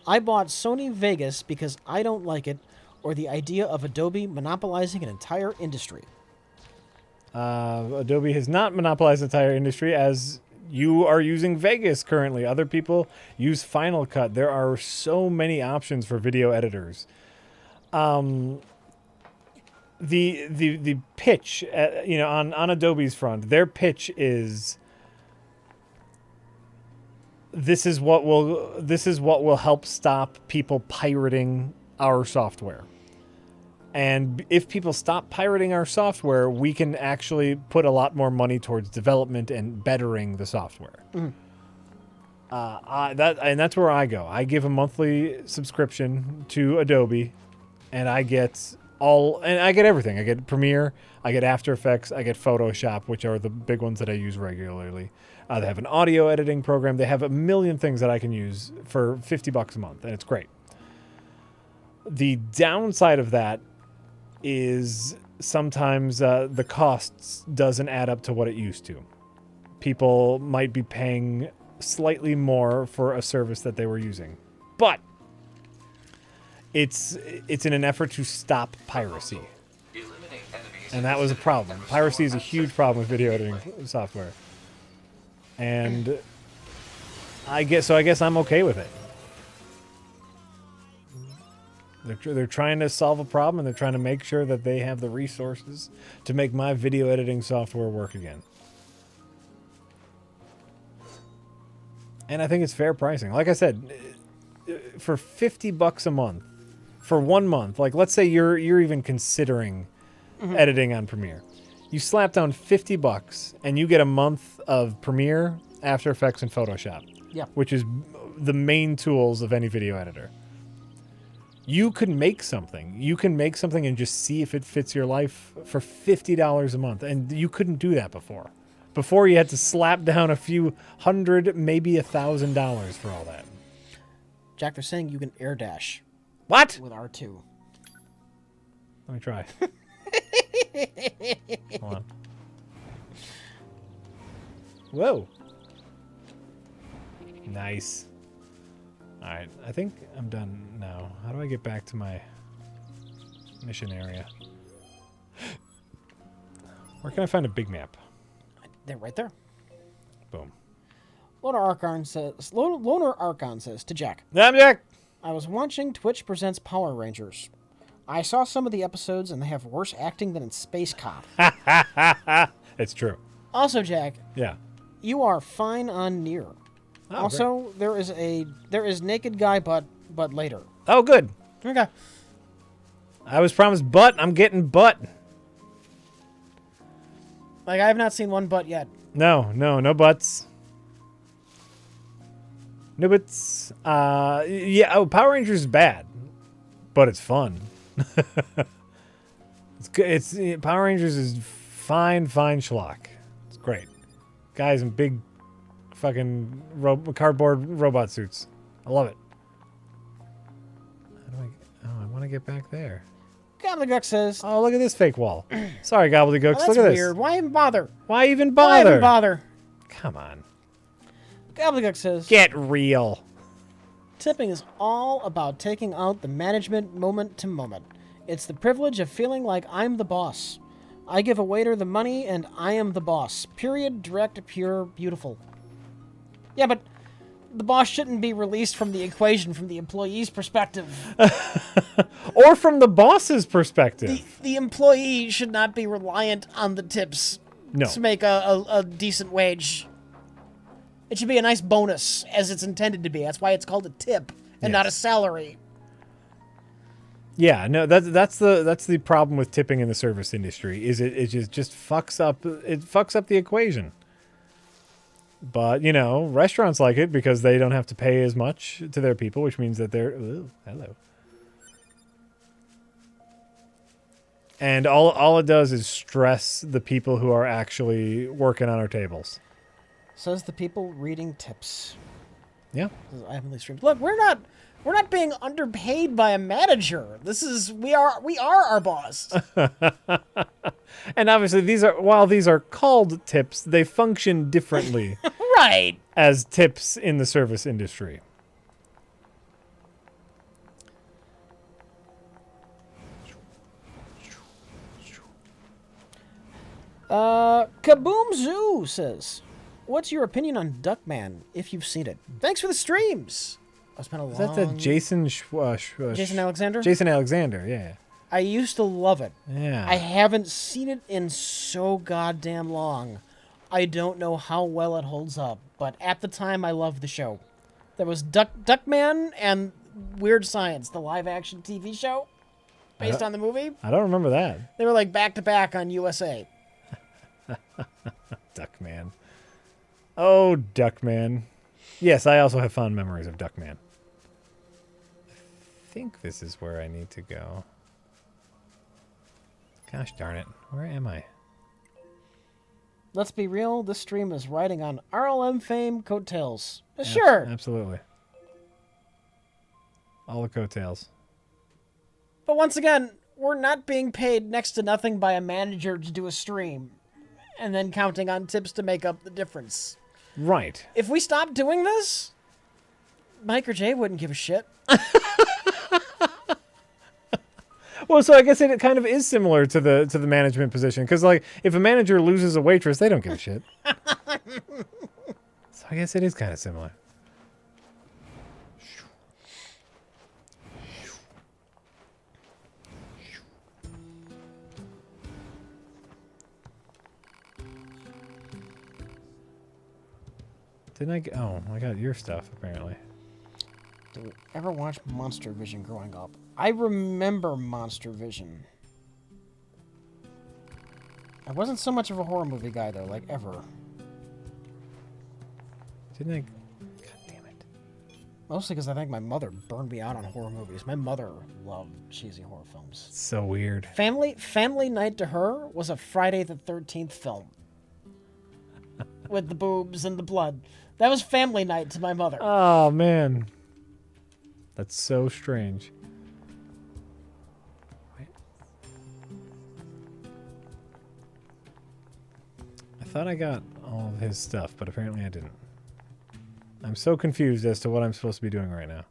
I bought Sony Vegas because I don't like it, or the idea of Adobe monopolizing an entire industry. Adobe has not monopolized the entire industry, as you are using Vegas currently. Other people use Final Cut. There are so many options for video editors. The pitch, on Adobe's front, their pitch is this is what will help stop people pirating our software. And if people stop pirating our software, we can actually put a lot more money towards development and bettering the software. Mm. That's where I go. I give a monthly subscription to Adobe, and I get everything. I get Premiere, I get After Effects, I get Photoshop, which are the big ones that I use regularly. They have an audio editing program. They have a million things that I can use for $50 a month, and it's great. The downside of that is sometimes the costs doesn't add up to what it used to. People might be paying slightly more for a service that they were using, but it's in an effort to stop piracy, and that was a problem. Piracy is a huge problem with video editing software, and I guess I'm okay with it. They're trying to solve a problem, and they're trying to make sure that they have the resources to make my video editing software work again. And I think it's fair pricing. Like I said, for $50 a month, for 1 month, like let's say you're even considering editing on Premiere. You slap down $50 and you get a month of Premiere, After Effects, and Photoshop. Yeah. Which is the main tools of any video editor. You could make something. You can make something and just see if it fits your life for $50 a month. And you couldn't do that before. Before, you had to slap down a few hundred, maybe $1,000 for all that. Jack, they're saying you can air dash. What? With R2. Let me try. Hold on. Whoa. Nice. All right, I think I'm done now. How do I get back to my mission area? Where can I find a big map? They're right there. Boom. Loner Archon says to Jack. I'm Jack. I was watching Twitch Presents Power Rangers. I saw some of the episodes, and they have worse acting than in Space Cop. It's true. Also, Jack. Yeah. You are fine on Nier. Oh, also, great. there is naked guy but later. Oh, good. Okay. I was promised butt. I'm getting butt. Like, I have not seen one butt yet. No butts. No butts. Yeah. Oh, Power Rangers is bad, but it's fun. It's good. Power Rangers is fine schlock. It's great. Guys in big fucking cardboard robot suits. I love it. How do I want to get back there. Gobbledygook says... Oh, look at this fake wall. Sorry, Gobbledygooks. Oh, look at this. weird. Why even bother? Why even bother? Come on. Gobbledygook says... Get real. Tipping is all about taking out the management moment to moment. It's the privilege of feeling like I'm the boss. I give a waiter the money and I am the boss. Period, direct, pure, beautiful. Yeah, but the boss shouldn't be released from the equation from the employee's perspective. Or from the boss's perspective. The employee should not be reliant on the tips to make a decent wage. It should be a nice bonus, as it's intended to be. That's why it's called a tip and not a salary. Yeah, no, that's the problem with tipping in the service industry. Is it just fucks up the equation. But, restaurants like it because they don't have to pay as much to their people, which means that they're... Ooh, hello. And all it does is stress the people who are actually working on our tables. Says the people reading tips. Yeah. I haven't really streamed. Look, we're not being underpaid by a manager. We are our boss. And obviously while these are called tips, they function differently Right. as tips in the service industry. Kaboom Zoo says, "What's your opinion on Duckman if you've seen it? Thanks for the streams." I spent a long. Is that the Jason Jason Alexander? Jason Alexander, yeah. I used to love it. Yeah. I haven't seen it in so goddamn long. I don't know how well it holds up, but at the time I loved the show. There was Duckman and Weird Science, the live-action TV show based on the movie. I don't remember that. They were like back-to-back on USA. Duckman. Oh, Duckman. Yes, I also have fond memories of Duckman. I think this is where I need to go. Gosh darn it. Where am I? Let's be real, this stream is riding on RLM fame coattails. Sure. Absolutely. All the coattails. But once again, we're not being paid next to nothing by a manager to do a stream and then counting on tips to make up the difference. Right. If we stopped doing this, Mike or Jay wouldn't give a shit. Well, so I guess it kind of is similar to the management position, because like if a manager loses a waitress, they don't give a shit. So I guess it is kind of similar. Didn't I get... Oh, I got your stuff, apparently. Did we ever watch Monster Vision growing up? I remember Monster Vision. I wasn't so much of a horror movie guy, though, like, ever. Didn't I... God damn it. Mostly because I think my mother burned me out on horror movies. My mother loved cheesy horror films. It's so weird. Family Night to her was a Friday the 13th film. With the boobs and the blood. That was family night to my mother. Oh, man. That's so strange. Wait. I thought I got all of his stuff, but apparently I didn't. I'm so confused as to what I'm supposed to be doing right now.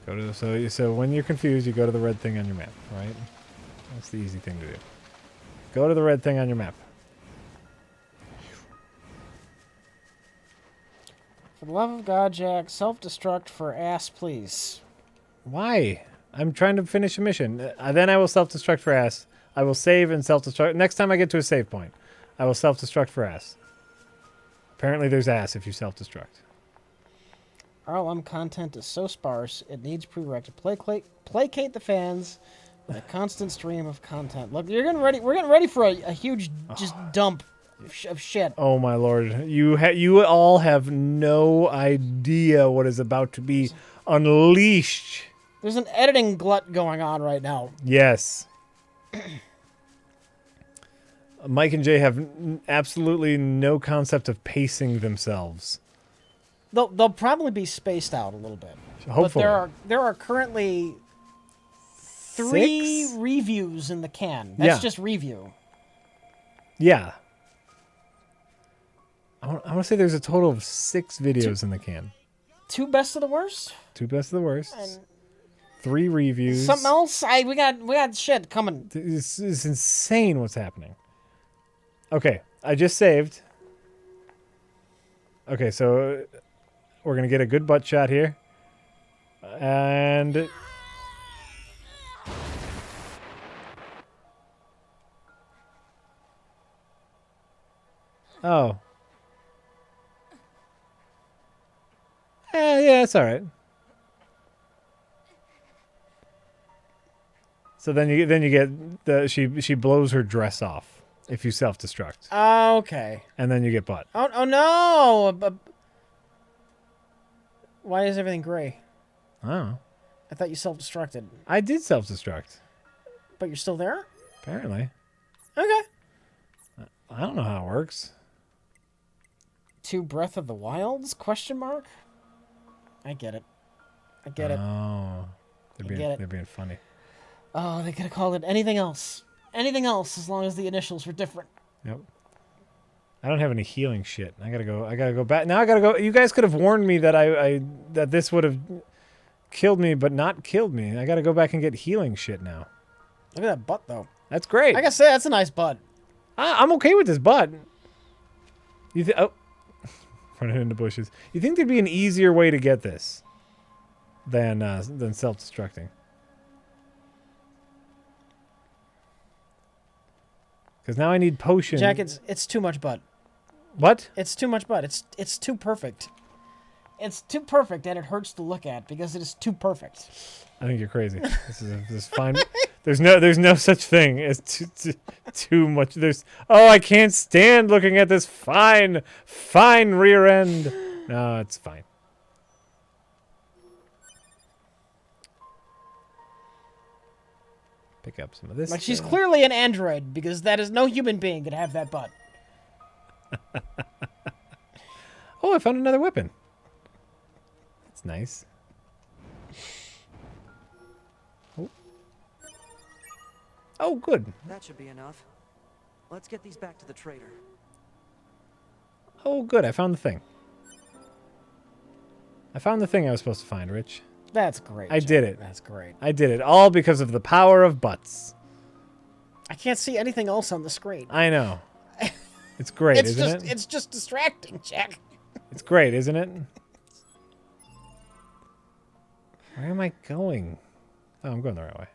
Go to so when you're confused, you go to the red thing on your map, right? That's the easy thing to do. Go to the red thing on your map. For the love of God, Jack, self-destruct for ass, please. Why? I'm trying to finish a mission. Then I will self-destruct for ass. I will save and self-destruct. Next time I get to a save point, I will self-destruct for ass. Apparently there's ass if you self-destruct. RLM content is so sparse, it needs prereq to placate the fans with a constant stream of content. Look, we're getting ready for a huge just dump of shit. Oh my lord. You all have no idea what is about to be unleashed. There's an editing glut going on right now. Yes. Mike and Jay have absolutely no concept of pacing themselves. They'll probably be spaced out a little bit. Hopefully. But there are currently 3 6? reviews in the can. That's just review. Yeah. I want to say there's a total of 6 videos in the can. 2 best of the worst. 2 best of the worst. And 3 reviews. something else. We got shit coming. It's insane what's happening. Okay, I just saved. Okay, so we're gonna get a good butt shot here, and oh, yeah, it's all right. So then you get the she blows her dress off if you self-destruct. Okay. And then you get butt. Oh no! Why is everything gray? I don't know. I thought you self-destructed. I did self-destruct. But you're still there? Apparently. Okay. I don't know how it works. To Breath of the Wilds? Question mark? I get it. I get it. Oh. get it. They're being funny. Oh, they could have called it anything else. Anything else as long as the initials were different. Yep. I don't have any healing shit. I gotta go back. Now I gotta go. You guys could have warned me that that this would have killed me, but not killed me. I gotta go back and get healing shit now. Look at that butt, though. That's great. I gotta say, that's a nice butt. I'm okay with this butt. Oh. Running into bushes. You think there'd be an easier way to get this than self-destructing? Because now I need potion. Jack, it's too much butt. What? It's too much butt. It's too perfect. It's too perfect, and it hurts to look at because it is too perfect. I think you're crazy. This is fine. There's no such thing as too much. I can't stand looking at this fine rear end. No, it's fine. Pick up some of this. Like, she's clearly an android because that is no human being could have that butt. Oh, I found another weapon. That's nice. Oh, good. That should be enough. Let's get these back to the trader. Oh, good. I found the thing. I found the thing I was supposed to find, Rich. That's great. I did it. That's great. I did it. All because of the power of butts. I can't see anything else on the screen. I know. It's great, isn't it? It's just distracting, Jack. It's great, isn't it? Where am I going? Oh, I'm going the right way.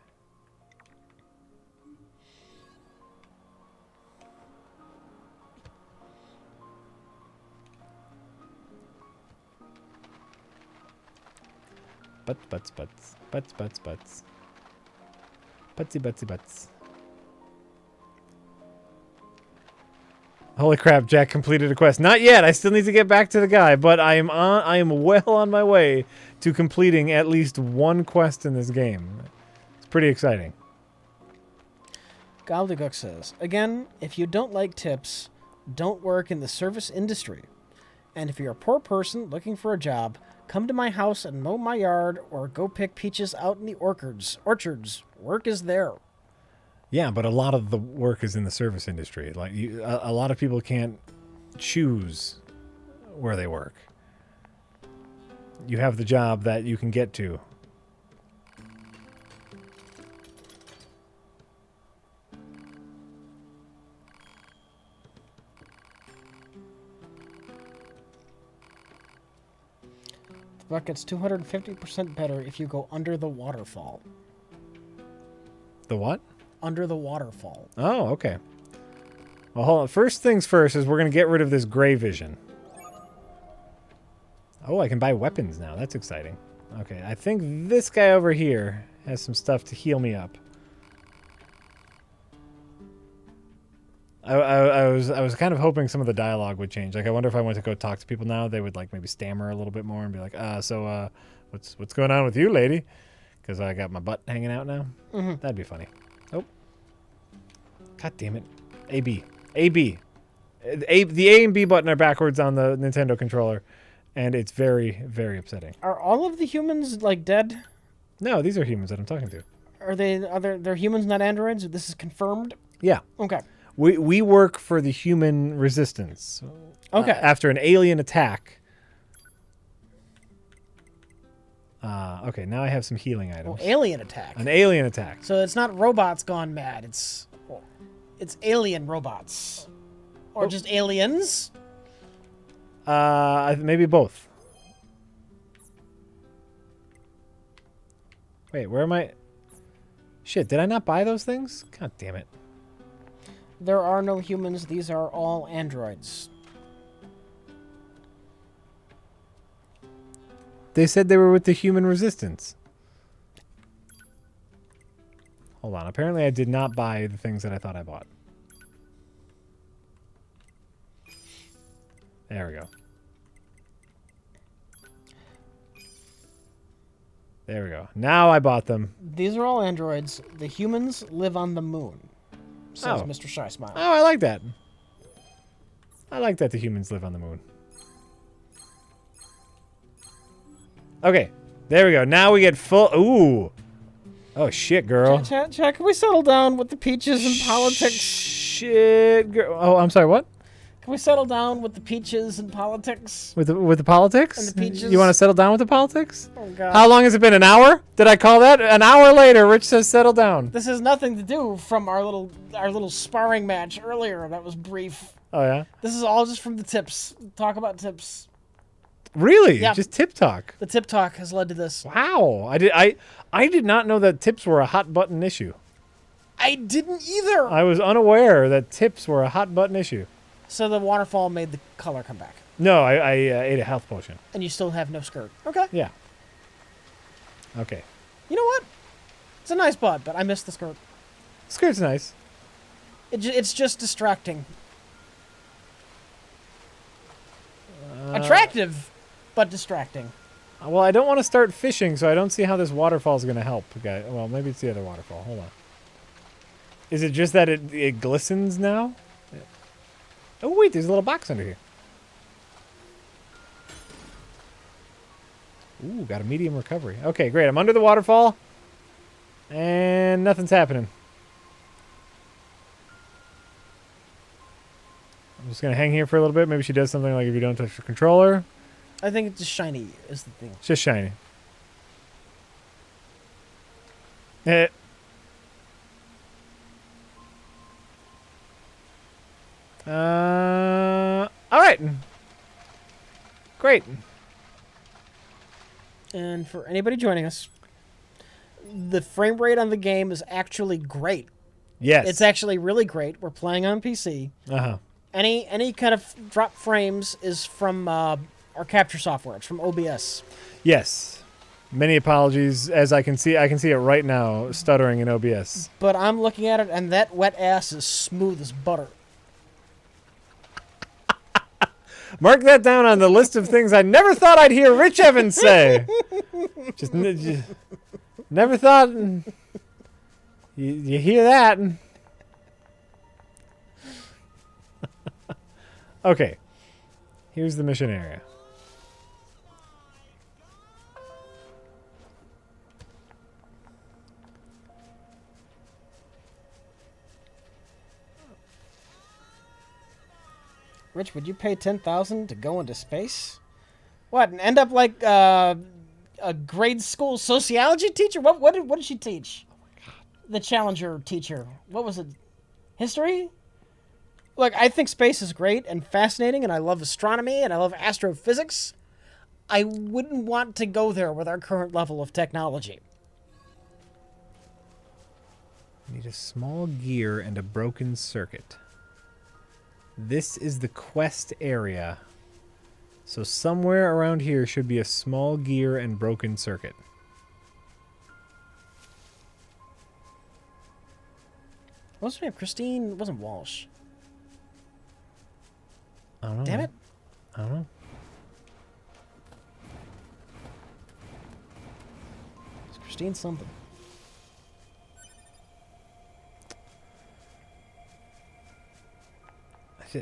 Butts. Buttsy. Holy crap, Jack completed a quest. Not yet. I still need to get back to the guy, but I am well on my way to completing at least one quest in this game. It's pretty exciting. Gobbledygook says, again, if you don't like tips, don't work in the service industry. And if you're a poor person looking for a job, come to my house and mow my yard or go pick peaches out in the orchards. Work is there. Yeah, but a lot of the work is in the service industry. Like a lot of people can't choose where they work. You have the job that you can get to. The bucket's 250% better if you go under the waterfall. The what? Under the waterfall. Oh, okay. Well, hold on. First things first is we're going to get rid of this gray vision. Oh, I can buy weapons now. That's exciting. Okay, I think this guy over here has some stuff to heal me up. I was kind of hoping some of the dialogue would change. Like, I wonder if I went to go talk to people now, they would like maybe stammer a little bit more and be like, what's going on with you, lady? Because I got my butt hanging out now. Mm-hmm. That'd be funny. Oh. God damn it. A-B. A-B. The A and B button are backwards on the Nintendo controller, and it's very, very upsetting. Are all of the humans, like, dead? No, these are humans that I'm talking to. They're humans, not androids? This is confirmed? Yeah. Okay. We work for the human resistance. Okay. After an alien attack. Okay, now I have some healing items. Oh, alien attack. An alien attack. So it's not robots gone mad. It's alien robots. Or just aliens. Maybe both. Wait, where am I? Shit, did I not buy those things? God damn it. There are no humans. These are all androids. They said they were with the human resistance. Hold on. Apparently I did not buy the things that I thought I bought. There we go. There we go. Now I bought them. These are all androids. The humans live on the moon, says Oh. Mr. Shy Smile. Oh, I like that. I like that the humans live on the moon. Okay. There we go. Now we get full... Ooh. Oh, shit, girl. Chat, can we settle down with the peaches and politics? Shit, girl. Oh, I'm sorry, what? Can we settle down with the peaches and politics? With the politics? And the peaches? You want to settle down with the politics? Oh, God. How long has it been? An hour? Did I call that? An hour later, Rich says settle down. This has nothing to do from our little sparring match earlier. That was brief. Oh, yeah? This is all just from the tips. Talk about tips. Really? Yeah. Just tip talk? The tip talk has led to this. Wow. I did not know that tips were a hot button issue. I didn't either. I was unaware that tips were a hot button issue. So the waterfall made the color come back. No, I ate a health potion. And you still have no skirt. Okay. Yeah. Okay. You know what? It's a nice bud, but I miss the skirt. Skirt's nice. It's just distracting. Attractive, but distracting. Well, I don't want to start fishing, so I don't see how this waterfall is going to help. Okay. Well, maybe it's the other waterfall. Hold on. Is it just that it glistens now? Yeah. Oh, wait. There's a little box under here. Ooh, got a medium recovery. Okay, great. I'm under the waterfall, and nothing's happening. I'm just going to hang here for a little bit. Maybe she does something like if you don't touch the controller. I think it's just shiny is the thing. It's just shiny. Eh. All right. Great. And for anybody joining us, the frame rate on the game is actually great. Yes. It's actually really great. We're playing on PC. Uh-huh. Any kind of drop frames is from our capture software. It's from OBS. Yes. Many apologies. As I can see it right now, stuttering in OBS. But I'm looking at it, and that wet ass is smooth as butter. Mark that down on the list of things I never thought I'd hear Rich Evans say. just never thought. You hear that? Okay. Here's the mission area. Rich, would you pay $10,000 to go into space? What, and end up like a grade school sociology teacher? What did she teach? The Challenger teacher. What was it? History? Look, I think space is great and fascinating, and I love astronomy, and I love astrophysics. I wouldn't want to go there with our current level of technology. Need a small gear and a broken circuit. This is the quest area. So somewhere around here should be a small gear and broken circuit. What's her name? Christine? It wasn't Walsh. I don't know. Damn it. I don't know. It's Christine something.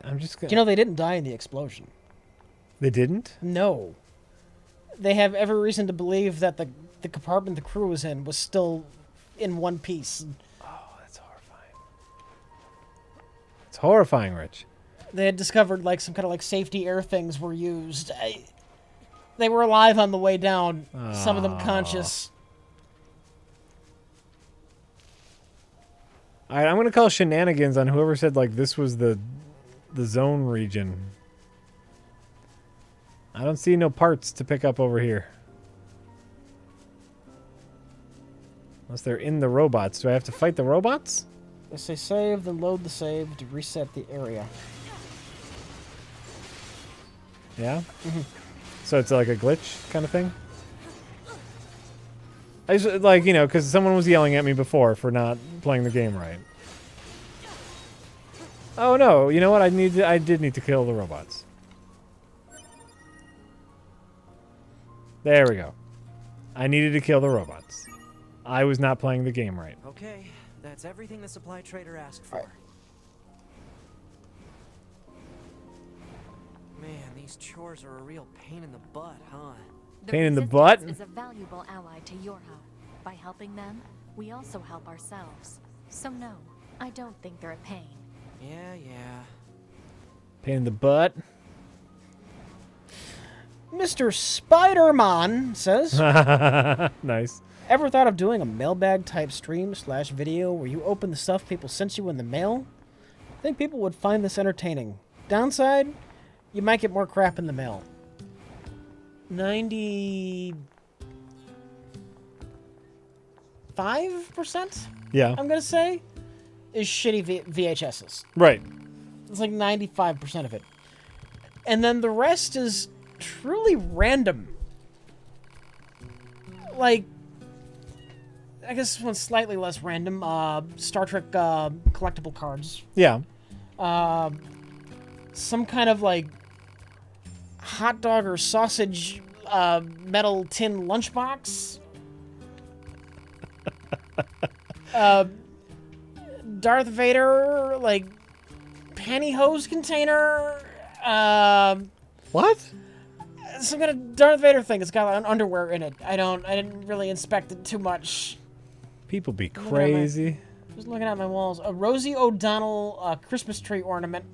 I'm just gonna... You know, they didn't die in the explosion. They didn't? No. They have every reason to believe that the compartment the crew was in was still in one piece. Oh, that's horrifying. It's horrifying, Rich. They had discovered like some kind of like safety air things were used. They were alive on the way down. Some of them conscious. All right, I'm going to call shenanigans on whoever said like this was the zone region. I don't see no parts to pick up over here. Unless they're in the robots. Do I have to fight the robots? They say save, then load the save to reset the area. Yeah? So it's like a glitch kind of thing? I just, like, you know, because someone was yelling at me before for not playing the game right. Oh no, you know what? I did need to kill the robots. There we go. I needed to kill the robots. I was not playing the game right. Okay, that's everything the supply trader asked for. Man, these chores are a real pain in the butt, huh? Pain in the butt? Resistance is a valuable ally to your hub. By helping them, we also help ourselves. So no, I don't think they're a pain. Yeah. Pain in the butt? Mr. Spider-Man says, Nice. ever thought of doing a mailbag type stream / video where you open the stuff people sent you in the mail? I think people would find this entertaining. Downside, you might get more crap in the mail. 95%? Yeah. I'm gonna say, is shitty VHSs. Right. It's like 95% of it. And then the rest is truly random. Like, I guess this one's slightly less random. Star Trek collectible cards. Yeah. Some kind of like hot dog or sausage metal tin lunchbox. Darth Vader like pantyhose container. What? Some kind of Darth Vader thing. It's got an underwear in it. I didn't really inspect it too much. People be crazy. Just looking at my walls. A Rosie O'Donnell Christmas tree ornament.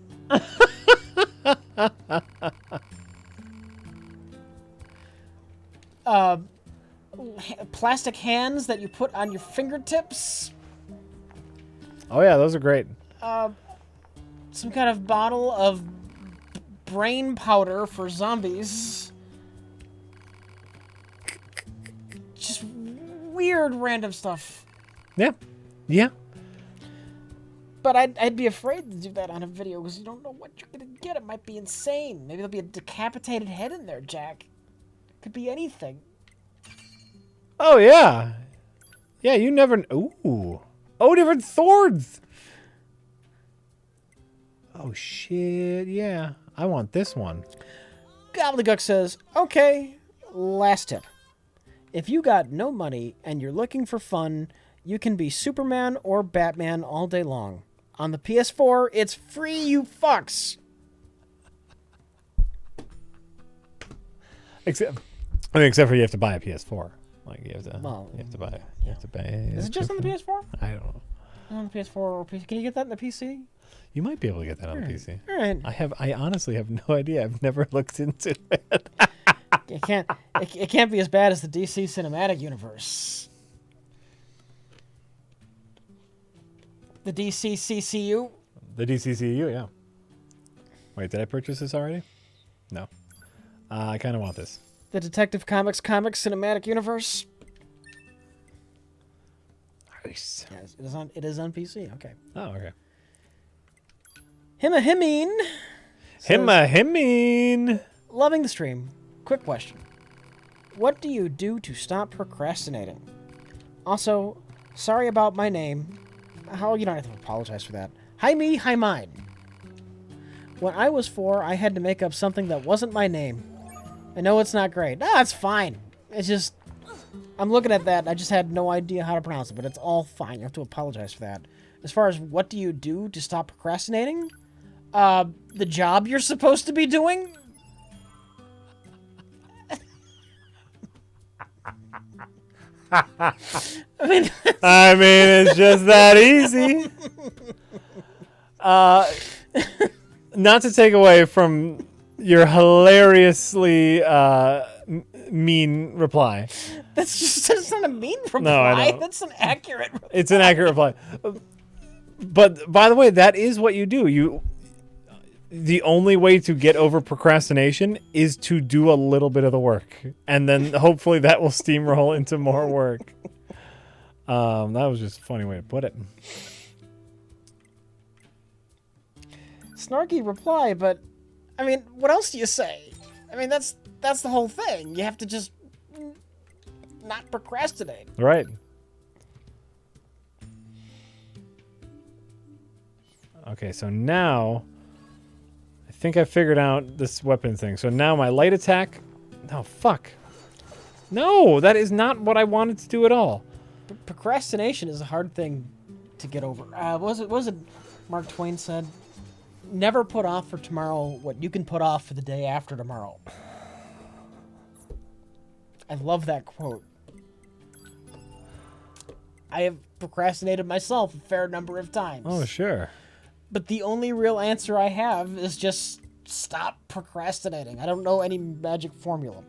Plastic hands that you put on your fingertips. Oh yeah, those are great. Some kind of bottle of brain powder for zombies. Just weird random stuff. Yeah. Yeah. But I'd be afraid to do that on a video because you don't know what you're going to get. It might be insane. Maybe there'll be a decapitated head in there, Jack. Could be anything. Oh yeah. Yeah, you never. Ooh. Oh, different swords. Oh shit. Yeah. I want this one. Gobbledygook says, okay, last tip. If you got no money and you're looking for fun, you can be Superman or Batman all day long. On the PS4, it's free, you fucks. Except for you have to buy a PS4. Like you have to. Well, you have to buy. You have to buy. Is it just on the PS4? I don't know. On the PS4 or PC? Can you get that in the PC? You might be able to get that on the PC. All right. I honestly have no idea. I've never looked into it. It can't be as bad as the DC Cinematic Universe. The DCCCU? The DCCU, yeah. Wait, did I purchase this already? No. I kind of want this. The Detective Comics Cinematic Universe? Nice. Yes, it is on PC. Okay. Oh, okay. Himmean. Loving the stream. Quick question. What do you do to stop procrastinating? Also, sorry about my name. How you don't have to apologize for that. Hi me, hi mine. When I was 4, I had to make up something that wasn't my name. I know it's not great. No, it's fine. It's just, I'm looking at that. I just had no idea how to pronounce it, but it's all fine. You have to apologize for that. As far as what do you do to stop procrastinating? The job you're supposed to be doing? I mean, it's just that easy. Not to take away from your hilariously mean reply. That's not a mean reply. No, I know. That's an accurate reply. It's an accurate reply. But by the way, that is what you do. The only way to get over procrastination is to do a little bit of the work, and then hopefully that will steamroll into more work. That was just a funny way to put it. Snarky reply, but I mean, what else do you say? I mean, that's the whole thing. You have to just not procrastinate. Right. Okay, so now I think I figured out this weapon thing. So now my light attack. Oh, fuck. No, that is not what I wanted to do at all. Procrastination is a hard thing to get over. What was it Mark Twain said? Never put off for tomorrow what you can put off for the day after tomorrow. I love that quote. I have procrastinated myself a fair number of times. Oh, sure. But the only real answer I have is just stop procrastinating. I don't know any magic formula.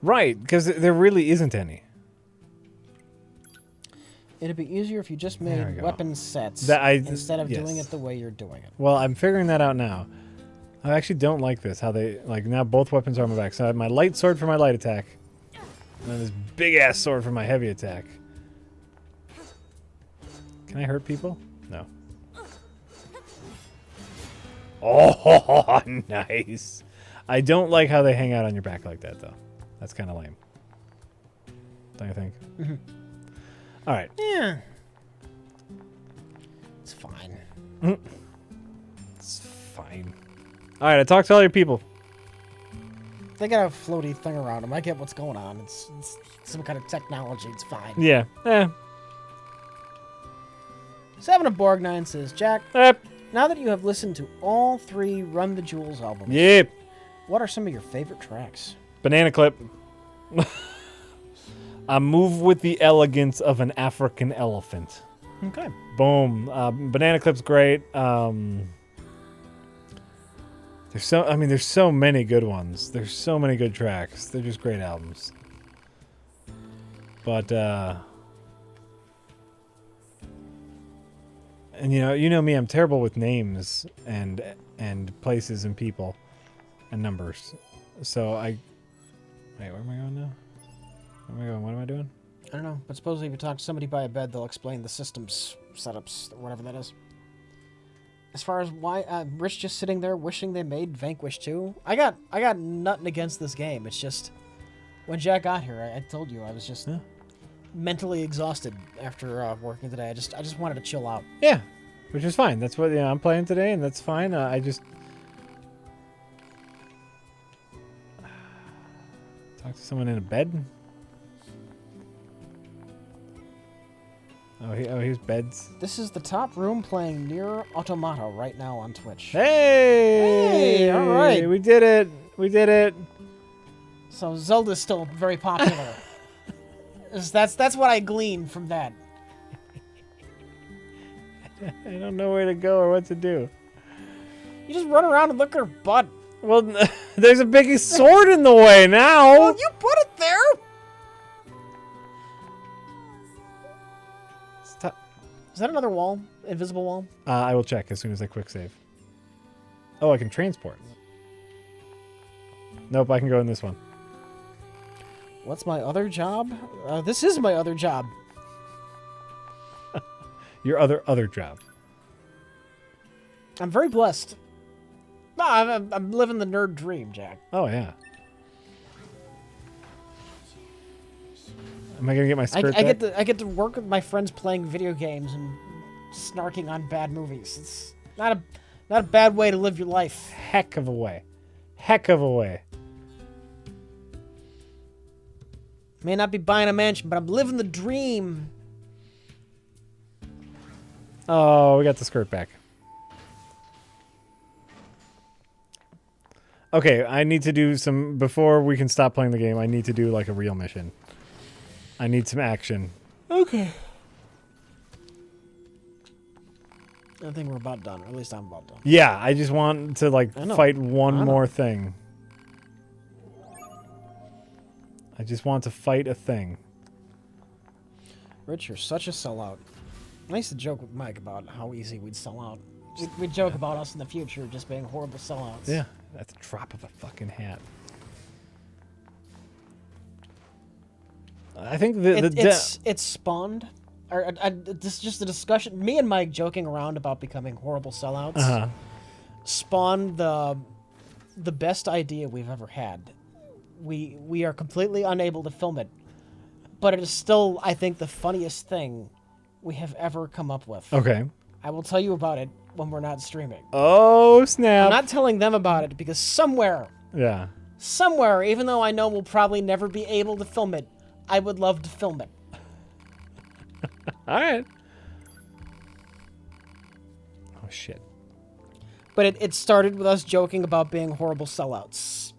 Right, because there really isn't any. It'd be easier if you just made weapon sets instead of doing it the way you're doing it. Well, I'm figuring that out now. I actually don't like this, how they, like, now both weapons are on my back. So I have my light sword for my light attack, and then this big-ass sword for my heavy attack. Can I hurt people? No. Oh, nice. I don't like how they hang out on your back like that, though. That's kind of lame. Don't you think? Mm-hmm. All right. Yeah. It's fine. It's fine. All right, I talked to all your people. They got a floaty thing around them. I get what's going on. It's some kind of technology. It's fine. Yeah. Seven of Borgnine says, Jack, now that you have listened to all 3 Run the Jewels albums, Yep. what are some of your favorite tracks? Banana clip. I move with the elegance of an African elephant. Okay. Boom. Banana clip's great. There's so many good ones. There's so many good tracks. They're just great albums. But and you know me, I'm terrible with names and places and people and numbers. So wait, where am I going now? Where am I going? What am I doing? I don't know, but supposedly if you talk to somebody by a bed, they'll explain the system's setups, or whatever that is. As far as why Rich just sitting there wishing they made Vanquish 2, I got nothing against this game. It's just when Jack got here, I told you I was just mentally exhausted after working today. I just wanted to chill out. Yeah, which is fine. That's what I'm playing today, and that's fine. I just talk to someone in a bed. Oh, here's beds. This is the top room playing Nier Automata right now on Twitch. Hey! All right. We did it. We did it. So Zelda's still very popular. That's what I gleaned from that. I don't know where to go or what to do. You just run around and look at her butt. Well, there's a big sword in the way now. Well, you put it there. Is that another wall? Invisible wall? I will check as soon as I quick save. Oh, I can transport. Nope, I can go in this one. What's my other job? This is my other job. Your other job. I'm very blessed. No, I'm living the nerd dream, Jack. Oh, yeah. Am I gonna get my skirt back? I get to work with my friends playing video games and snarking on bad movies. It's not a bad way to live your life. Heck of a way. Heck of a way. May not be buying a mansion, but I'm living the dream. Oh, we got the skirt back. Okay, I need to do some before we can stop playing the game. I need to do like a real mission. I need some action. Okay. I think we're about done. Or at least I'm about done. Yeah, I just want to like fight one more thing. I just want to fight a thing. Rich, you're such a sellout. I used to joke with Mike about how easy we'd sell out. We'd joke about us in the future just being horrible sellouts. Yeah, that's a drop of a fucking hat. I think it's spawned. This is just a discussion. Me and Mike joking around about becoming horrible sellouts spawned the best idea we've ever had. We are completely unable to film it, but it is still, I think, the funniest thing we have ever come up with. Okay. I will tell you about it when we're not streaming. Oh, snap. I'm not telling them about it because somewhere Yeah. Somewhere, even though I know we'll probably never be able to film it, I would love to film it. All right. Oh, shit. But it started with us joking about being horrible sellouts.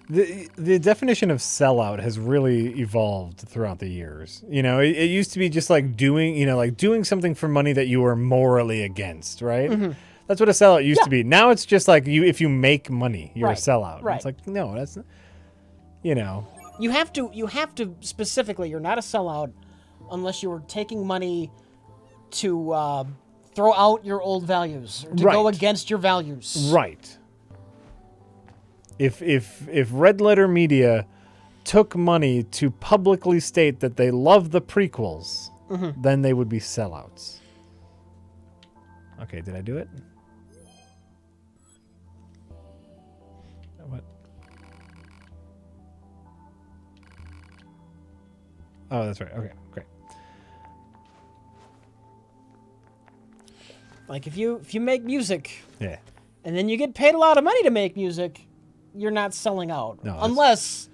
The definition of sellout has really evolved throughout the years. You know, it used to be just like doing something for money that you were morally against, right? Mm-hmm. That's what a sellout used to be. Now it's just like if you make money, you're a sellout. Right. It's like, no, that's not, you know. You have to specifically, you're not a sellout unless you were taking money to throw out your old values or to go against your values. Right. If Red Letter Media took money to publicly state that they love the prequels, then they would be sellouts. Okay, did I do it? What? Oh, that's right. Okay, great. Like if you make music, Yeah. and then you get paid a lot of money to make music, you're not selling out. No, unless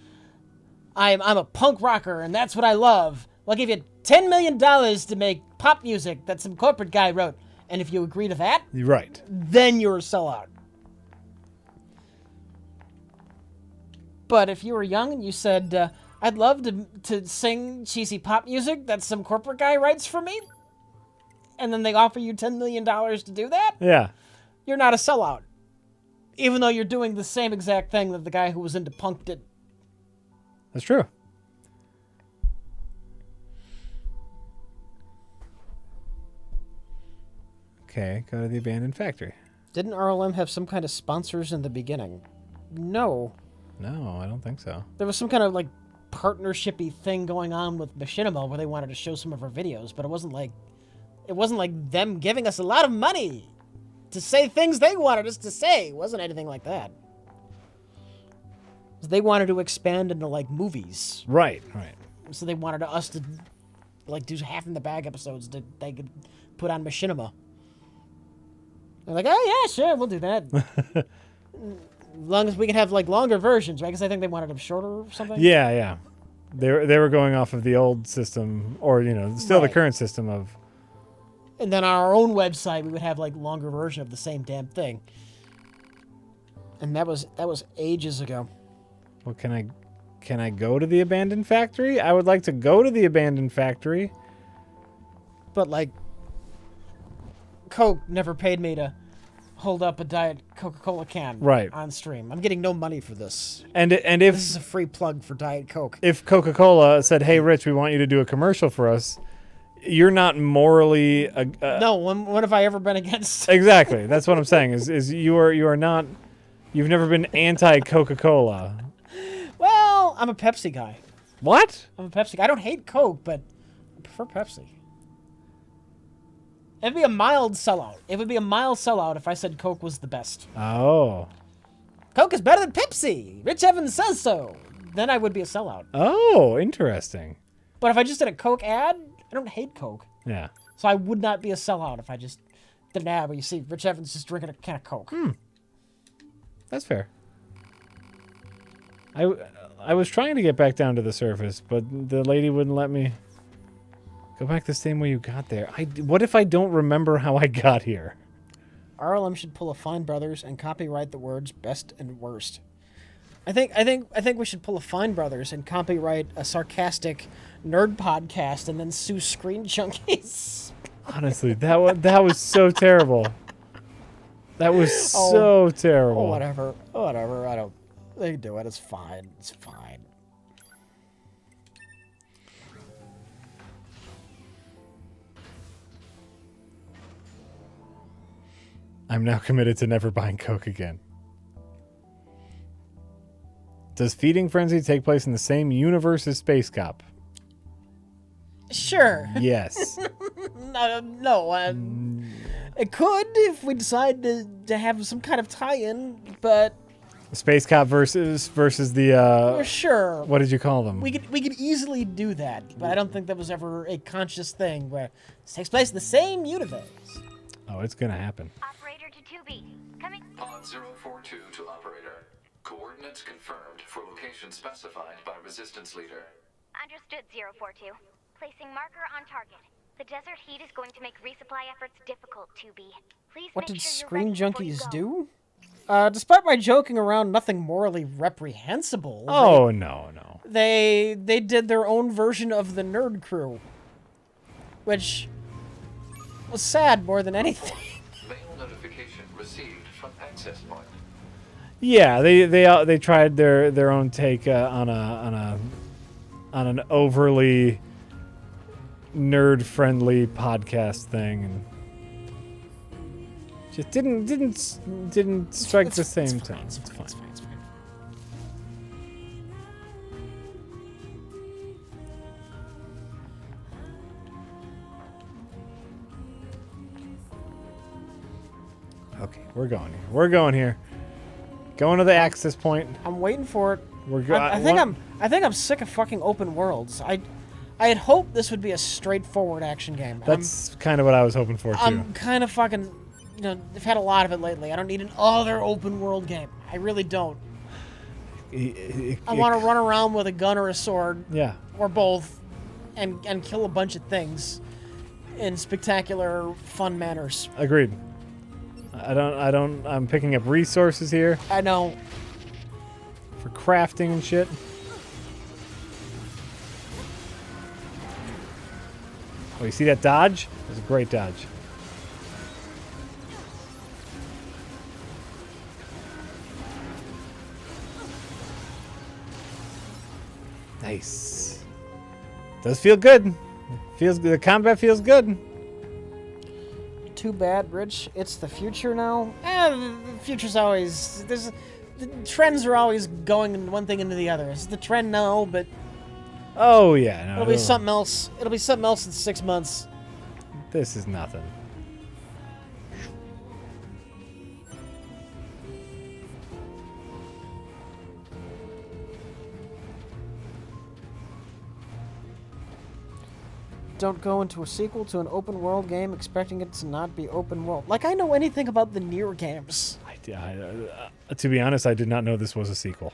I'm a punk rocker and that's what I love. I'll give you $10 million to make pop music that some corporate guy wrote. And if you agree to that, Right. then you're a sellout. But if you were young and you said, I'd love to sing cheesy pop music that some corporate guy writes for me, and then they offer you $10 million to do that, Yeah. you're not a sellout. Even though you're doing the same exact thing that the guy who was into punk did. That's true. Okay, go to the abandoned factory. Didn't RLM have some kind of sponsors in the beginning? No. No, I don't think so. There was some kind of like partnershipy thing going on with Machinima where they wanted to show some of our videos, but it wasn't like them giving us a lot of money to say things they wanted us to say. It wasn't anything like that. They wanted to expand into like movies. Right. So they wanted us to like do half in the bag episodes that they could put on Machinima. They're like, oh yeah, sure, we'll do that. As long as we can have like longer versions, right? Because I think they wanted them shorter or something. Yeah. They were going off of the old system, or still the current system of. And then on our own website, we would have like longer version of the same damn thing. And that was ages ago. Well, can I go to the abandoned factory? I would like to go to the abandoned factory. But like, Coke never paid me to hold up a Diet Coca-Cola can on stream. I'm getting no money for this. And if this is a free plug for Diet Coke. If Coca-Cola said, "Hey, Rich, we want you to do a commercial for us," you're not morally. No, when have I ever been against? Exactly. That's what I'm saying. Is you are not. You've never been anti Coca-Cola. Well, I'm a Pepsi guy. What? I'm a Pepsi guy. I don't hate Coke, but I prefer Pepsi. It'd be a mild sellout. It would be a mild sellout if I said Coke was the best. Oh. Coke is better than Pepsi. Rich Evans says so. Then I would be a sellout. Oh, interesting. But if I just did a Coke ad, I don't hate Coke. Yeah. So I would not be a sellout if I just did an ad where you see Rich Evans just drinking a can of Coke. That's fair. I was trying to get back down to the surface, but the lady wouldn't let me. Go back the same way you got there. What if I don't remember how I got here? RLM should pull a Fine Brothers and copyright the words best and worst. I think we should pull a Fine Brothers and copyright a sarcastic nerd podcast and then sue Screen Junkies. Honestly, that was so terrible. That was so terrible. Whatever. I don't. They can do it. It's fine. It's fine. I'm now committed to never buying Coke again. Does Feeding Frenzy take place in the same universe as Space Cop? Sure. Yes. No. It could if we decide to have some kind of tie-in, but Space Cop versus the sure. What did you call them? We could easily do that, but I don't think that was ever a conscious thing where it takes place in the same universe. Oh, it's gonna happen. Operator to 2B. Coming. Pod 042 to operator. Coordinates confirmed for location specified by resistance leader. Understood, 042. Placing marker on target. The desert heat is going to make resupply efforts difficult, 2B. Please What make did sure you're Screen ready before you Junkies go. do? Despite my joking around, nothing morally reprehensible. Oh, no. They did their own version of the Nerd Crew, which was sad more than anything. Mail notification received from access point. Yeah, they tried their own take on an overly nerd-friendly podcast thing, and just didn't strike the same tone. It's fine. Okay, we're going here. Going to the access point. I'm waiting for it. We're going. I think I'm sick of fucking open worlds. I had hoped this would be a straightforward action game. That's kind of what I was hoping for too. I'm kind of fucking, I've had a lot of it lately. I don't need another open world game. I really don't. I want to run around with a gun or a sword. Yeah. Or both, and kill a bunch of things in spectacular, fun manners. Agreed. I'm picking up resources here. I know. For crafting and shit. Oh, you see that dodge? It was a great dodge. Nice. Does feel good. The combat feels good. Too bad, Rich. It's the future now. The future's always the trends are always going in one thing into the other. It's the trend now, but oh yeah, no, it'll be something else. It'll be something else in 6 months. This is nothing. Don't go into a sequel to an open world game expecting it to not be open world. Like I know anything about the Nier games. To be honest, I did not know this was a sequel.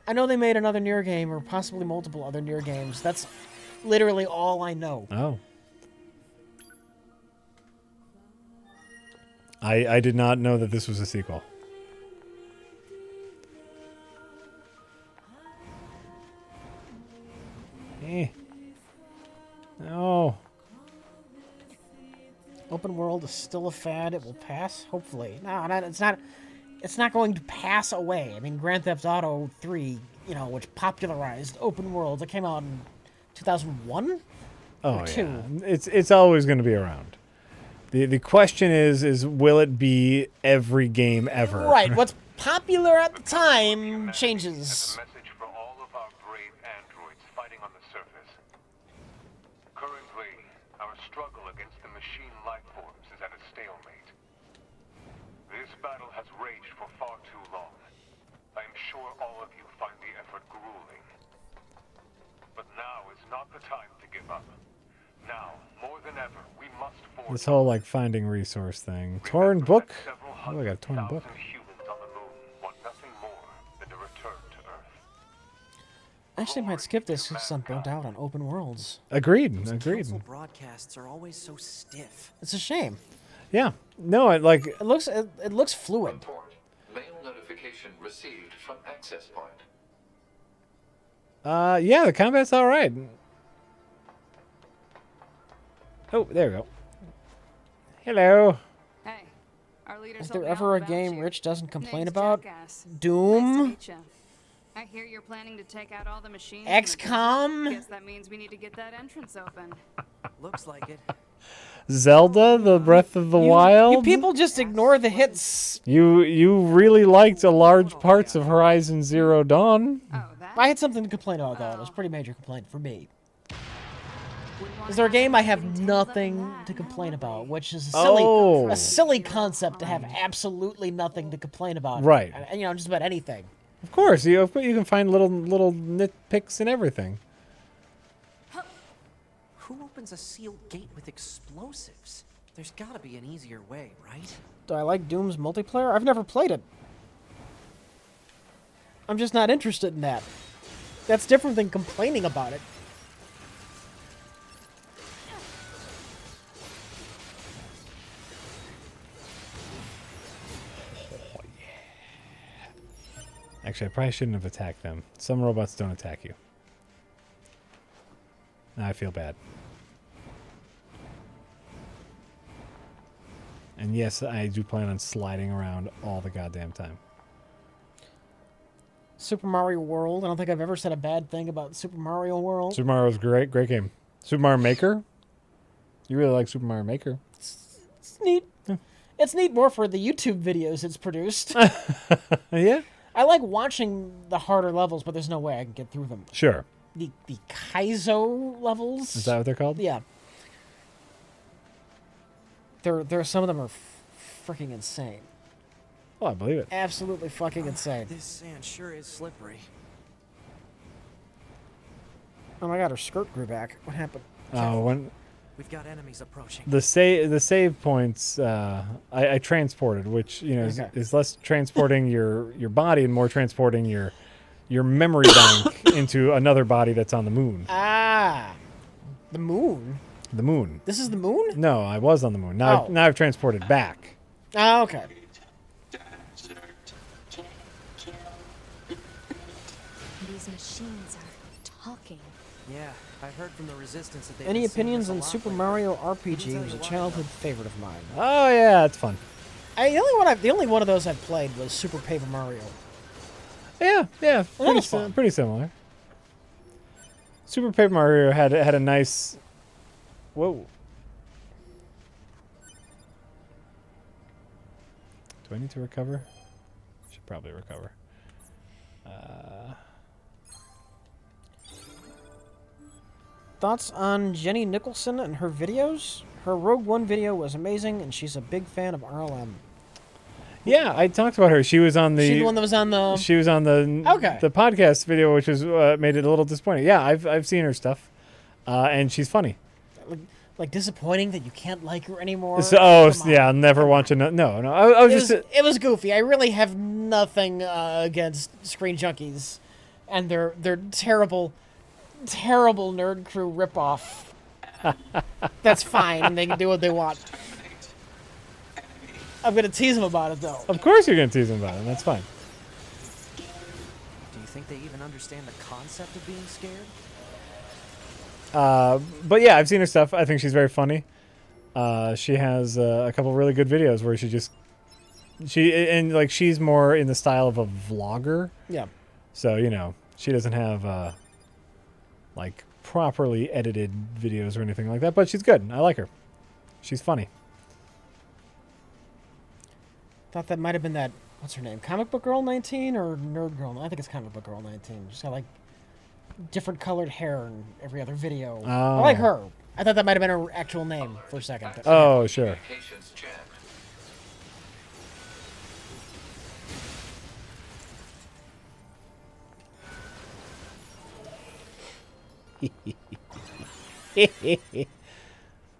I know they made another Nier game or possibly multiple other Nier games. That's literally all I know. Oh. I did not know that this was a sequel. No. Open world is still a fad. It will pass, hopefully. No, it's not. It's not going to pass away. I mean, Grand Theft Auto 3, which popularized open world. It came out in 2001. Oh, 2. Yeah. It's always going to be around. The question is will it be every game ever? Right. What's popular at the time changes. Battle has raged for far too long. I am sure all of you find the effort grueling. But now is not the time to give up. Now, more than ever, we must forge this whole finding resource thing. Torn book? Oh, I got a torn book. Humans on the moon want nothing more than to return to Earth. Actually, I might skip this since I'm burnt out on open worlds. Agreed. Council broadcasts are always so stiff. It's a shame. Yeah. No, it looks fluid. Report. Mail notification received from access point. Yeah, the combat's all right. Oh, there we go. Hello. Hey, our leaders. Is there ever a game Rich doesn't complain Name's about? Jackass. Doom? Nice to meet ya. I hear you're planning to take out all the machines. XCOM? Guess that means we need to get that entrance open. Looks like it. Zelda, the Breath of the Wild. You people just ignore the hits. You really liked a large parts of Horizon Zero Dawn. Oh, that? I had something to complain about, though. It was a pretty major complaint for me. Is there a game I have nothing to complain about, which is a silly concept to have absolutely nothing to complain about. Right. And, just about anything. Of course, you can find little nitpicks and everything. Who opens a sealed gate with explosives? There's gotta be an easier way, right? Do I like Doom's multiplayer? I've never played it. I'm just not interested in that. That's different than complaining about it. Actually, I probably shouldn't have attacked them. Some robots don't attack you. Now I feel bad. And yes, I do plan on sliding around all the goddamn time. Super Mario World. I don't think I've ever said a bad thing about Super Mario World. Super Mario's great. Great game. Super Mario Maker? You really like Super Mario Maker. It's neat. Yeah. It's neat more for the YouTube videos it's produced. Yeah? I like watching the harder levels, but there's no way I can get through them. Sure. The Kaizo levels. Is that what they're called? Yeah. There some of them are freaking insane. Oh, I believe it. Absolutely fucking insane. This sand sure is slippery. Oh my god, her skirt grew back. What happened? Oh, when We've got enemies approaching. the save points I transported, which is less transporting your body and more transporting your memory bank into another body that's on the moon. Ah, the moon. The moon. This is the moon? No, I was on the moon. Now I've transported back. Oh, okay. These machines are talking. Yeah, I heard from the Resistance that they. Any opinions on Super Mario RPG? Was a childhood favorite of mine. Oh yeah, it's fun. The only one of those I've played was Super Paper Mario. Yeah, Well, that was pretty similar. Super Paper Mario had a nice. Whoa. Do I need to recover? Should probably recover. Thoughts on Jenny Nicholson and her videos? Her Rogue One video was amazing, and she's a big fan of RLM. Yeah, I talked about her. She was on the. She's the one that was on the. She was on the. Okay. The podcast video, which was made it a little disappointing. Yeah, I've seen her stuff, and she's funny. Like disappointing that you can't like her anymore. So, yeah, I'll never watch another. No. I was it was goofy. I really have nothing against Screen Junkies, and their terrible Nerd Crew ripoff. That's fine, and they can do what they want. I'm gonna tease them about it, though. Of course, you're gonna tease them about it. That's fine. Do you think they even understand the concept of being scared? But yeah, I've seen her stuff. I think she's very funny. She has a couple really good videos where she's more in the style of a vlogger. Yeah. So she doesn't have like properly edited videos or anything like that, but she's good. I like her. She's funny. Thought that might have been that. What's her name? Comic Book Girl 19 or Nerd Girl? I think it's Comic Book Girl 19. She's got like different colored hair in every other video. Oh. I like her. I thought that might have been her actual name for a second. Oh, sure.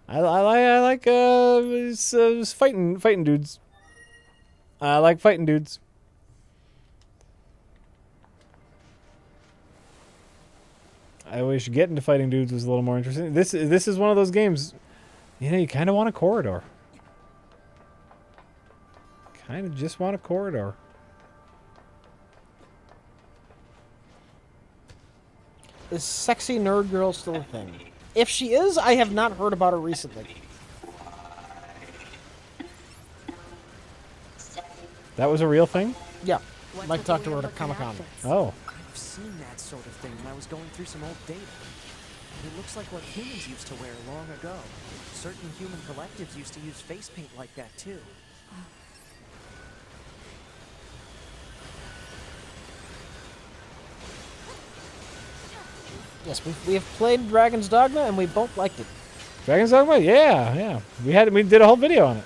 I like fighting dudes. I like fighting dudes. I wish getting to fighting dudes was a little more interesting. This is one of those games, you kind of want a corridor. Kind of just want a corridor. Is sexy nerd girl still a thing? If she is, I have not heard about her recently. That was a real thing? Yeah. Mike talked to her at a Comic-Con. Oh. I've seen that sort of thing when I was going through some old data. It looks like what humans used to wear long ago. Certain human collectives used to use face paint like that too. Yes, we have played Dragon's Dogma and we both liked it. Dragon's Dogma? Yeah. We did a whole video on it.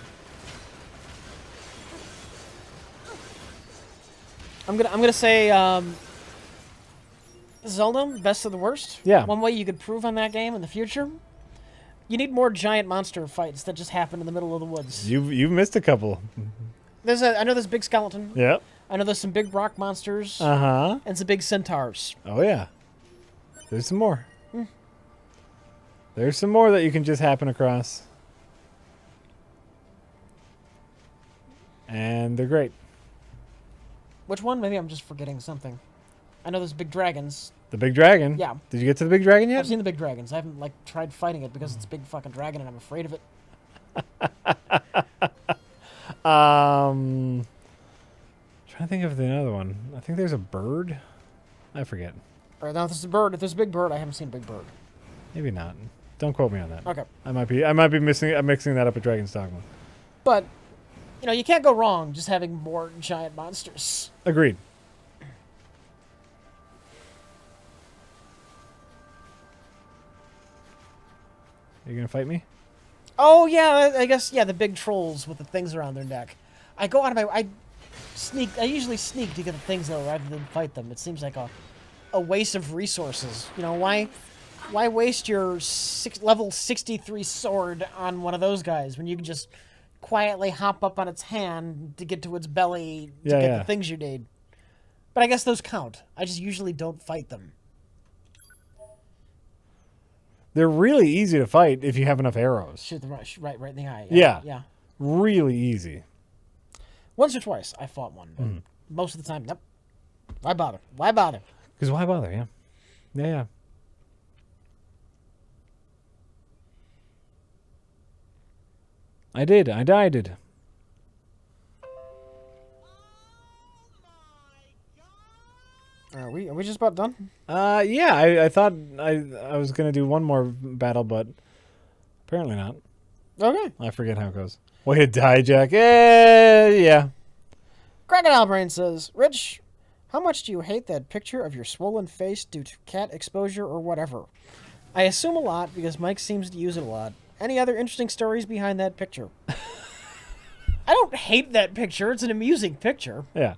I'm gonna say Zelda, best of the worst. Yeah. One way you could prove on that game in the future, You need more giant monster fights that just happen in the middle of the woods. You've missed a couple. I know there's a big skeleton. Yep. I know there's some big rock monsters. Uh-huh. And some big centaurs. Oh, yeah. There's some more. There's some more that you can just happen across. And they're great. Which one? Maybe I'm just forgetting something. I know there's big dragons. The big dragon? Yeah. Did you get to the big dragon yet? I've seen the big dragons. I haven't, like, tried fighting it because it's a big fucking dragon and I'm afraid of it. Trying to think of the other one. I think there's a bird. I forget. All right, now if there's a bird, if there's a big bird, I haven't seen a big bird. Maybe not. Don't quote me on that. Okay. I might be mixing that up with Dragon's Dogma. But, you know, you can't go wrong just having more giant monsters. Agreed. Are you gonna fight me? Oh, yeah, I guess, yeah, the big trolls with the things around their neck. I go out of my... I usually sneak to get the things, though, rather than fight them. It seems like a waste of resources. You know, why waste your level 63 sword on one of those guys when you can just quietly hop up on its hand to get to its belly to get the things you need? But I guess those count. I just usually don't fight them. They're really easy to fight if you have enough arrows. Shoot them right in the eye. Yeah. Really easy. Once or twice I fought one. But most of the time, nope. Why bother? Why bother? Because why bother? Yeah. Yeah. I did. I died. Are we just about done? Yeah. I thought I was gonna do one more battle, but apparently not. Okay. I forget how it goes. Way to die, Jack. Yeah. Crocodile Brain says, Rich, how much do you hate that picture of your swollen face due to cat exposure or whatever? I assume a lot because Mike seems to use it a lot. Any other interesting stories behind that picture? I don't hate that picture. It's an amusing picture. Yeah.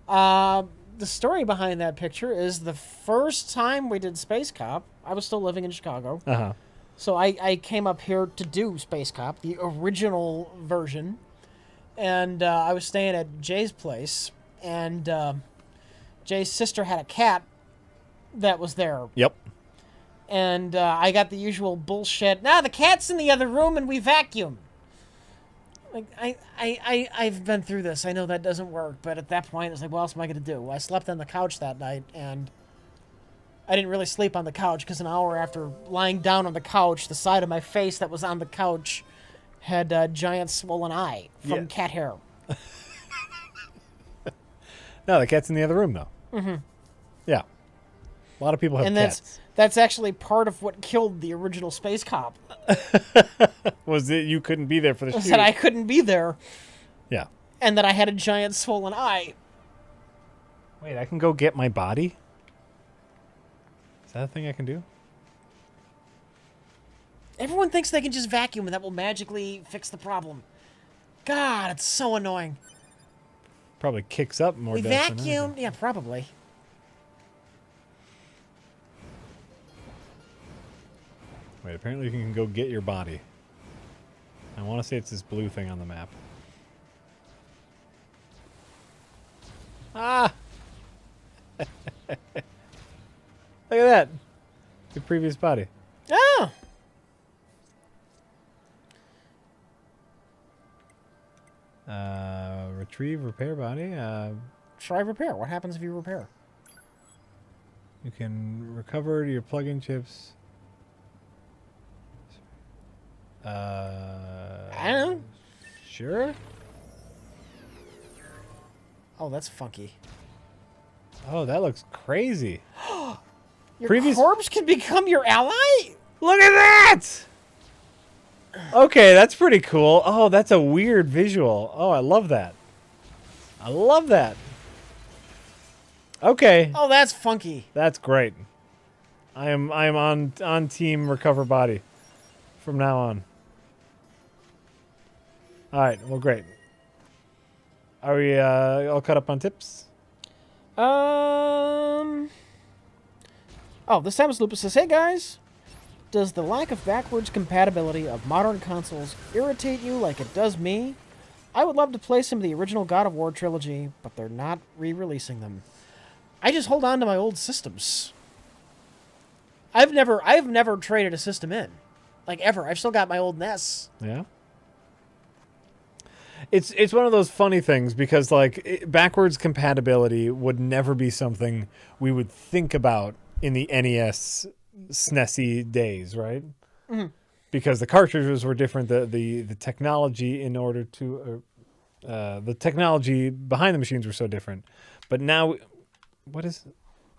The story behind that picture is the first time we did Space Cop, I was still living in Chicago. Uh-huh. So I came up here to do Space Cop, the original version. And I was staying at Jay's place. And Jay's sister had a cat that was there. Yep. And I got the usual bullshit. The cat's in the other room and we vacuum. Like, I've been through this. I know that doesn't work. But at that point, it's like, what else am I going to do? I slept on the couch that night, and I didn't really sleep on the couch because an hour after lying down on the couch, the side of my face that was on the couch had a giant swollen eye from cat hair. No, the cat's in the other room, though. Mm-hmm. Yeah. A lot of people have cats. That's actually part of what killed the original Space Cop. Was it you couldn't be there for the shoot? That I couldn't be there. Yeah. And that I had a giant swollen eye. Wait, I can go get my body? Is that a thing I can do? Everyone thinks they can just vacuum and that will magically fix the problem. God, it's so annoying. Probably kicks up more We dust than vacuumed? anything. Yeah, probably. Wait, apparently you can go get your body. I want to say it's this blue thing on the map. Ah! Look at that. Your previous body. Oh! Retrieve, repair body. Try repair. What happens if you repair? You can recover your plug-in chips. I don't know. Sure. Oh, that's funky. Oh, that looks crazy. Your corpse can become your ally? Look at that! Okay, that's pretty cool. Oh, that's a weird visual. Oh, I love that. I love that. Okay. Oh, that's funky. That's great. I am on team recover body from now on. All right, well, great. Are we all caught up on tips? Oh, this time it's Lupus says, hey guys, Does the lack of backwards compatibility of modern consoles irritate you like it does me? I would love to play some of the original God of War trilogy, but they're not re-releasing them. I just hold on to my old systems. I've never traded a system in. Like, ever. I've still got my old NES. Yeah. It's one of those funny things because, like, backwards compatibility would never be something we would think about in the NES SNESy days, right? Mm-hmm. Because the cartridges were different, the technology in order to the technology behind the machines were so different. But now, what is?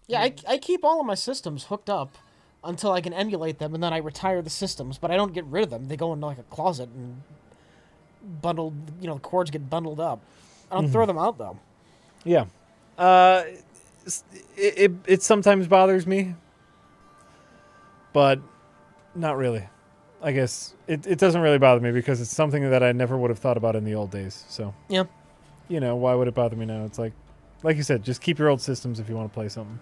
Yeah, I keep all of my systems hooked up until I can emulate them, and then I retire the systems. But I don't get rid of them; they go into like a closet and bundled. You know, the cords get bundled up. I don't throw them out though. Yeah, it sometimes bothers me, but not really. I guess it doesn't really bother me because it's something that I never would have thought about in the old days. So yeah, you know, why would it bother me now? It's like you said, just keep your old systems if you want to play something.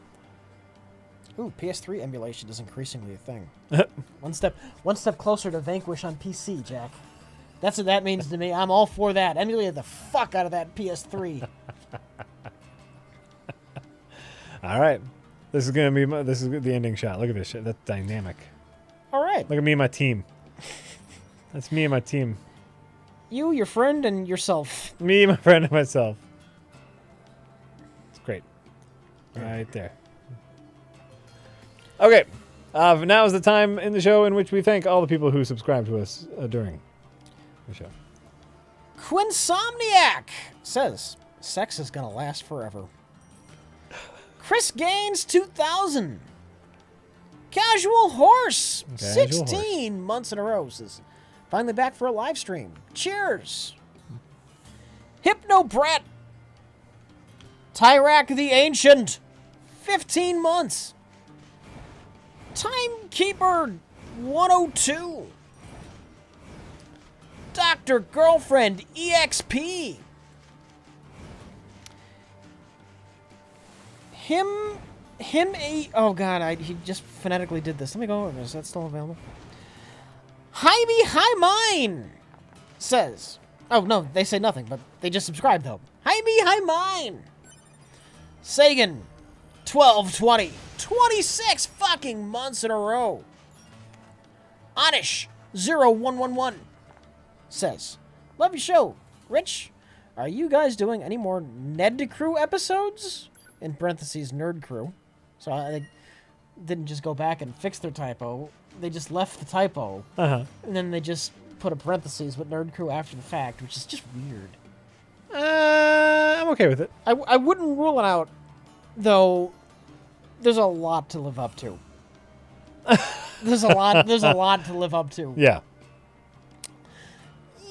Ooh, PS3 emulation is increasingly a thing. One step closer to Vanquish on PC, Jack. That's what that means to me. I'm all for that. Emulate the fuck out of that PS3. All right, this is the ending shot. Look at this shit. That's dynamic. All right. Look at me and my team. That's me and my team. You, your friend, and yourself. Me, my friend, and myself. It's great. Right there. Okay. Now is the time in the show in which we thank all the people who subscribe to us during the show. Quinsomniac says, sex is going to last forever. Chris Gaines 2000. Casual Horse. 16 months in a row. Says, finally back for a live stream. Cheers. Hypno Brett. Tyrak the Ancient. 15 months. Timekeeper 102. Dr. Girlfriend EXP. Oh god, he just phonetically did this. Let me go over. Is that still available? Jaime Mine says, oh no, they say nothing, but they just subscribed though. Jaime Mine. Sagan 1220. 26 fucking months in a row. Anish 0111 says, love your show. Rich, are you guys doing any more Ned Crew episodes? In parentheses, Nerd Crew. So I didn't just go back and fix their typo. They just left the typo. Uh-huh. And then they just put a parentheses with Nerd Crew after the fact, which is just weird. I'm okay with it. I wouldn't rule it out, though. There's a lot to live up to. There's a lot to live up to. Yeah.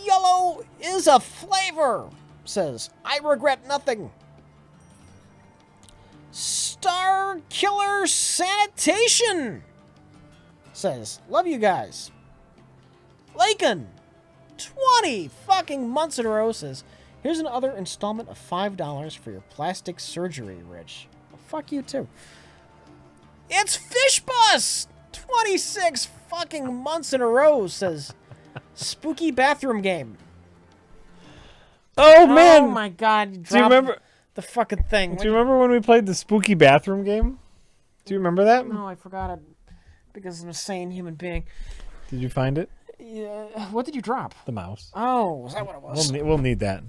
Yellow is a flavor, says, I regret nothing. Star Killer Sanitation says, love you guys. Lakin 20 fucking months in a row says, here's another installment of $5 for your plastic surgery, Rich. Well, fuck you too. It's Fishbus 26 fucking months in a row says, spooky bathroom game. Oh man! Oh my god! Do you remember the fucking thing? Do you remember when we played the spooky bathroom game? Do you remember that? No, I forgot it because I'm a sane human being. Did you find it? Yeah. What did you drop? The mouse. Oh, was that what it was? We'll need that.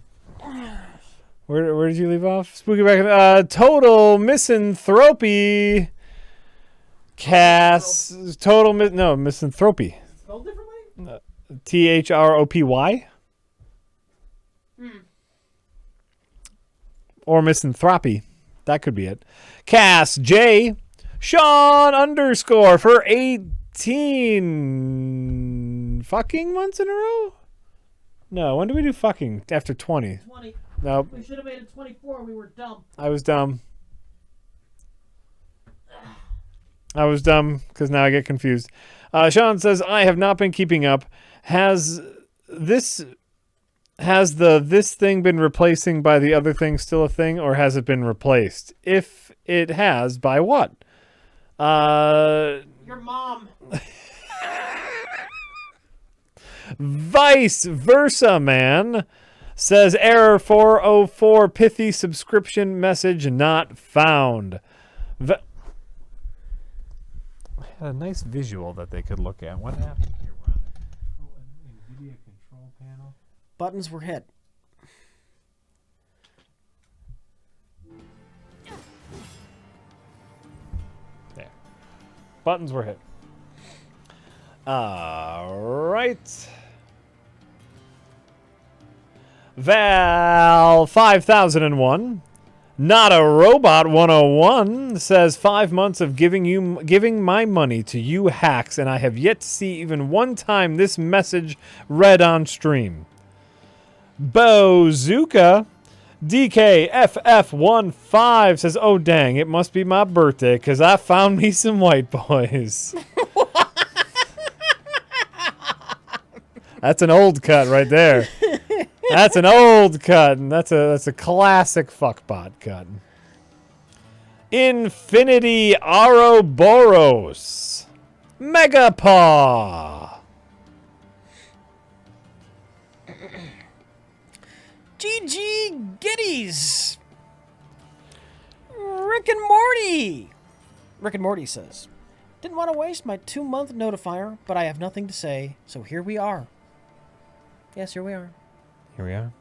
Where did you leave off? Spooky bathroom. Total misanthropy. Misanthropy. Spelled differently? THROPY? Or misanthropy. That could be it. Cass J. Sean _ for 18 fucking months in a row? No, when did we do fucking? After 20. 20. No. We should have made it 24. We were dumb. I was dumb. Because now I get confused. Sean says, I have not been keeping up. Has this thing been replacing by the other thing still a thing, or has it been replaced? If it has, by what? Your mom. Vice versa, man. Says error 404, pithy subscription message not found. I had a nice visual that they could look at. What happened here? We're on the NVIDIA control panel. Buttons were hit. There. Buttons were hit. All right. Val 5001. Not a Robot 101 says 5 months of giving my money to you hacks, and I have yet to see even one time this message read on stream. Bozuka DKFF15 says, oh dang, it must be my birthday because I found me some white boys. That's an old cut right there. That's an old cut, and that's a classic fuckbot cut. Infinity Ouroboros. Megapaw. GG Giddies. Rick and Morty. Rick and Morty says, didn't want to waste my 2-month notifier, but I have nothing to say, so here we are. Yes, here we are. Here we are.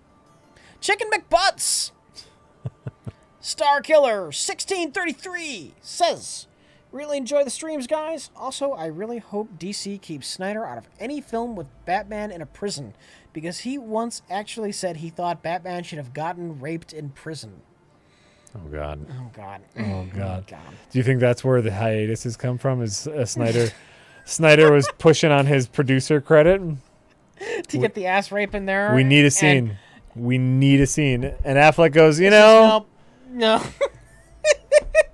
Chicken McButts. Star Killer 1633 says, really enjoy the streams, guys. Also, I really hope DC keeps Snyder out of any film with Batman in a prison, because he once actually said he thought Batman should have gotten raped in prison. Oh, God. Oh, God. Oh, God. God. Do you think that's where the hiatus has come from? Is Snyder was pushing on his producer credit? To get the ass rape in there. We need a scene. We need a scene. And Affleck goes, you know. No.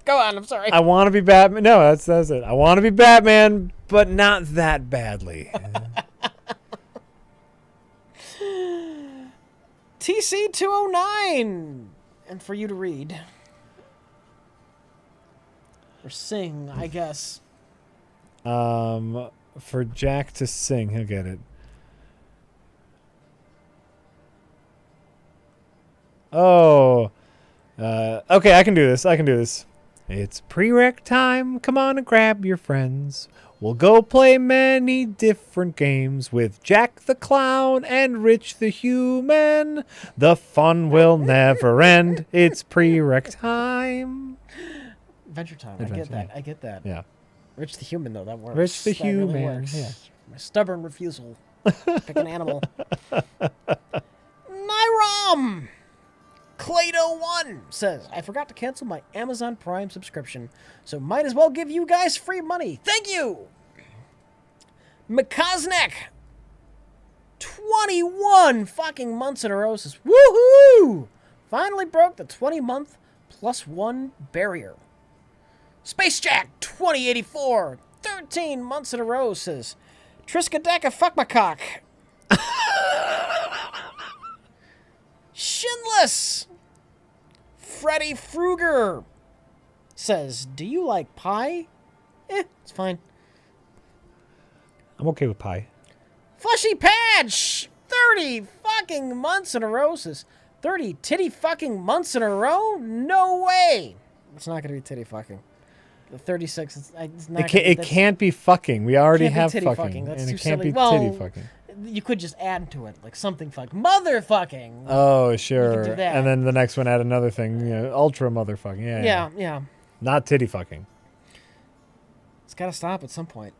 Go on, I'm sorry. I want to be Batman. No, that's it. I want to be Batman, but not that badly. TC209. And for you to read. Or sing, I guess. For Jack to sing, he'll get it. Oh. Okay, I can do this. It's prereq time. Come on and grab your friends. We'll go play many different games with Jack the Clown and Rich the Human. The fun will never end. It's prereq time. Adventure Time. Adventure, I get that. Yeah. Rich the Human, though. That works. Rich the That really Human. works. Yeah. My stubborn refusal. Pick an animal. Nyrom! Clado1 says, I forgot to cancel my Amazon Prime subscription, so might as well give you guys free money. Thank you! Mikaznek! 21 fucking months in a row says, woohoo! Finally broke the 20-month +1 barrier. Space Jack 2084, 13 months in a row says, Triskadeka fuck my cock. Shinless! Freddy Fruger says, do you like pie? It's fine. I'm okay with pie. Fleshy Patch! 30 fucking months in a row says, 30 titty fucking months in a row? No way! It's not going to be titty fucking. The 36, it's not. It can't be fucking. We already have titty fucking. That's and too it can't silly. be Well, titty fucking. You could just add to it, like something fucking. Motherfucking! Oh, sure. do that. And then the next one, add another thing. Ultra motherfucking. Yeah. Not titty fucking. It's got to stop at some point.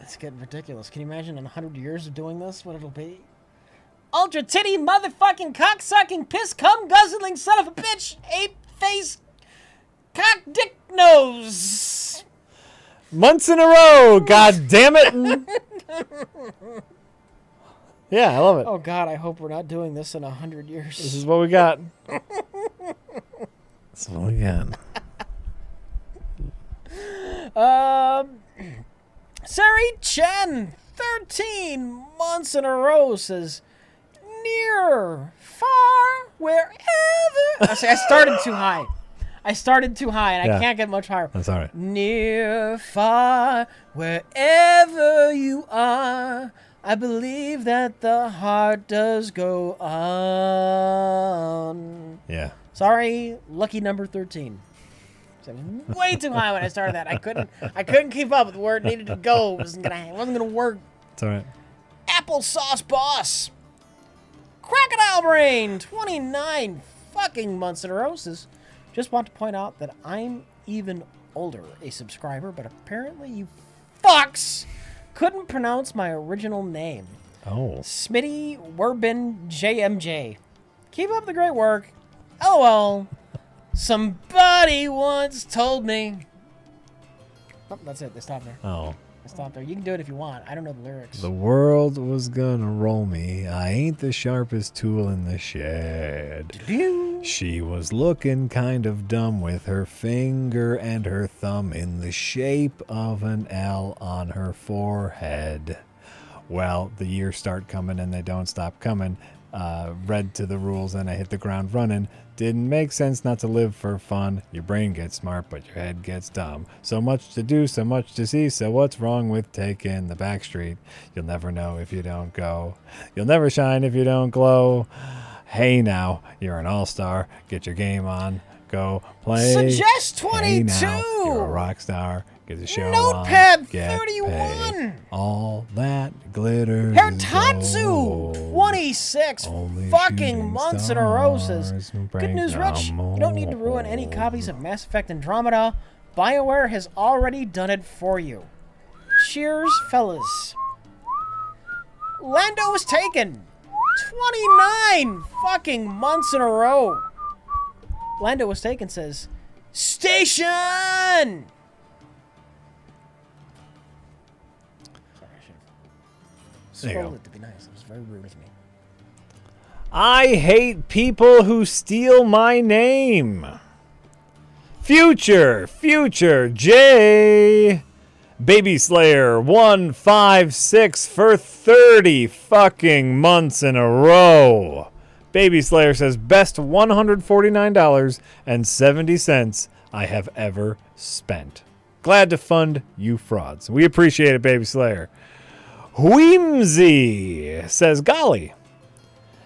It's getting ridiculous. Can you imagine in 100 years of doing this, what it'll be? Ultra titty motherfucking cocksucking piss cum guzzling son of a bitch ape face cock dick nose. Months in a row. God damn it. Yeah, I love it. Oh God, I hope we're not doing this in 100 years. This is what we got. This is what we got. Sari Chen, 13 months in a row says, Nier, far, wherever. I started too high. I started too high, and I can't get much higher. That's all right. Near, far, wherever you are, I believe that the heart does go on. Yeah. Sorry, lucky number 13. So way too high when I started that. I couldn't keep up with where it needed to go. It wasn't gonna work. It's all right. Applesauce Boss. Crocodile Brain, 29 fucking months in a row. Just want to point out that I'm even older, a subscriber, but apparently you fucks couldn't pronounce my original name. Oh. Smitty Werbin JMJ. Keep up the great work. LOL. Somebody once told me. Oh, that's it. They stopped there. Oh. They stopped there. You can do it if you want. I don't know the lyrics. The world was gonna roll me. I ain't the sharpest tool in the shed. She was looking kind of dumb with her finger and her thumb in the shape of an L on her forehead. Well, the years start coming and they don't stop coming. Read to the rules and I hit the ground running. Didn't make sense not to live for fun. Your brain gets smart, but your head gets dumb. So much to do, so much to see. So what's wrong with taking the back street? You'll never know if you don't go. You'll never shine if you don't glow. Hey now, you're an all-star. Get your game on. Go play. Suggest 22. Hey now, you're a rock star. Get the show Notepad on. Get 31. paid. All that glitters. Hertatsu, gold. 26 Only fucking shooting months in a row says, stars good break news, Rich. the You don't need to ruin any copies of Mass Effect Andromeda. BioWare has already done it for you. Cheers, fellas. Lando was taken. 29 fucking months in a row. Lando was taken says, Station! There you Scroll go. it to be nice. It was very rude of me. I hate people who steal my name. Future J. Baby Slayer 156 for 30 fucking months in a row. Baby Slayer says best $149.70 I have ever spent. Glad to fund you frauds. We appreciate it, Baby Slayer. Whimsy says, golly.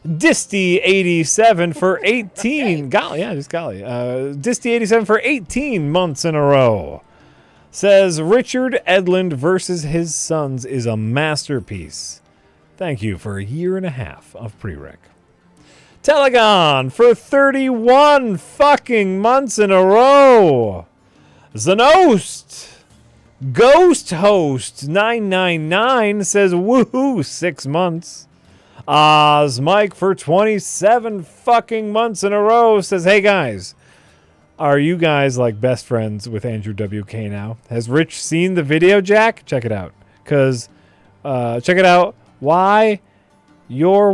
Disty87 for 18. Golly, yeah, just golly. Disty87 for 18 months in a row. Says, Richard Edlund versus his sons is a masterpiece. Thank you for a year and a half of prereq. Telegon for 31 fucking months in a row. Zanost. Ghost Host 999 says woohoo 6 months. Oz Mike for 27 fucking months in a row says, hey guys, are you guys like best friends with Andrew WK now? Has Rich seen the video, Jack? Check it out. Check it out. Why you're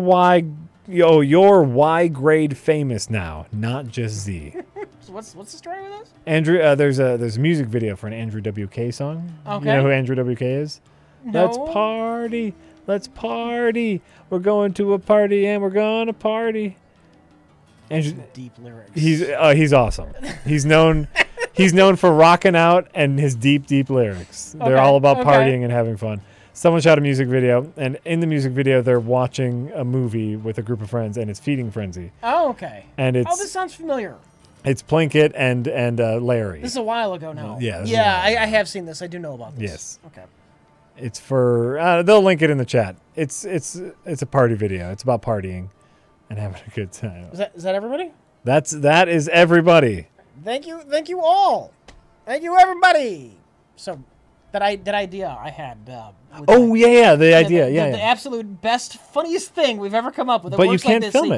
you're Y grade famous now, not just Z. So what's the story with this? Andrew, there's a music video for an Andrew WK song. Okay. You know who Andrew WK is? No. Let's party. We're going to a party and we're gonna party. Andrew, Deep lyrics. he's awesome. He's known for rocking out and his deep lyrics. They're Okay, all about okay. partying and having fun. Someone shot a music video, and in the music video, they're watching a movie with a group of friends, and it's Feeding Frenzy. Oh, okay. And this sounds familiar. It's Plinkett and Larry. This is a while ago now. Yeah, this is Yeah, a while I have seen this. I do know about this. Yes. Okay. It's for they'll link it in the chat. It's a party video. It's about partying and having a good time. Is that everybody? That is everybody. Thank you all. Thank you everybody. So that idea I had. The idea. Yeah. The absolute best, funniest thing we've ever come up with. It But you works like can't this. film See, it.